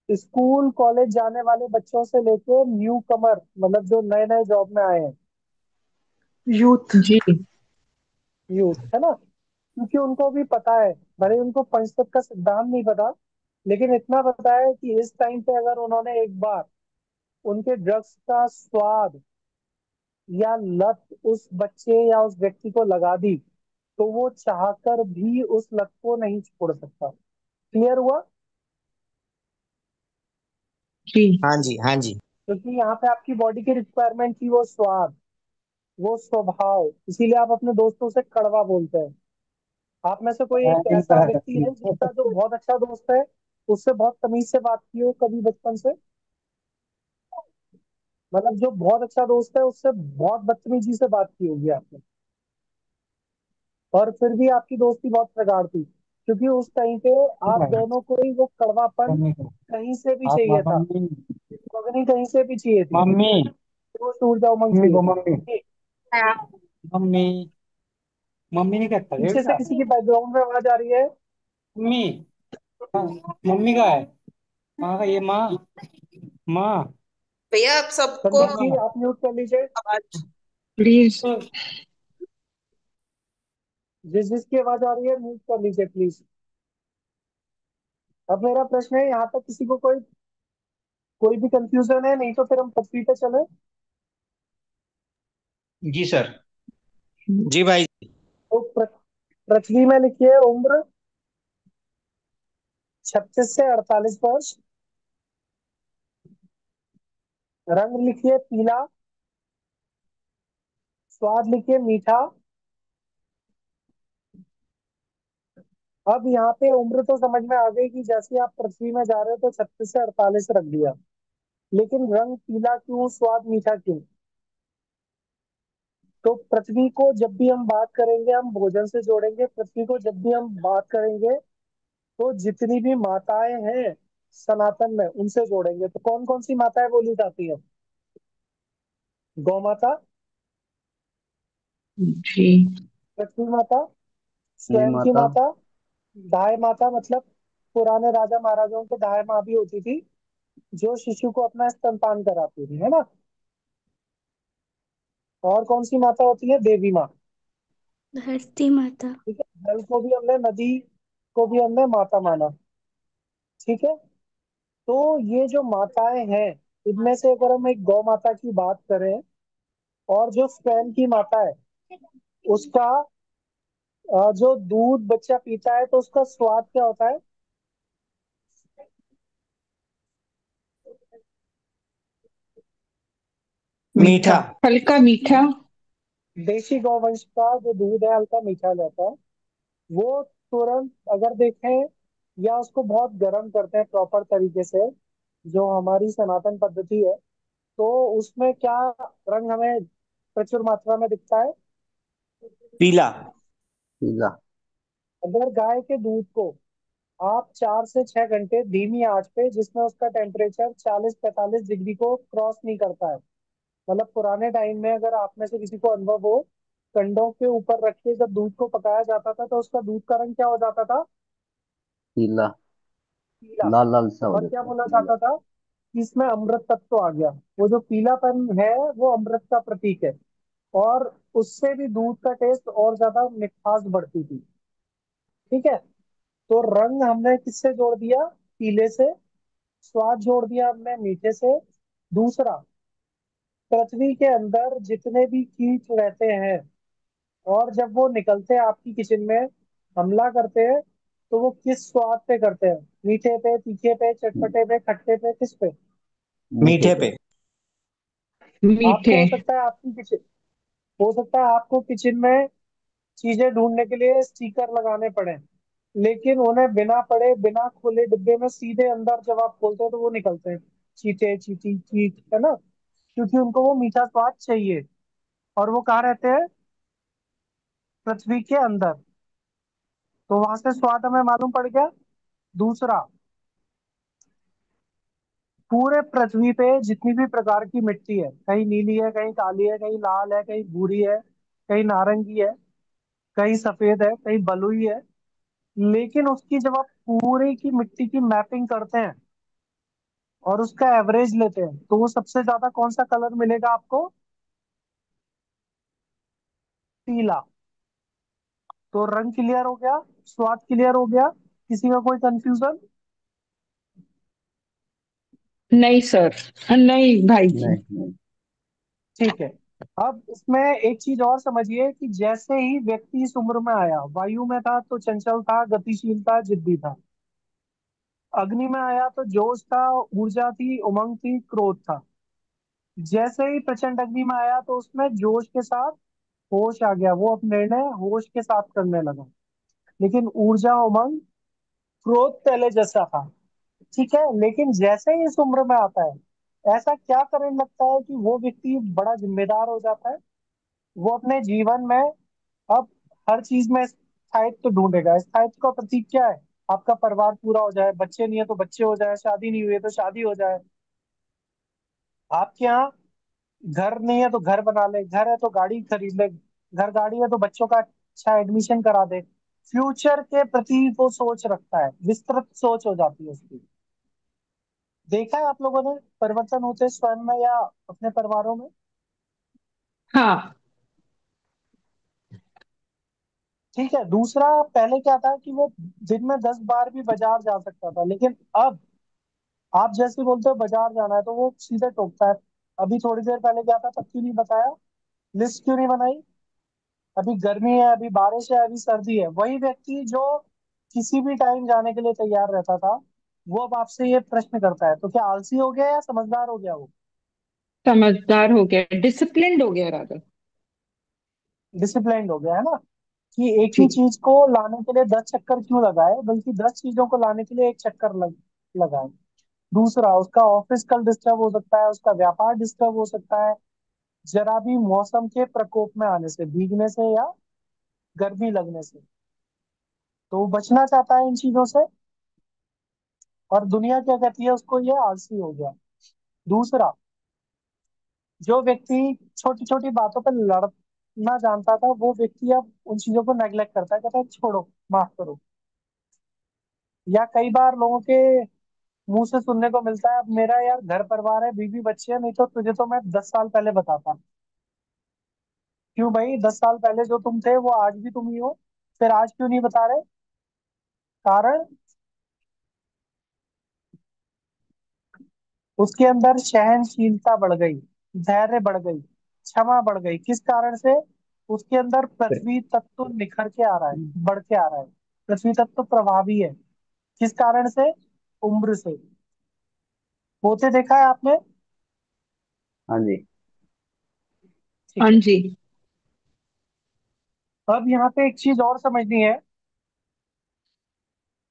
स्कूल कॉलेज जाने वाले बच्चों से लेके न्यू कमर, मतलब जो नए नए जॉब में आए हैं, यूथ। जी यूथ, है ना? क्योंकि उनको भी पता है, भले उनको पंचतत्व का सिद्धांत नहीं पता, लेकिन इतना पता है कि इस टाइम पे अगर उन्होंने एक बार उनके ड्रग्स का स्वाद या लत उस बच्चे या उस व्यक्ति को लगा दी, तो वो चाहकर भी उस लत को नहीं छोड़ सकता। क्लियर हुआ? जी हाँ जी, हाँ जी। क्योंकि यहाँ पे आपकी बॉडी की रिक्वायरमेंट थी वो स्वाद, वो स्वभाव, इसीलिए आप अपने दोस्तों से कड़वा बोलते हैं। आप में से कोई एक ऐसा व्यक्ति है जिसका जो बहुत अच्छा दोस्त है, उससे बहुत तमीज से बात की हो कभी बचपन से? मतलब जो बहुत अच्छा दोस्त है उससे बहुत बदतमीजी से बात की होगी आपने, और फिर भी आपकी दोस्ती बहुत प्रगाढ़ थी, क्योंकि उस टाइम पे आप दोनों को ही वो कड़वापन कहीं से भी चाहिए था, पगनी कहीं से भी चाहिए थी, मम्मी तो ऊर्जा उमंग मम्मी चाहिए को थी। मम्मी मम्मी मम्मी नहीं कहता पीछे से बेटा। किसी की बैकग्राउंड में आवाज आ रही है? मम्मी। हाँ, मम्मी का है। कहाँ का ये माँ। माँ। भैया आप सबको संदीप जी, आप म्यूट कर लीजिए। आवाज। प्लीज। जिस जिसकी आवाज आ रही है म्यूट कर लीजिए प्लीज। अब मेरा प्रश्न है, यहाँ तक किसी को कोई कोई भी कंफ्यूजन है? नहीं तो फिर हम पृथ्वी पे चले। जी सर। जी भाई। तो पृथ्वी में लिखिए उम्र 36 से 48 वर्ष। रंग लिखिए पीला। स्वाद लिखिए मीठा। अब यहाँ पे उम्र तो समझ में आ गई कि जैसे आप पृथ्वी में जा रहे हो तो 36 से 48 रख दिया, लेकिन रंग पीला क्यों, स्वाद मीठा क्यों? तो पृथ्वी को जब भी हम बात करेंगे, हम भोजन से जोड़ेंगे। पृथ्वी को जब भी हम बात करेंगे, तो जितनी भी माताएं हैं सनातन में, उनसे जोड़ेंगे। तो कौन कौन सी माताएं बोली जाती है? गौ माता, जी पृथ्वी माता, मेरी स्वयं की माता। माता, दाय माता, मतलब पुराने राजा महाराजाओं को दाय माँ भी होती थी, जो शिशु को अपना स्तनपान कराती थी, है ना? और कौन सी माता होती है? देवी माँ। धरती माता। ठीक है, जल को भी हमने, नदी को भी हमने माता माना। ठीक है, तो ये जो माताएं हैं, इनमें से अगर हम एक गौ माता की बात करें, और जो स्वयं की माता है उसका जो दूध बच्चा पीता है, तो उसका स्वाद क्या होता है? मीठा। मीठा। हल्का मीठा। देशी गौवंश का जो दूध है हल्का मीठा रहता है। वो तुरंत अगर देखें, या उसको बहुत गर्म करते हैं प्रॉपर तरीके से, जो हमारी सनातन पद्धति है, तो उसमें क्या रंग हमें प्रचुर मात्रा में दिखता है? पीला। पीला। अगर गाय के दूध को आप 4 से 6 घंटे धीमी आंच पे, जिसमें उसका टेम्परेचर 40-45 डिग्री को क्रॉस नहीं करता है, मतलब पुराने टाइम में अगर आप में से किसी को अनुभव हो, कंडों के ऊपर रख के जब दूध को पकाया जाता था, तो उसका दूध का रंग क्या हो जाता था? पीला। पीला। लाल लाल सा हो और क्या जाता है बोला पीला। जाता था? कि इसमें अमृत तत्व आ गया। वो जो पीलापन है वो अमृत का प्रतीक है, और उससे भी दूध का टेस्ट और ज्यादा मिठास बढ़ती थी। ठीक है, तो रंग हमने किससे जोड़ दिया? पीले से। स्वाद जोड़ दिया हमने मीठे से। दूसरा, पृथ्वी के अंदर जितने भी कीट रहते हैं, और जब वो निकलते हैं आपकी किचन में, हमला करते हैं, तो वो किस स्वाद पे करते हैं? मीठे पे, तीखे पे, चटपटे पे, खट्टे पे, किस पे? मीठे मीठे पे। पे। आपको मीठे। हो सकता है आपकी किचन हो सकता है आपको किचन में चीजें ढूंढने के लिए स्टिकर लगाने पड़े, लेकिन उन्हें बिना पढ़े, बिना खोले डिब्बे में सीधे अंदर जब आप खोलते हो तो वो निकलते हैं, चीटे, चीटी, कीट, है ना? क्योंकि उनको वो मीठा स्वाद चाहिए। और वो कहाँ रहते हैं? पृथ्वी के अंदर। तो वहां से स्वाद हमें मालूम पड़ गया। दूसरा, पूरे पृथ्वी पे जितनी भी प्रकार की मिट्टी है, कहीं नीली है, कहीं काली है, कहीं लाल है, कहीं भूरी है, कहीं नारंगी है, कहीं सफेद है, कहीं बलुई है, लेकिन उसकी जब आप पूरे की मिट्टी की मैपिंग करते हैं और उसका एवरेज लेते हैं, तो वो सबसे ज्यादा कौन सा कलर मिलेगा आपको? पीला। तो रंग क्लियर हो गया, स्वाद क्लियर हो गया, किसी का कोई कंफ्यूजन? नहीं सर, नहीं भाई जी। नहीं नहीं। ठीक है। अब इसमें एक चीज और समझिए कि जैसे ही व्यक्ति इस उम्र में आया, वायु में था तो चंचल था, गतिशील था, जिद्दी था। अग्नि में आया तो जोश था, ऊर्जा थी, उमंग थी, क्रोध था। जैसे ही प्रचंड अग्नि में आया तो उसमें जोश के साथ होश आ गया, वो अब निर्णय होश के साथ करने लगा। लेकिन ऊर्जा, उमंग, क्रोध पहले जैसा था। ठीक है, लेकिन जैसे ही इस उम्र में आता है, ऐसा क्या करने लगता है कि वो व्यक्ति बड़ा जिम्मेदार हो जाता है। वो अपने जीवन में अब हर चीज में स्थायित्व ढूंढेगा। स्थायित्व का प्रतीक क्या है? आपका परिवार पूरा हो जाए, बच्चे नहीं है तो बच्चे हो जाए, शादी नहीं हुई है तो शादी हो जाए, आपके यहाँ घर नहीं है तो घर बना ले, घर है तो गाड़ी खरीद ले, घर गाड़ी है तो बच्चों का अच्छा एडमिशन करा दे। फ्यूचर के प्रति वो सोच रखता है, विस्तृत सोच हो जाती है उसकी। देखा है आप लोगों ने परिवर्तन होते स्वयं में या अपने परिवारों में? हाँ। ठीक है। दूसरा, पहले क्या था कि वो दिन में 10 बार भी बाजार जा सकता था, लेकिन अब आप जैसे बोलते हो बाजार जाना है तो वो सीधे टोकता है। अभी थोड़ी देर पहले क्या था, तब क्यों नहीं बताया? लिस्ट क्यों नहीं बनाई? अभी गर्मी है, अभी बारिश है, अभी सर्दी है। वही व्यक्ति जो किसी भी टाइम जाने के लिए तैयार रहता था, वो अब आपसे ये प्रश्न करता है, तो क्या आलसी हो गया या समझदार हो गया वो? समझदार हो गया, डिसिप्लिन्ड हो गया राधा। डिसिप्लिन्ड हो गया, है ना? कि एक ही जी। चीज को लाने के लिए 10 चक्कर क्यों लगाए, बल्कि 10 चीजों को लाने के लिए एक चक्कर लगाए। दूसरा, उसका ऑफिस कल डिस्टर्ब हो सकता है, उसका व्यापार डिस्टर्ब हो सकता है, जरा भी मौसम के प्रकोप में आने से, भीगने से या गर्मी लगने से। तो वो बचना चाहता है इन चीजों से, और दुनिया क्या कहती है उसको? ये आलसी हो गया। दूसरा, जो व्यक्ति छोटी छोटी बातों पर लड़ना जानता था, वो व्यक्ति अब उन चीजों को नेग्लेक्ट करता है, कहता है छोड़ो, माफ करो। या कई बार लोगों के मुंह से सुनने को मिलता है, अब मेरा यार घर परिवार है, बीवी बच्चे हैं, नहीं तो तुझे तो मैं 10 साल पहले बताता। क्यों भाई? 10 साल पहले जो तुम थे वो आज भी तुम ही हो, फिर आज क्यों नहीं बता रहे? कारण, उसके अंदर सहनशीलता बढ़ गई, धैर्य बढ़ गई, क्षमा बढ़ गई। किस कारण से? उसके अंदर फिर पृथ्वी तत्व निखर के आ रहा है, बढ़ के आ रहा है। पृथ्वी तत्व प्रभावी है। किस कारण से? उम्र से। होते देखा है आपने? हाँ जी। ठीक हाँ है। जी। अब यहाँ पे एक चीज और समझनी है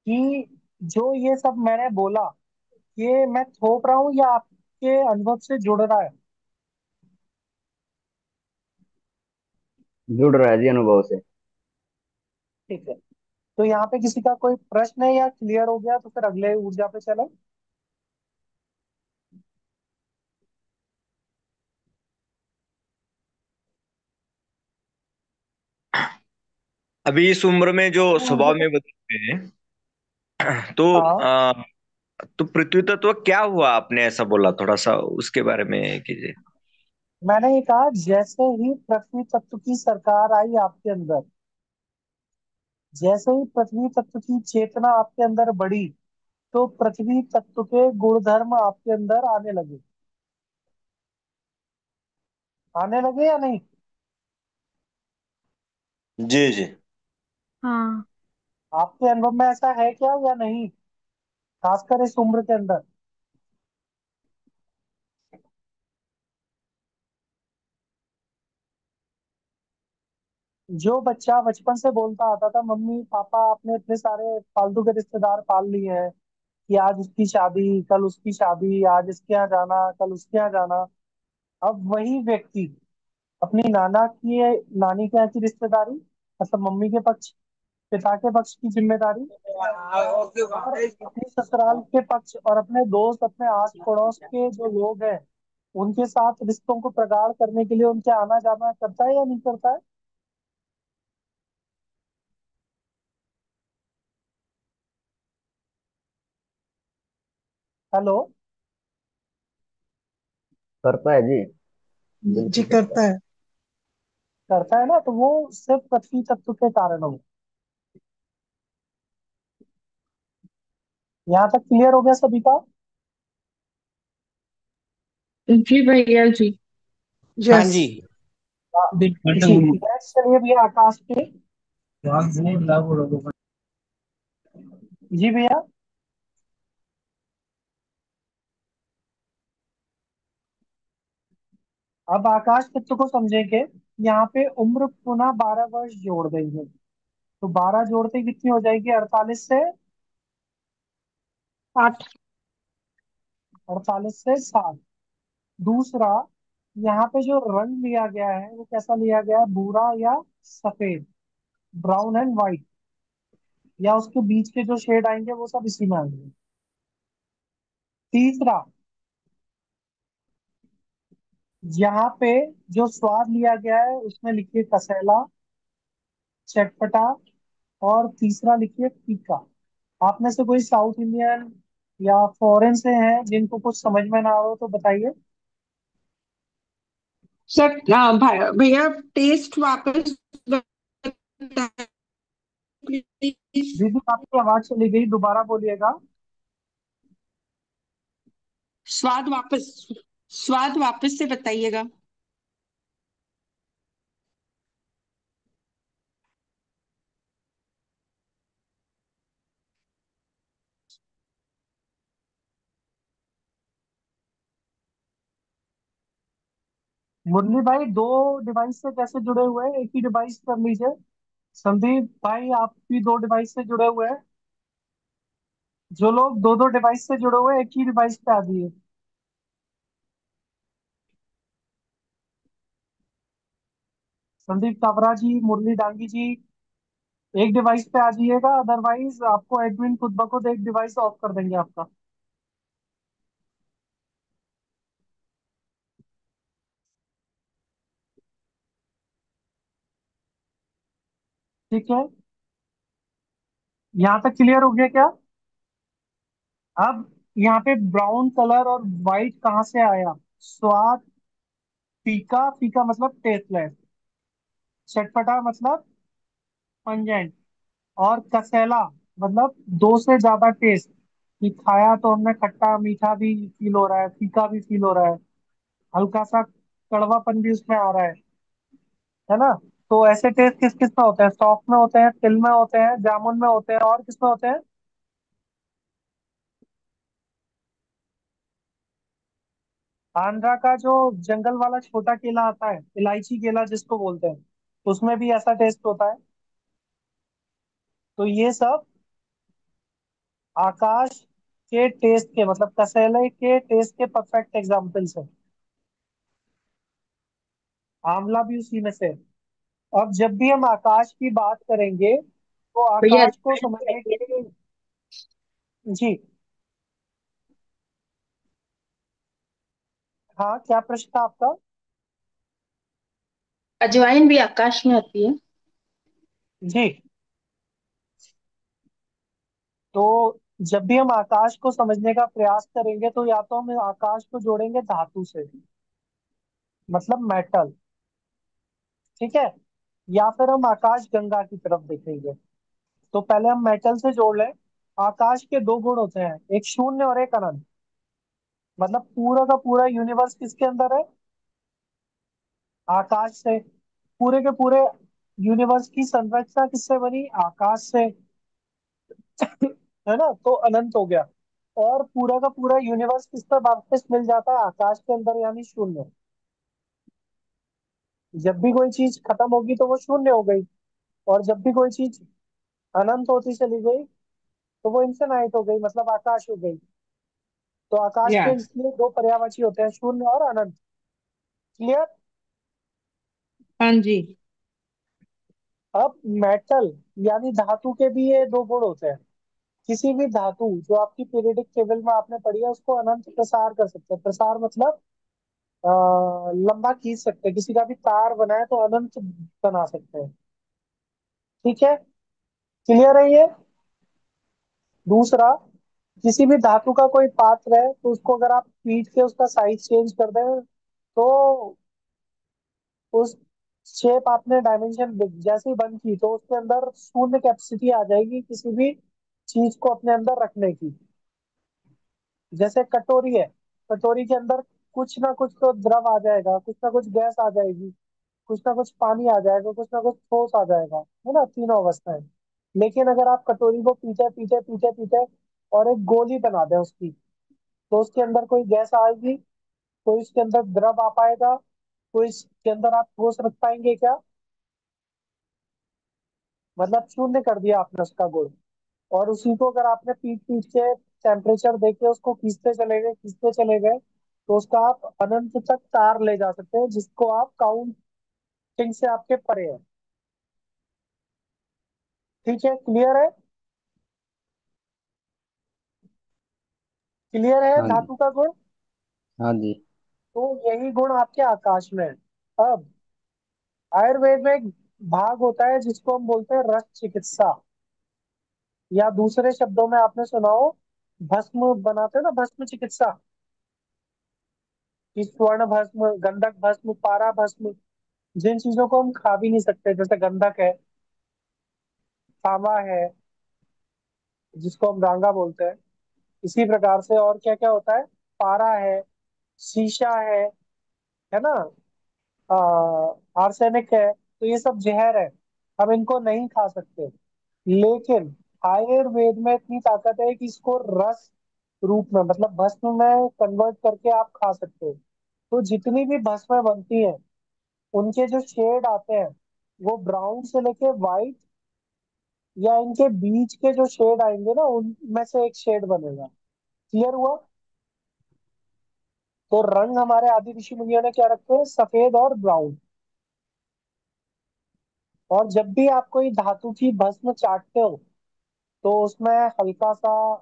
कि जो ये सब मैंने बोला, ये मैं थोप रहा हूँ या आपके अनुभव से जुड़ रहा है? जुड़ रहा है जी अनुभव से। ठीक है। तो यहाँ पे किसी का कोई प्रश्न है या क्लियर हो गया? तो फिर अगले ऊर्जा पे चले। अभी इस उम्र में जो स्वभाव ऊर्जा। में बदलते हैं, तो हाँ, तो पृथ्वी तत्व क्या हुआ? आपने ऐसा बोला, थोड़ा सा उसके बारे में कीजिए। मैंने ये कहा जैसे ही पृथ्वी तत्व की सरकार आई आपके अंदर, जैसे ही पृथ्वी तत्व की चेतना आपके अंदर बढ़ी, तो पृथ्वी तत्व के गुणधर्म आपके अंदर आने लगे या नहीं? जी जी। हाँ। आपके अनुभव में ऐसा है क्या या नहीं, खासकर इस उम्र के अंदर? जो बच्चा बचपन से बोलता आता था, मम्मी पापा आपने इतने सारे फालतू के रिश्तेदार पाल लिए हैं, कि आज उसकी शादी, कल उसकी शादी, आज इसके यहाँ जाना, कल उसके यहाँ जाना, अब वही व्यक्ति अपनी नानी के यहाँ की रिश्तेदारी, मतलब मम्मी के पक्ष, पिता के पक्ष की जिम्मेदारी, और अपने ससुराल के पक्ष और अपने दोस्त, अपने आस पड़ोस के जो लोग हैं, उनके साथ रिश्तों को प्रगाढ़ करने के लिए उनके आना जाना करता है या नहीं करता है? हेलो। करता है जी, जी बिल्कुल करता करता है। है। करता है ना, तो वो सिर्फ पृथ्वी तत्व के कारण हो। यहाँ तक क्लियर हो गया सभी का? जी भैया जी। हाँ यस। जी। जी, नेक्स्ट चलिए भैया आकाश पे। जी भैया। अब आकाश तत्व को समझेंगे। यहाँ पे उम्र पुनः 12 वर्ष जोड़ देंगे, तो 12 जोड़ते कितनी हो जाएगी? 8। 48 से 60। दूसरा, यहाँ पे जो रंग लिया गया है वो कैसा लिया गया है? भूरा या सफेद, ब्राउन एंड व्हाइट, या उसके बीच के जो शेड आएंगे वो सब इसी में आएंगे। तीसरा, यहाँ पे जो स्वाद लिया गया है उसमें लिखिए कसैला, चटपटा, और तीसरा लिखिए फीका। आप में से कोई साउथ इंडियन या फॉरेन से हैं जिनको कुछ समझ में ना आ रहा हो तो बताइए। सर भैया टेस्ट वापस बताइए प्लीज। दीदी आपकी आवाज चली गई, दोबारा बोलिएगा। स्वाद वापस स्वाद वापस से बताइएगा। मुरली भाई दो डिवाइस से कैसे जुड़े हुए हैं? एक ही डिवाइस कर लीजिए। संदीप भाई आप भी दो डिवाइस से जुड़े हुए हैं। जो लोग दो दो डिवाइस से जुड़े हुए हैं, एक ही डिवाइस पे आ जाइए। संदीप काबरा जी, मुरली डांगी जी, एक डिवाइस पे आ जाइएगा, अदरवाइज आपको एडमिन खुद ब खुद एक डिवाइस ऑफ कर देंगे आपका। ठीक है, यहाँ तक क्लियर हो गया क्या? अब यहाँ पे ब्राउन कलर और व्हाइट कहाँ से आया? स्वाद, फीका, फीका मतलब टेस्टलेस, चटपटा मतलब पंजेंट, और कसैला मतलब दो से ज्यादा टेस्ट, कि खाया तो हमने खट्टा मीठा भी फील हो रहा है, फीका भी फील हो रहा है, हल्का सा कड़वापन भी उसमें आ रहा है ना? तो ऐसे टेस्ट किस किस में होते हैं? सॉफ्ट में होते हैं, तिल में होते हैं, जामुन में होते हैं, और किस में होते हैं? आंध्रा का जो जंगल वाला छोटा केला आता है, इलायची केला जिसको बोलते हैं, उसमें भी ऐसा टेस्ट होता है। तो ये सब आकाश के टेस्ट के, मतलब कसेले के टेस्ट के परफेक्ट एग्जाम्पल्स है। आंवला भी उसी में से है। अब जब भी हम आकाश की बात करेंगे तो भैया आकाश को समझने के लिए, जी हाँ, क्या प्रश्न था आपका? अजवाइन भी आकाश में आती है। जी, तो जब भी हम आकाश को समझने का प्रयास करेंगे तो या तो हम आकाश को जोड़ेंगे धातु से, मतलब मेटल, ठीक है, या फिर हम आकाश गंगा की तरफ देखेंगे। तो पहले हम मेटल से जोड़ लें। आकाश के दो गुण होते हैं, एक शून्य और एक अनंत। मतलब पूरा का पूरा यूनिवर्स किसके अंदर है? आकाश से। पूरे के पूरे यूनिवर्स की संरचना किससे बनी? आकाश से। है ना, तो अनंत हो गया। और पूरा का पूरा यूनिवर्स किस पर वापस मिल जाता है? आकाश के अंदर, यानी शून्य। जब भी कोई चीज खत्म होगी तो वो शून्य हो गई, और जब भी कोई चीज अनंत होती चली गई तो वो इनफिनाइट हो गई, मतलब आकाश हो गई। तो आकाश के या इसलिए दो पर्यायवाची होते हैं, शून्य और अनंत। क्लियर? हाँ जी। अब मेटल यानी धातु के भी ये दो गुण होते हैं। किसी भी धातु जो आपकी पीरियोडिक टेबल में आपने पढ़ी है उसको अनंत प्रसार कर सकते हैं। प्रसार मतलब लंबा खींच सकते हैं। किसी का भी तार बनाए तो अनंत बना सकते हैं। ठीक है, क्लियर है ये? दूसरा, किसी भी धातु का कोई पात्र है तो उसको अगर आप पीट के उसका साइज चेंज कर दें तो उस शेप आपने डायमेंशन जैसे ही बंद की तो उसके अंदर शून्य कैपेसिटी आ जाएगी किसी भी चीज को अपने अंदर रखने की। जैसे कटोरी है, कटोरी के अंदर कुछ ना कुछ तो द्रव आ जाएगा, कुछ ना कुछ गैस आ जाएगी, कुछ ना कुछ पानी आ जाएगा, कुछ ना कुछ ठोस आ जाएगा, है ना, तीनों अवस्थाएं। लेकिन अगर आप कटोरी को पीटे पीटे पीटे पीटे और एक गोली बना दें उसकी, तो उसके अंदर कोई गैस आएगी? कोई उसके अंदर द्रव आ पाएगा? कोई इसके अंदर आप ठोस रख पाएंगे क्या? मतलब शून्य कर दिया आपने उसका गुण। और उसी को अगर आपने पीट पीट के टेम्परेचर देके उसको खींचते चले गए, खींचते चले गए, तो उसका आप अनंत तक तार ले जा सकते हैं, जिसको आप काउंटिंग से आपके परे है। ठीक है, क्लियर है? क्लियर है हाँ जी। धातु का गुण? हाँ जी। तो यही गुण आपके आकाश में है। अब आयुर्वेद में एक भाग होता है जिसको हम बोलते हैं रस चिकित्सा, या दूसरे शब्दों में आपने सुना हो भस्म बनाते हैं ना, भस्म चिकित्सा। कि स्वर्ण भस्म, गंधक भस्म, पारा भस्म, जिन चीजों को हम खा भी नहीं सकते, जैसे गंधक है, तांबा है जिसको हम गांगा बोलते हैं, इसी प्रकार से और क्या क्या होता है, पारा है, शीशा है ना, आर्सेनिक है, तो ये सब जहर है, हम इनको नहीं खा सकते। लेकिन आयुर्वेद में इतनी ताकत है कि इसको रस रूप में, मतलब भस्म में कन्वर्ट करके आप खा सकते हो। तो जितनी भी भस्में बनती हैं उनके जो शेड आते हैं वो ब्राउन से लेके व्हाइट, या इनके बीच के जो शेड आएंगे ना उनमें से एक शेड बनेगा। क्लियर हुआ? तो रंग हमारे आदि ऋषि मुनियों ने क्या रखे हैं? सफेद और ब्राउन। और जब भी आप कोई धातु की भस्म चाटते हो तो उसमें हल्का सा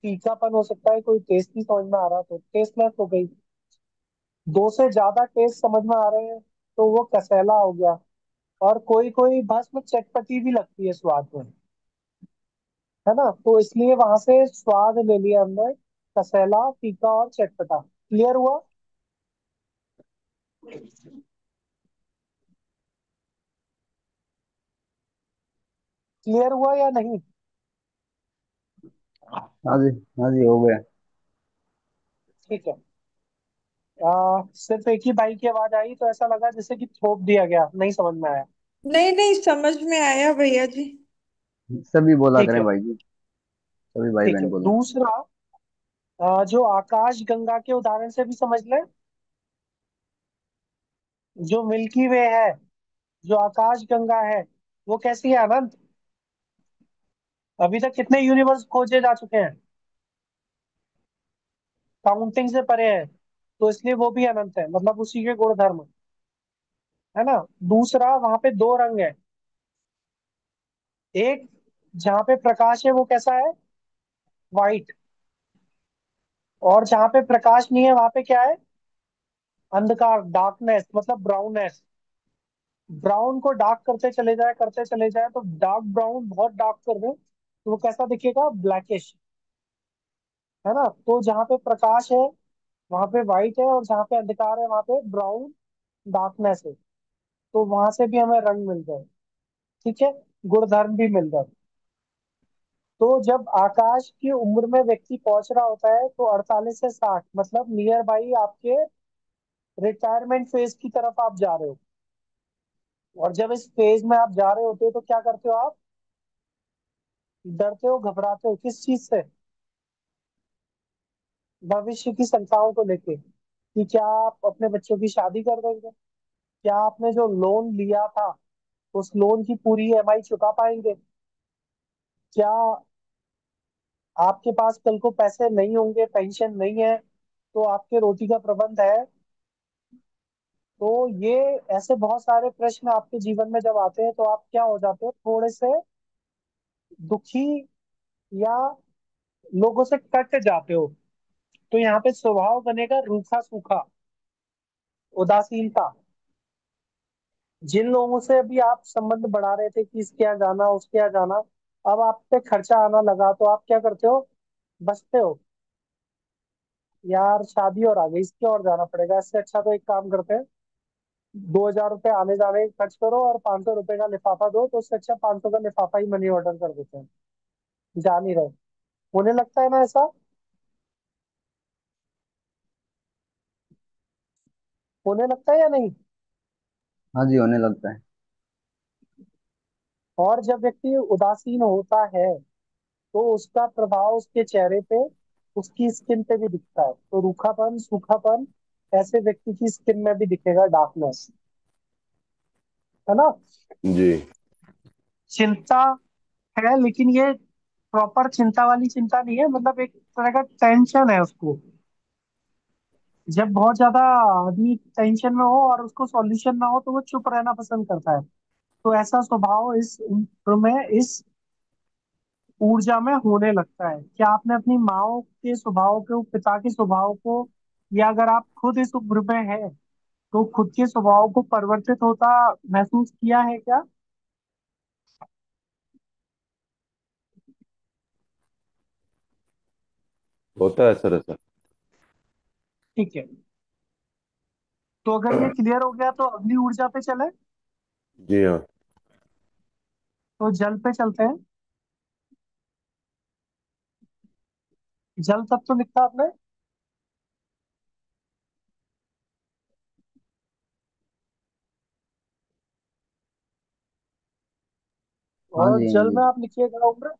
फीकापन हो सकता है, कोई टेस्ट नहीं समझ में आ रहा तो टेस्टलेस हो गई। दो से ज्यादा टेस्ट समझ में आ रहे हैं तो वो कसैला हो गया। और कोई कोई भस्म चटपटी भी लगती है स्वाद में, है ना, तो इसलिए वहां से स्वाद ले लिया हमने, कसैला, फीका और चटपटा। क्लियर हुआ? क्लियर हुआ या नहीं? हाँ जी। हाँ जी, हो गया। ठीक है। सिर्फ एक ही बाई की आवाज आई तो ऐसा लगा जैसे कि थोप दिया गया, नहीं समझ में आया। नहीं नहीं, समझ में आया भैया जी। सभी बोला ठीक करें है। भाई जी, सभी भाई ठीक बहन है, बोले। दूसरा, जो आकाश गंगा के उदाहरण से भी समझ लें। जो मिल्की वे है, जो आकाश गंगा है, वो कैसी है? अनंत। अभी तक कितने यूनिवर्स खोजे जा चुके हैं? काउंटिंग से परे है, तो इसलिए वो भी अनंत है, मतलब उसी के गुण धर्म, है ना। दूसरा, वहां पे दो रंग है। एक जहाँ पे प्रकाश है वो कैसा है? व्हाइट। और जहाँ पे प्रकाश नहीं है वहां पे क्या है? अंधकार, डार्कनेस, मतलब ब्राउननेस। ब्राउन को डार्क करते चले जाए तो डार्क ब्राउन बहुत डार्क कर दे तो वो कैसा दिखेगा? ब्लैकिश, है ना। तो जहाँ पे प्रकाश है वहां पे व्हाइट है, और जहाँ पे अंधकार है वहां पे ब्राउन, डार्कनेस है। तो वहां से भी हमें रंग मिल जाए। ठीक है, गुण धर्म भी मिल जाए। तो जब आकाश की उम्र में व्यक्ति पहुंच रहा होता है तो 48 से 60, मतलब नियर बाई आपके रिटायरमेंट फेज की तरफ आप जा रहे हो। और जब इस फेज में आप जा रहे होते हो तो क्या करते हो आप? डरते हो, घबराते हो, किस चीज से? भविष्य की संख्याओं को लेके, कि क्या आप अपने बच्चों की शादी कर देंगे, क्या आपने जो लोन लिया था उस लोन की पूरी ईएमआई चुका पाएंगे, क्या आपके पास कल को पैसे नहीं होंगे, पेंशन नहीं है तो आपके रोटी का प्रबंध है। तो ये ऐसे बहुत सारे प्रश्न आपके जीवन में जब आते हैं तो आप क्या हो जाते हो, थोड़े से दुखी या लोगों से कट जाते हो। तो यहाँ पे स्वभाव बनेगा रूखा सूखा, उदासीनता। जिन लोगों से अभी आप संबंध बढ़ा रहे थे कि इसके यहाँ जाना उसके यहाँ जाना, अब आप पे खर्चा आना लगा तो आप क्या करते हो? बचते हो, यार शादी और आ गई, इसके और जाना पड़ेगा, इससे अच्छा तो एक काम करते हैं, 2,000 रुपये आने जाने का खर्च करो और 500 रुपये का लिफाफा दो, तो उससे अच्छा 500 का लिफाफा ही मनी ऑर्डर कर देते हैं, जा नहीं रहे। होने लगता है ना ऐसा? होने लगता है या नहीं? हाँ जी, होने लगता है। और जब व्यक्ति उदासीन होता है तो उसका प्रभाव उसके चेहरे पे, उसकी स्किन पे भी दिखता है। तो रूखापन, सूखापन ऐसे व्यक्ति की स्किन में भी दिखेगा, डार्कनेस, है ना? जी। चिंता है, लेकिन ये प्रॉपर चिंता वाली चिंता नहीं है, मतलब एक तरह का टेंशन है उसको। जब बहुत ज्यादा आदमी टेंशन में हो और उसको सॉल्यूशन ना हो तो वो चुप रहना पसंद करता है। तो ऐसा स्वभाव इस उम्र में, इस ऊर्जा में होने लगता है। क्या आपने अपनी माँ के स्वभाव को, पिता के स्वभाव को, या अगर आप खुद इस उम्र में हैं तो खुद के स्वभाव को परिवर्तित होता महसूस किया है क्या? होता है सर ऐसा। ठीक है, तो अगर ये क्लियर हो गया तो अगली ऊर्जा पे चले। जी हाँ। तो जल पे चलते हैं। जल तत्व लिखा आपने? हाँ और जी, हाँ जल जी। में आप लिखिएगा उम्र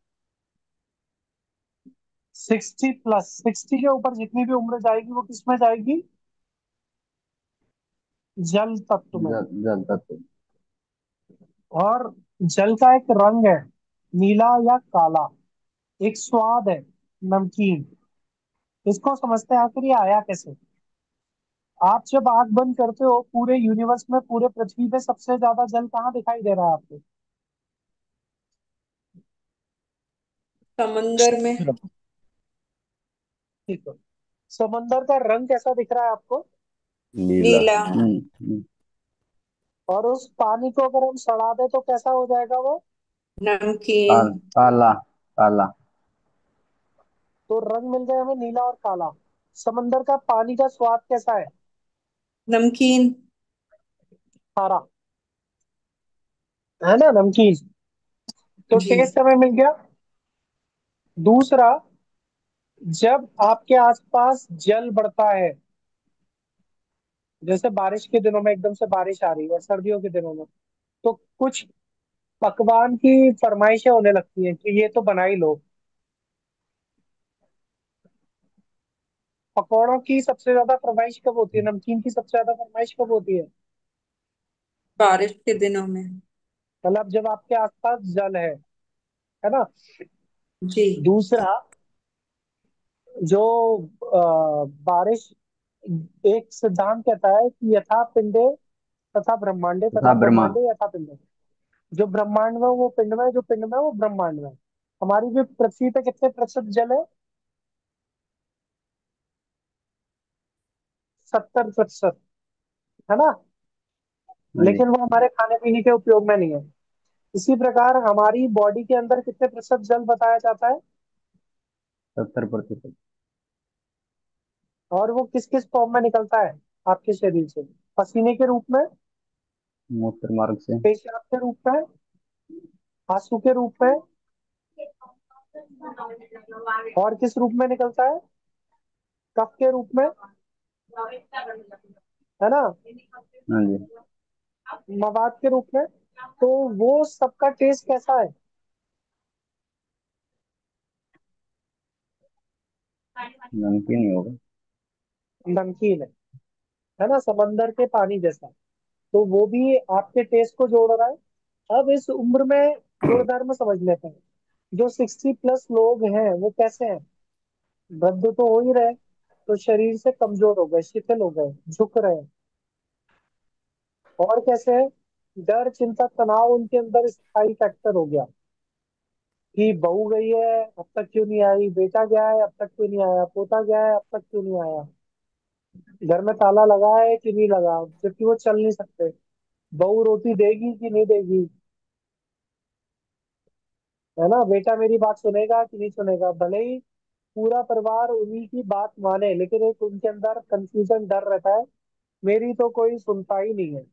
60+। 60 के ऊपर जितनी भी उम्र जाएगी वो किस में जाएगी? जल तत्व में। जल तत्व। और जल का एक रंग है, नीला या काला। एक स्वाद है, नमकीन। इसको समझते हैं आखिर ये आया कैसे। आप जब आंख बंद करते हो, पूरे यूनिवर्स में, पूरे पृथ्वी पे सबसे ज्यादा जल कहाँ दिखाई दे रहा है आपको? समंदर में। ठीक है, समंदर का रंग कैसा दिख रहा है आपको? नीला। नीला। और उस पानी को अगर हम सड़ा दें तो कैसा हो जाएगा वो? नमकीन। काला। काला। तो रंग मिल गए हमें नीला और काला। समंदर का पानी का स्वाद कैसा है? नमकीन। खारा, है ना, नमकीन। तो जी। टेस्ट हमें मिल गया। दूसरा, जब आपके आसपास जल बढ़ता है, जैसे बारिश के दिनों में एकदम से बारिश आ रही है, सर्दियों के दिनों में, तो कुछ पकवान की फरमाइशें होने लगती हैं कि ये तो बना ही लो। पकौड़ों की सबसे ज्यादा फरमाइश कब होती है? नमकीन की सबसे ज्यादा फरमाइश कब होती है? बारिश के दिनों में। मतलब जब आपके आसपास जल है ना? जी। दूसरा, जो बारिश, एक सिद्धांत कहता है कि यथा पिंडे तथा ब्रह्मांडे, तथा तथा ब्रह्मा। ब्रह्मांडे यथा पिंडे। जो ब्रह्मांड में वो पिंड में, जो पिंड में वो ब्रह्मांड में। हमारी भी पृथ्वी पे कितने प्रतिशत जल है? 70%, है ना? हाँ जी। लेकिन वो हमारे खाने पीने के उपयोग में नहीं है। इसी प्रकार हमारी बॉडी के अंदर कितने प्रतिशत जल बताया जाता है? 70%। और वो किस किस फॉर्म में निकलता है आपके शरीर से? पसीने के रूप में, मूत्र मार्ग से। पेशाब के रूप में, आंसू के रूप में, और किस रूप में निकलता है? कफ के रूप में, है ना? हाँ जी। मवाद के रूप में। तो वो सबका टेस्ट कैसा है? नमकीन ही होगा। नमकीन है ना, समंदर के पानी जैसा। तो वो भी आपके टेस्ट को जोड़ रहा है। अब इस उम्र में गुणधर्म समझ लेते हैं। जो 60+ लोग हैं वो कैसे हैं? वृद्ध तो हो ही रहे, तो शरीर से कमजोर हो गए, शिथिल हो गए, झुक रहे हैं। और कैसे है? डर, चिंता, तनाव उनके अंदर स्थायी फैक्टर हो गया कि बहू गई है अब तक क्यों नहीं आई, बेटा गया है अब तक क्यों नहीं आया, पोता गया है अब तक क्यों नहीं आया, घर में ताला लगा है कि नहीं लगा, जबकि वो चल नहीं सकते। बहू रोटी देगी कि नहीं देगी, है ना? बेटा मेरी बात सुनेगा कि नहीं सुनेगा। भले ही पूरा परिवार उन्हीं की बात माने, लेकिन एक उनके अंदर कंफ्यूजन, डर रहता है, मेरी तो कोई सुनता ही नहीं है।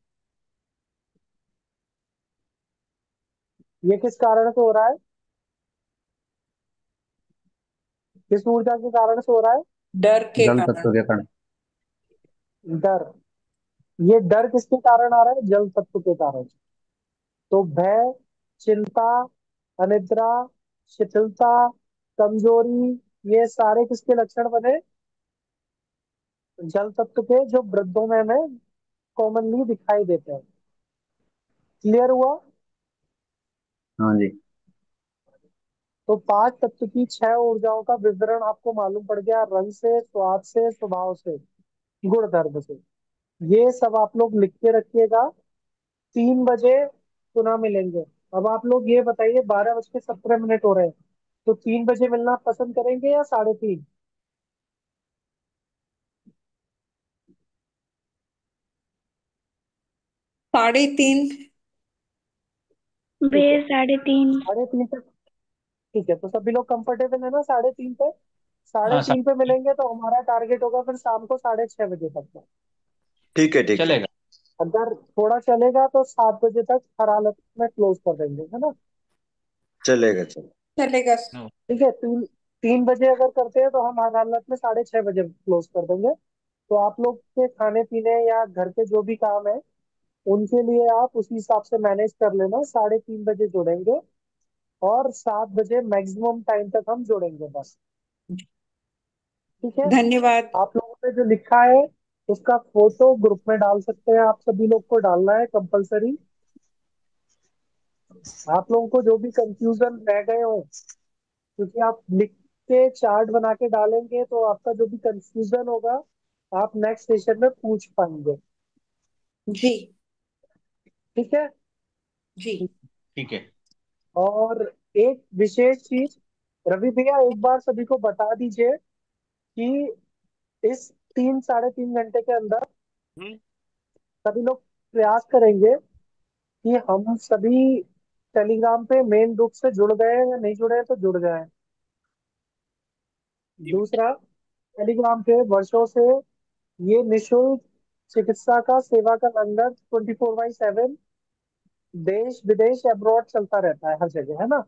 ये किस कारण से हो रहा है? किस ऊर्जा के कारण से हो रहा है? डर के जल कारण। तत्व के कारण। डर। ये डर किसके कारण आ रहा है? जल तत्व के कारण। तो भय, चिंता, अनिद्रा, शिथिलता, कमजोरी, ये सारे किसके लक्षण बने? जल तत्व के, जो वृद्धों में हमें कॉमनली दिखाई देते हैं। क्लियर हुआ? हाँ जी। तो 5 तत्व की 6 ऊर्जाओं का विवरण आपको मालूम पड़ गया, रंग से, स्वाद से, स्वभाव से, गुण धर्म से। ये सब आप लोग लिख के रखिएगा। 3 बजे पुनः मिलेंगे। अब आप लोग ये बताइए, 12:17 हो रहे हैं, तो 3 बजे मिलना पसंद करेंगे या 3:30? 3:30। वे ठीक है, 3:30। 3:30 तक। ठीक है, तो सभी लोग कंफर्टेबल है ना 3:30 पे? साढ़े हाँ तीन पे सर। मिलेंगे तो हमारा टारगेट होगा फिर शाम को 6:30 बजे तक का। ठीक है, ठीक है। चलेगा। अगर थोड़ा चलेगा तो 7 बजे तक हर हालत में क्लोज कर देंगे, है ना? चलेगा, चलेगा। चलेगा। ठीक है, 3 3 बजे अगर करते हैं तो हम हर हालत में 6:30 बजे क्लोज कर देंगे। तो आप लोग के खाने पीने या घर के जो भी काम है उनके लिए आप उसी हिसाब से मैनेज कर लेना। 3:30 बजे जुड़ेंगे और 7 बजे मैक्सिमम टाइम तक हम जुड़ेंगे बस। ठीक है? धन्यवाद। आप लोगों ने जो लिखा है उसका फोटो ग्रुप में डाल सकते हैं, आप सभी लोग को डालना है कंपलसरी। आप लोगों को जो भी कंफ्यूजन रह गए हो, क्योंकि आप लिख के चार्ट बना के डालेंगे तो आपका जो भी कंफ्यूजन होगा आप नेक्स्ट सेशन में पूछ पाएंगे। जी। ठीक है? जी। ठीक है। और एक विशेष चीज, रवि भैया एक बार सभी को बता दीजिए कि इस 3 साढ़े 3 घंटे के अंदर हम्म। सभी लोग प्रयास करेंगे कि हम सभी टेलीग्राम पे मेन रूप से जुड़ गए हैं या नहीं जुड़े हैं तो जुड़ जाएं। दूसरा, टेलीग्राम पे वर्षों से ये निशुल्क चिकित्सा का, सेवा का लंगर 24/7 देश विदेश अब्रॉड चलता रहता है हर जगह, है ना?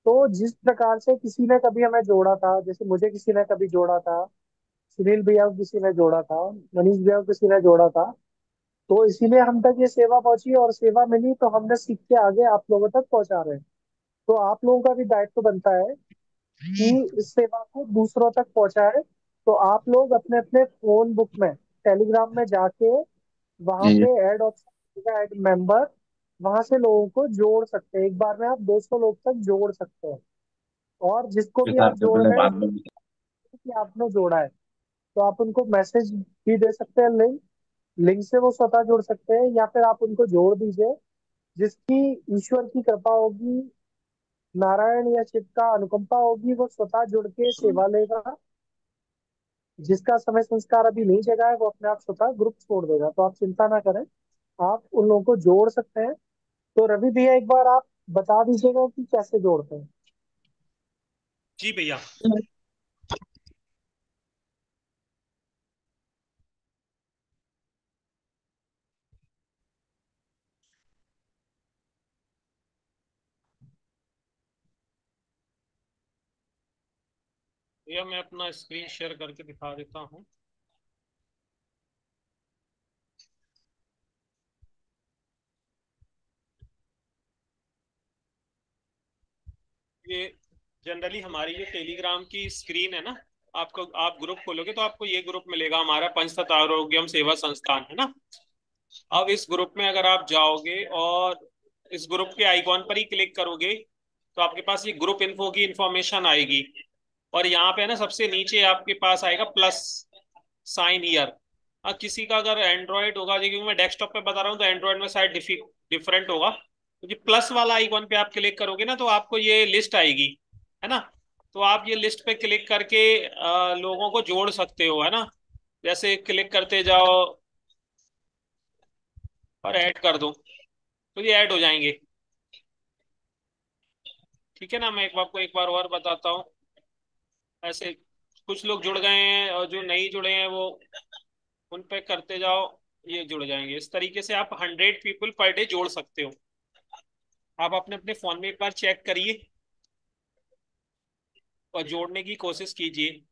तो जिस प्रकार से किसी ने कभी हमें जोड़ा था, जैसे मुझे किसी ने कभी जोड़ा था, सुनील भैया को किसी ने जोड़ा था, मनीष भैया को किसी ने जोड़ा था, तो इसीलिए हम तक ये सेवा पहुंची और सेवा मिली, तो हमने सीख के आगे आप लोगों तक पहुंचा रहे हैं। तो आप लोगों का भी दायित्व बनता है कि इस सेवा को दूसरों तक पहुंचाए। तो आप लोग अपने अपने फोन बुक में टेलीग्राम में जाके वहां जी। पे ऐड ऑप्शन, ऐड मेंबर, वहां से लोगों को जोड़ सकते हैं। एक बार में आप 200 लोग तक जोड़ सकते हैं। और जिसको भी हिसाब आप से जोड़ पहले रहे हैं बाद में। कि आपने जोड़ा है, तो आप उनको मैसेज भी दे सकते हैं, लिंक लिंक से वो स्वतः जुड़ सकते हैं, या फिर आप उनको जोड़ दीजिए। जिसकी ईश्वर की कृपा होगी, नारायण या शिव का अनुकंपा होगी, वो स्वतः जुड़ के सेवा लेगा। जिसका समय संस्कार अभी नहीं जगा है वो अपने आप स्वतः ग्रुप छोड़ देगा। तो आप चिंता ना करें, आप उन लोगों को जोड़ सकते हैं। तो रवि भैया एक बार आप बता दीजिएगा कि कैसे जोड़ते हैं। जी भैया। भैया मैं अपना स्क्रीन शेयर करके दिखा देता हूँ। ये जनरली हमारी जो टेलीग्राम की स्क्रीन है ना, आपको आप ग्रुप खोलोगे तो आपको ये ग्रुप मिलेगा, हमारा पंचतत्व आरोग्यम सेवा संस्थान है ना। अब इस ग्रुप में अगर आप जाओगे और इस ग्रुप के आइकॉन पर ही क्लिक करोगे तो आपके पास ये ग्रुप इन्फो की इंफॉर्मेशन आएगी। और यहाँ पे ना सबसे नीचे आपके पास आएगा प्लस साइन ईयर। किसी का अगर एंड्रॉयड होगा, क्योंकि मैं डेस्कटॉप पे बता रहा हूँ तो एंड्रॉयड में शायद डिफरेंट होगा। तो ये प्लस वाला आइकॉन पे आप क्लिक करोगे ना तो आपको ये लिस्ट आएगी, है ना। तो आप ये लिस्ट पे क्लिक करके लोगों को जोड़ सकते हो, है ना। जैसे क्लिक करते जाओ और ऐड कर दो तो ये ऐड हो जाएंगे। ठीक है ना, मैं आपको एक बार और बताता हूँ। ऐसे कुछ लोग जुड़ गए हैं और जो नहीं जुड़े हैं वो उन पे करते जाओ, ये जुड़ जाएंगे। इस तरीके से आप 100 पीपल पर डे जोड़ सकते हो। आप अपने अपने फोन में एक बार चेक करिए और जोड़ने की कोशिश कीजिए।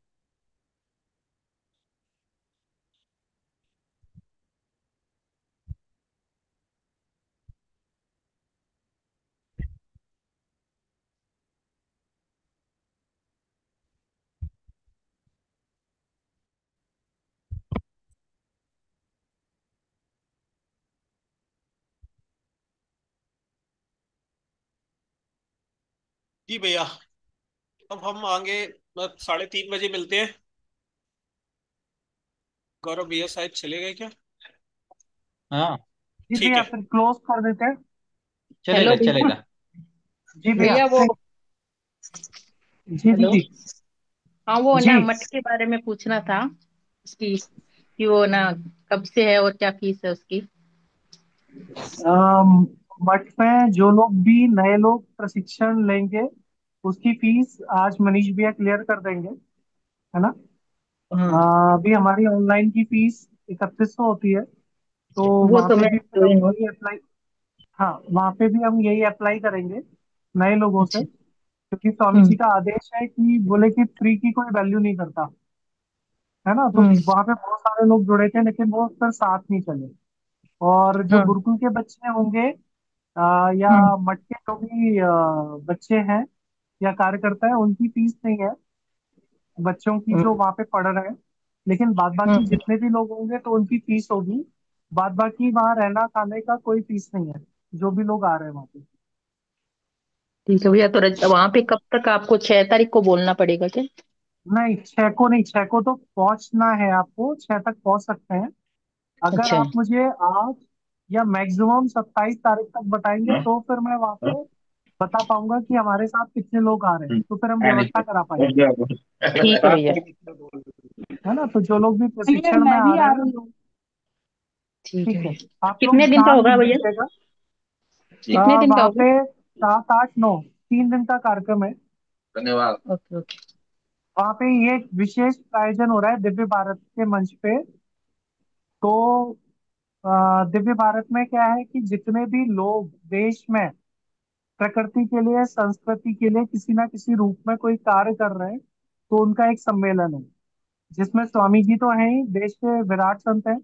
जी भैया, अब हम आगे 3:30 बजे मिलते हैं। गौरव भैया शायद चले गए क्या? हाँ जी ठीक भैया है, फिर क्लोज कर देते हैं। चलेगा हेलो भैया। चलेगा। जी भैया भैया वो थैंक। जी हेलो। दीदी। हाँ वो जी ना मठ के बारे में पूछना था उसकी, कि वो ना कब से है और क्या फीस है उसकी। मठ में जो लोग भी नए लोग प्रशिक्षण लेंगे उसकी फीस आज मनीष भैया क्लियर कर देंगे, है ना। हाँ अभी हमारी ऑनलाइन की फीस 3100 होती है, तो वो वहाँ तो पे मैं भी फिर जोई हम हूँ। यही अप्लाई। हाँ वहाँ पे भी हम यही अप्लाई करेंगे नए लोगों से, अच्छा। क्योंकि स्वामी हम्म जी का आदेश है कि बोले कि फ्री की कोई वैल्यू नहीं करता, है ना। तो हम्म। वहाँ पे बहुत सारे लोग जुड़े थे लेकिन वो फिर साथ नहीं चले। और जो हाँ। गुरुकुल के बच्चे होंगे या हम्म मठ के जो भी बच्चे हैं या कार्यकर्ता है उनकी फीस नहीं है, बच्चों की जो हम्म वहाँ पे पढ़ रहे हैं। लेकिन बाद बाकी हम्म। जितने भी लोग होंगे तो उनकी फीस होगी। बाद बाकी वहाँ रहना खाने का कोई फीस नहीं है, जो भी लोग आ रहे हैं वहाँ पे। ठीक है भैया, तो वहां पे कब तक आपको 6 तारीख को बोलना पड़ेगा क्या? नहीं 6 को नहीं, 6 को तो पहुंचना है आपको, 6 तक पहुंच सकते हैं। अगर अच्छा। आप मुझे आज या मैक्सिमम 27 तारीख तक बताएंगे तो फिर मैं वहाँ पे बता पाऊंगा कि हमारे साथ कितने लोग आ रहे हैं, तो फिर हम व्यवस्था करा पाएंगे, ठीक है भैया। है ना। तो जो लोग भी भैया प्रशिक्षण में मैं आ भी रहे आ हैं, रही हूँ। ठीक है ठीक है, भैया। आप लोग कितने दिन का नाम होगा लिख भैया? दीजिएगा। कितने दिन का वहाँ होगा? पे 7 8 9 3 दिन का कार्यक्रम है। धन्यवाद। Okay okay. वहाँ पे ये विशेष आयोजन हो रहा है दिव्य भारत के मंच पे। तो दिव्य भारत में क्या है कि जितने भी लोग देश में प्रकृति के लिए संस्कृति के लिए किसी ना किसी रूप में कोई कार्य कर रहे हैं, तो उनका एक सम्मेलन है जिसमें स्वामी जी तो हैं ही, देश के विराट संत हैं।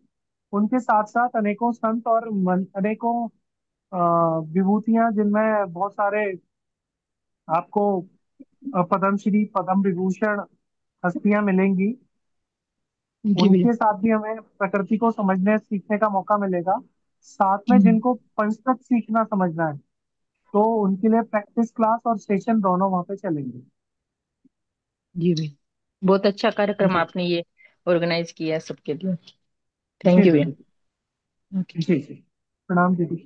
उनके साथ साथ अनेकों संत और अनेकों विभूतियां जिनमें बहुत सारे आपको पद्मश्री पद्म विभूषण हस्तियां मिलेंगी। जी भैया। उनके साथ भी हमें प्रकृति को समझने सीखने का मौका मिलेगा। साथ में हम्म। जिनको पंचतत्व सीखना समझना है तो उनके लिए प्रैक्टिस क्लास और सेशन दोनों वहां पे चलेंगे। जी भैया, बहुत अच्छा कार्यक्रम जी आपने ये ऑर्गेनाइज किया है सबके लिए। जी थैंक यू भैया। दीदी। ओके। जी जी प्रणाम दीदी।